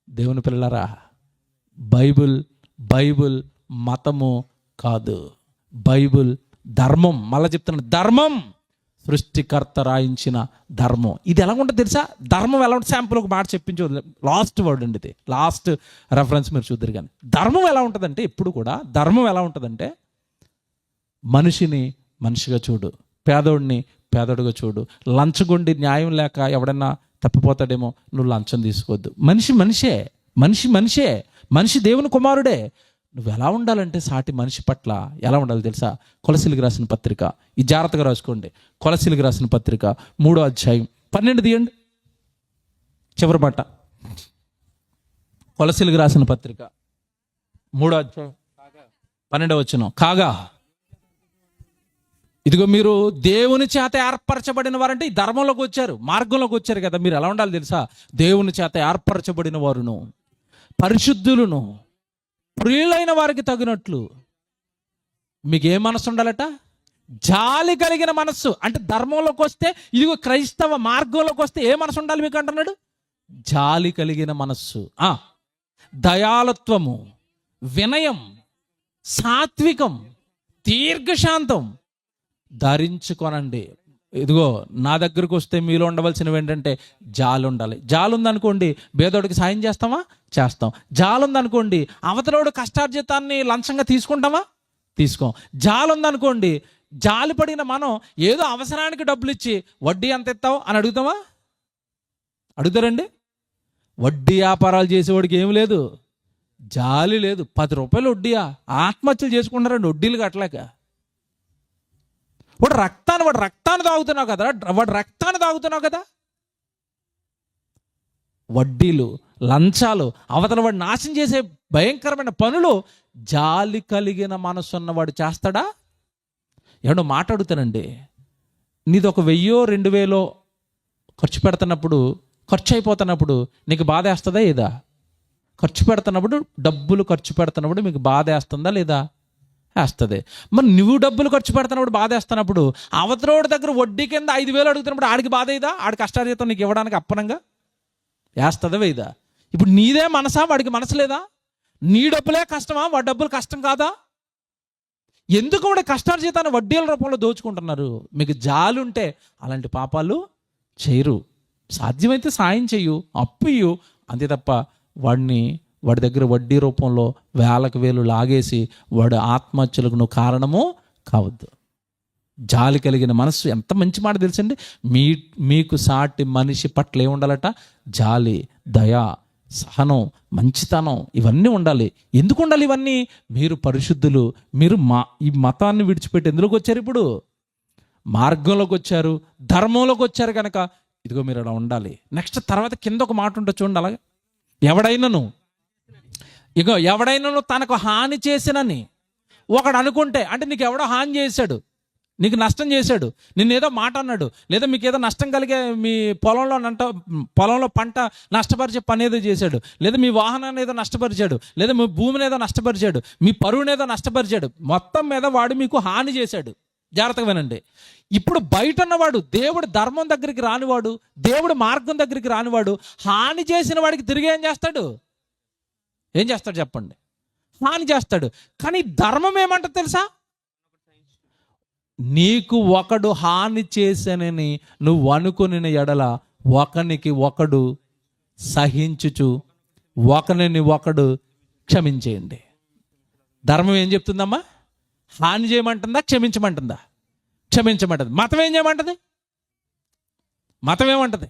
[SPEAKER 1] దేవుని పిల్లలారా, బైబుల్ మతము కాదు, బైబుల్ ధర్మం. మళ్ళీ చెప్తున్నాను, ధర్మం సృష్టికర్త రాయించిన ధర్మం. ఇది ఎలా ఉంటుంది తెలుసా, ధర్మం ఎలా ఉంటుంది, శాంపుల్ ఒక మాట చెప్పించు, లాస్ట్ వర్డ్ అండి ఇది, లాస్ట్ రెఫరెన్స్ మీరు చూద్దరు. కానీ ధర్మం ఎలా ఉంటుందంటే, ఎప్పుడు కూడా ధర్మం ఎలా ఉంటుందంటే, మనిషిని మనిషిగా చూడు, పేదోడిని పేదోడిగా చూడు, లంచగొండి న్యాయం లేక ఎవడన్నా తప్పిపోతాడేమో, నువ్వు లంచం తీసుకోవద్దు. మనిషి దేవుని కుమారుడే. నువ్వు ఎలా ఉండాలంటే సాటి మనిషి పట్ల ఎలా ఉండాలి తెలుసా? కొలసీలకు రాసిన పత్రిక, ఈ జాగ్రత్తగా రాసుకోండి. కొలసీలకు రాసిన పత్రిక 3వ అధ్యాయం 12 తీయండి, చివరి మాట. కొలసీలకు రాసిన పత్రిక 3వ అధ్యాయం 12వ వచనం. కాగా ఇదిగో, మీరు దేవుని చేత ఏర్పరచబడిన వారంటే ఈ ధర్మంలోకి వచ్చారు, మార్గంలోకి వచ్చారు కదా. మీరు ఎలా ఉండాలి తెలుసా? దేవుని చేత ఏర్పరచబడిన వారును, పరిశుద్ధులను, ప్రియులైన వారికి తగినట్లు మీకు ఏ మనసు ఉండాలట? జాలి కలిగిన మనస్సు. అంటే ధర్మంలోకి వస్తే, ఇదిగో క్రైస్తవ మార్గంలోకి వస్తే ఏ మనసు ఉండాలి మీకు అంటున్నాడు? జాలి కలిగిన మనస్సు, దయాళత్వము, వినయం, సాత్వికం, దీర్ఘశాంతం ధరించుకోనండి. ఇదిగో, నా దగ్గరకు వస్తే మీలో ఉండవలసినవి ఏంటంటే జాలి ఉండాలి. జాలి ఉందనుకోండి, పేదోడికి సాయం చేస్తామా? చేస్తాం. జాలి ఉందనుకోండి, అవతలోడు కష్టార్జితాన్ని లంచంగా తీసుకుంటామా? తీసుకోం. జాలి ఉందనుకోండి, జాలి పడిన మనం ఏదో అవసరానికి డబ్బులు ఇచ్చి వడ్డీ ఎంత ఇస్తావు అని అడుగుతారండి? వడ్డీ వ్యాపారాలు చేసేవాడికి ఏం లేదు, జాలి లేదు. 10 రూపాయలు వడ్డీయా, ఆత్మహత్యలు చేసుకుంటారండి వడ్డీలు కట్టలేక. వాడు రక్తాన్ని తాగుతున్నావు కదా, వడ్డీలు, లంచాలు, అవతల వాడు నాశనం చేసే భయంకరమైన పనులు జాలి కలిగిన మనసు ఉన్నవాడు చేస్తాడా? ఏమన్నా మాట్లాడుతానండి, నీది ఒక 1000-2000 ఖర్చు అయిపోతున్నప్పుడు నీకు బాధ వేస్తుందా లేదా? డబ్బులు ఖర్చు పెడుతున్నప్పుడు మీకు బాధ వేస్తుందా లేదా? వేస్తుంది. మరి నువ్వు డబ్బులు ఖర్చు పెడుతున్నప్పుడు బాధ వేస్తున్నప్పుడు, అవతలోడి దగ్గర వడ్డీ కింద 5,000 అడుగుతున్నప్పుడు ఆడికి బాధ అయ్యదా? ఆడి కష్టార్జితం నీకు ఇవ్వడానికి అప్పనంగా వేస్తుందా వేయదా? ఇప్పుడు నీదే మనసా, వాడికి మనసు లేదా? నీ డబ్బులే కష్టమా, వాడి డబ్బులు కష్టం కాదా? ఎందుకు వాడి కష్టార్జితాన్ని వడ్డీల రూపంలో దోచుకుంటున్నారు? మీకు జాలి ఉంటే అలాంటి పాపాలు చేయరు. సాధ్యమైతే సాయం చెయ్యు, అప్పు ఇయ్యు, అంతే తప్ప వాడి దగ్గర వడ్డీ రూపంలో 1000 లాగేసి వాడు ఆత్మహత్యలకు నువ్వు కారణము కావద్దు. జాలి కలిగిన మనస్సు, ఎంత మంచి మాట తెలుసండి. మీకు సాటి మనిషి పట్ల ఏముండాలట? జాలి, దయ, సహనం, మంచితనం, ఇవన్నీ ఉండాలి. ఎందుకు ఉండాలి ఇవన్నీ? మీరు పరిశుద్ధులు. మీరు ఈ మతాన్ని విడిచిపెట్టి ఎందులోకి వచ్చారు? ఇప్పుడు మార్గంలోకి వచ్చారు, ధర్మంలోకి వచ్చారు కనుక ఇదిగో మీరు అలా ఉండాలి. నెక్స్ట్ తర్వాత కింద ఒక మాట ఉంటుంది చూడండి, అలాగే ఎవడైనాను తనకు హాని చేసినని ఒకడు అనుకుంటే, అంటే నీకు ఎవడో హాని చేశాడు, నీకు నష్టం చేశాడు, నిన్నేదో మాట అన్నాడు, లేదా మీకు ఏదో నష్టం కలిగే, మీ పొలంలో పంట నష్టపరిచే పని ఏదో చేశాడు, లేదా మీ వాహనాన్ని ఏదో నష్టపరిచాడు, లేదా మీ భూమిని ఏదో నష్టపరిచాడు, మీ పరువుని ఏదో నష్టపరిచాడు, మొత్తం మీద వాడు మీకు హాని చేశాడు. జాగ్రత్తగా వినండి. ఇప్పుడు బయట ఉన్నవాడు, దేవుడు ధర్మం దగ్గరికి రానివాడు, దేవుడు మార్గం దగ్గరికి రానివాడు, హాని చేసిన వాడికి తిరిగి ఏం చేస్తాడు చెప్పండి? హాని చేస్తాడు. కానీ ధర్మం ఏమంటది తెలుసా? నీకు ఒకడు హాని చేశానని నువ్వు అనుకుని ఎడల ఒకనికి ఒకడు సహించుచు ఒకరిని ఒకడు క్షమించేయండి. ధర్మం ఏం చెప్తుందమ్మా? హాని చేయమంటుందా? క్షమించమంటుందా? క్షమించమంటుంది. మతం ఏం చేయమంటుంది? మతం ఏమంటది?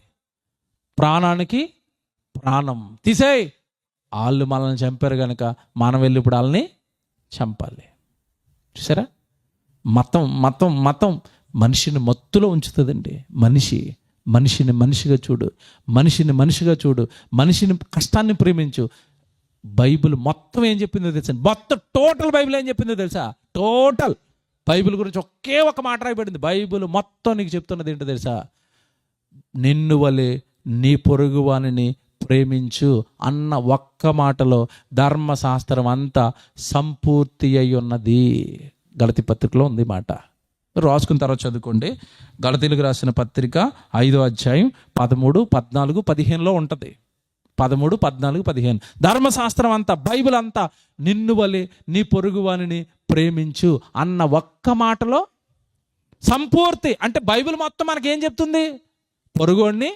[SPEAKER 1] ప్రాణానికి ప్రాణం తీసేయ్. వాళ్ళు మనల్ని చంపారు కనుక మనం వెళ్ళి ఇప్పుడు వాళ్ళని చంపాలి. చూసారా? మతం మతం మతం మనిషిని మత్తులో ఉంచుతుందండి. మనిషిని మనిషిగా చూడు, మనిషిగా చూడు, మనిషిని కష్టాన్ని ప్రేమించు. బైబిల్ మొత్తం ఏం చెప్పిందో తెలుసా? మొత్తం టోటల్ బైబిల్ ఏం చెప్పిందో తెలుసా? టోటల్ బైబిల్ గురించి ఒకే ఒక మాట రాయబడింది. బైబిల్ మొత్తం నీకు చెప్తున్నది ఏంటో తెలుసా? నిన్ను వలె నీ పొరుగువానిని ప్రేమించు అన్న ఒక్క మాటలో ధర్మశాస్త్రం అంతా సంపూర్తి అయి ఉన్నది. గలతీ పత్రికలో ఉంది మాట. రాసుకున్న తర్వాత చదువుకోండి. గలతీలకు రాసిన పత్రిక 5వ అధ్యాయం 13, 14, 15లో ఉంటుంది. 13, 14, 15 ధర్మశాస్త్రం అంతా, బైబిల్ అంతా నిన్ను వలె నీ పొరుగువానిని ప్రేమించు అన్న ఒక్క మాటలో సంపూర్తి. అంటే బైబిల్ మొత్తం మనకేం చెప్తుంది? పొరుగుడిని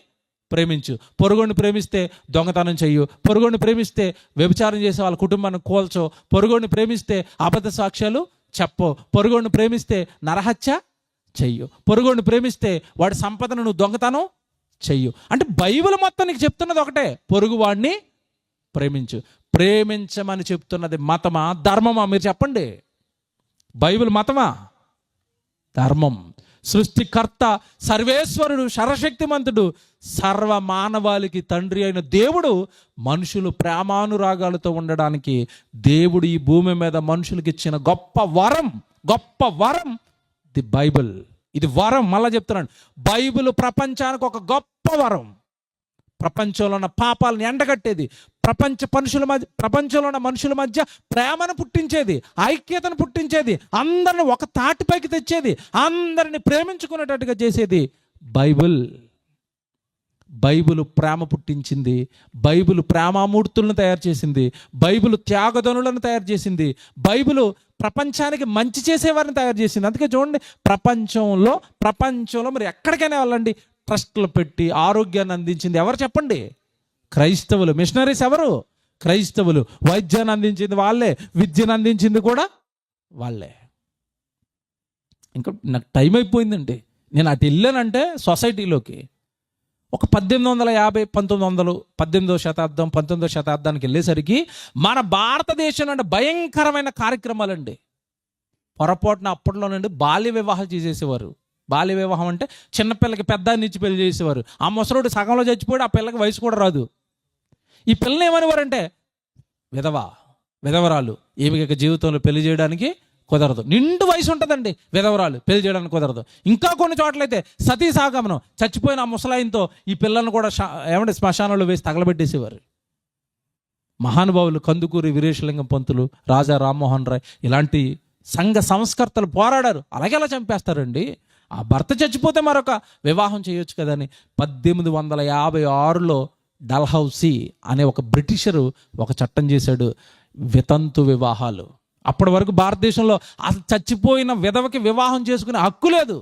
[SPEAKER 1] ప్రేమించు. పొరుగుడిని ప్రేమిస్తే దొంగతనం చెయ్యు. పొరుగుడిని ప్రేమిస్తే వ్యభిచారం చేసే వాళ్ళ కుటుంబాన్ని కోల్చో. పొరుగుడిని ప్రేమిస్తే అబద్ధ సాక్ష్యాలు చెప్పు. పొరుగుడిని ప్రేమిస్తే నరహత్య చెయ్యు. పొరుగుడిని ప్రేమిస్తే వాడి సంపదను నువ్వు దొంగతనం చెయ్యు. అంటే బైబిల్ మొత్తం నీకు చెప్తున్నది ఒకటే, పొరుగువాడిని ప్రేమించు. ప్రేమించమని చెప్తున్నది మతమా ధర్మమా? మీరు చెప్పండి. బైబిల్ మతమా ధర్మం? సృష్టికర్త, సర్వేశ్వరుడు, సర్వశక్తిమంతుడు, సర్వ మానవాళికి తండ్రి అయిన దేవుడు మనుషులు ప్రేమానురాగాలతో ఉండడానికి దేవుడు ఈ భూమి మీద మనుషులకి ఇచ్చిన గొప్ప వరం ది బైబిల్. ఇది వరం. మళ్ళా చెప్తున్నాను, బైబిల్ ప్రపంచానికి ఒక గొప్ప వరం. ప్రపంచంలో ఉన్న పాపాలను ఎండగట్టేది, ప్రపంచంలో ఉన్న మనుషుల మధ్య ప్రేమను పుట్టించేది, ఐక్యతను పుట్టించేది, అందరిని ఒక తాటిపైకి తెచ్చేది, అందరిని ప్రేమించుకునేటట్టుగా చేసేది బైబిల్. బైబిల్ ప్రేమ పుట్టించింది. బైబిల్ ప్రేమామూర్తులను తయారు చేసింది. బైబిల్ త్యాగధనులను తయారు చేసింది. బైబిల్ ప్రపంచానికి మంచి చేసేవారిని తయారు చేసింది. అందుకే చూడండి, ప్రపంచంలో మరి ఎక్కడికైనా వెళ్ళండి, ట్రస్టులు పెట్టి ఆరోగ్యాన్ని అందించింది ఎవరు చెప్పండి? క్రైస్తవులు. మిషనరీస్ ఎవరు? క్రైస్తవులు. వైద్యాన్ని అందించింది వాళ్ళే, విద్యను అందించింది కూడా వాళ్ళే. ఇంకా నాకు టైం అయిపోయిందండి. నేను అటు వెళ్ళానంటే సొసైటీలోకి ఒక 1850, 1900, 18వ శతాబ్దం, 19వ శతాబ్దానికి వెళ్ళేసరికి మన భారతదేశంలో అంటే భయంకరమైన కార్యక్రమాలండి. పొరపాటున అప్పట్లోనండి బాల్య వివాహాలు చేసేసేవారు. బాల్య వివాహం అంటే చిన్నపిల్లకి పెద్దాన్ని ఇచ్చి పెళ్లి చేసేవారు. ఆ ముసలోడు సగంలో చచ్చిపోయాడు, ఆ పిల్లకి వయసు కూడా రాదు. ఈ పిల్లని ఏమనేవారంటే విధవరాలు, ఈమెకి జీవితంలో పెళ్లి చేయడానికి కుదరదు. నిండు వయసు ఉంటుందండి, విధవరాలు, పెళ్లి చేయడానికి కుదరదు. ఇంకా కొన్ని చోట్లయితే సతీ సాగమనం, చచ్చిపోయిన ఆ ముసలాయితో ఈ పిల్లలను కూడా శ్మశానంలో వేసి తగలబెట్టేసేవారు. మహానుభావులు కందుకూరి వీరేశలింగం పంతులు, రాజా రామ్మోహన్ రాయ్ ఇలాంటి సంఘ సంస్కర్తలు పోరాడారు. అలాగే అలా చంపేస్తారండి. ఆ భర్త చచ్చిపోతే మరొక వివాహం చేయొచ్చు కదని 1856లో డల్హౌసీ అనే ఒక బ్రిటిషరు ఒక చట్టం చేశాడు, వితంతు వివాహాలు. అప్పటి వరకు భారతదేశంలో అసలు చచ్చిపోయిన విధవకి వివాహం చేసుకునే హక్కు లేదు.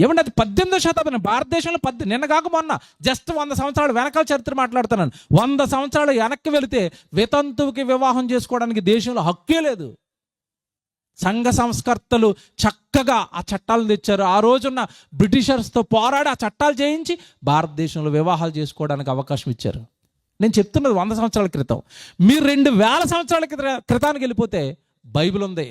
[SPEAKER 1] ఏమంటే అది 18వ శతాబ్దం భారతదేశంలో. నిన్న కాక మొన్న జస్ట్ 100 సంవత్సరాలు వెనకాల చరిత్ర మాట్లాడుతున్నాను. 100 సంవత్సరాలు వెనక్కి వెళితే వితంతువుకి వివాహం చేసుకోవడానికి దేశంలో హక్కే లేదు. సంఘ సంస్కర్తలు చక్కగా ఆ చట్టాలను తెచ్చారు. ఆ రోజున్న బ్రిటిషర్స్తో పోరాడి ఆ చట్టాలు చేయించి భారతదేశంలో వివాహాలు చేసుకోవడానికి అవకాశం ఇచ్చారు. నేను చెప్తున్నది 100 సంవత్సరాల క్రితం. మీరు 2000 సంవత్సరాల క్రితానికి వెళ్ళిపోతే బైబిల్ ఉంది,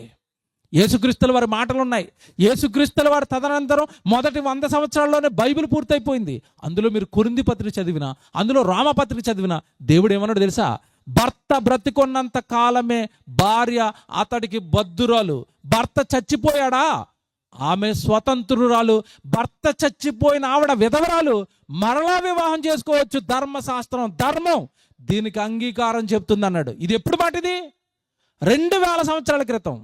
[SPEAKER 1] యేసుక్రీస్తుల వారి మాటలు ఉన్నాయి. యేసుక్రీస్తుల వారి తదనంతరం మొదటి 100 సంవత్సరాల్లోనే బైబిల్ పూర్తయిపోయింది. అందులో మీరు కొరింథీ పత్రిక చదివినా, అందులో రామపత్రిక చదివినా దేవుడు ఏమన్నాడు తెలుసా? భర్త బ్రతికొన్నంత కాలమే భార్య అతడికి బద్ధురాలు. భర్త చచ్చిపోయాడా, ఆమె స్వతంత్రురాలు. భర్త చచ్చిపోయిన ఆవిడ విధవరాలు, మరలా వివాహం చేసుకోవచ్చు. ధర్మశాస్త్రం, ధర్మం దీనికి అంగీకారం చెప్తుంది అన్నాడు. ఇది ఎప్పుడు మాటిది? 2000 సంవత్సరాల క్రితం.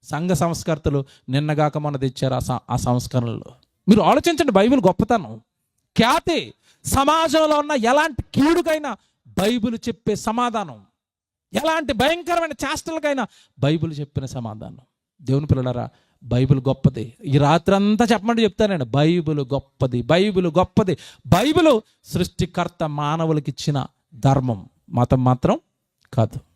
[SPEAKER 1] సంఘ సంస్కర్తలు నిన్నగాక మొన్న తెచ్చారు ఆ సంస్కరణలు. మీరు ఆలోచించండి, బైబిల్ గొప్పతనం. ఖ్యాతి సమాజంలో ఉన్న ఎలాంటి కీడుకైనా బైబిల్ చెప్పే సమాధానం, ఎలాంటి భయంకరమైన చేష్టలకైనా బైబిల్ చెప్పిన సమాధానం. దేవుని పిల్లలారా, బైబిల్ గొప్పది. ఈ రాత్రంతా చెప్పమంటే చెప్తానండి, బైబిల్ గొప్పది, బైబిల్ గొప్పది. బైబిల్ సృష్టికర్త మానవులకి ఇచ్చిన ధర్మం, మతం మాత్రం కాదు.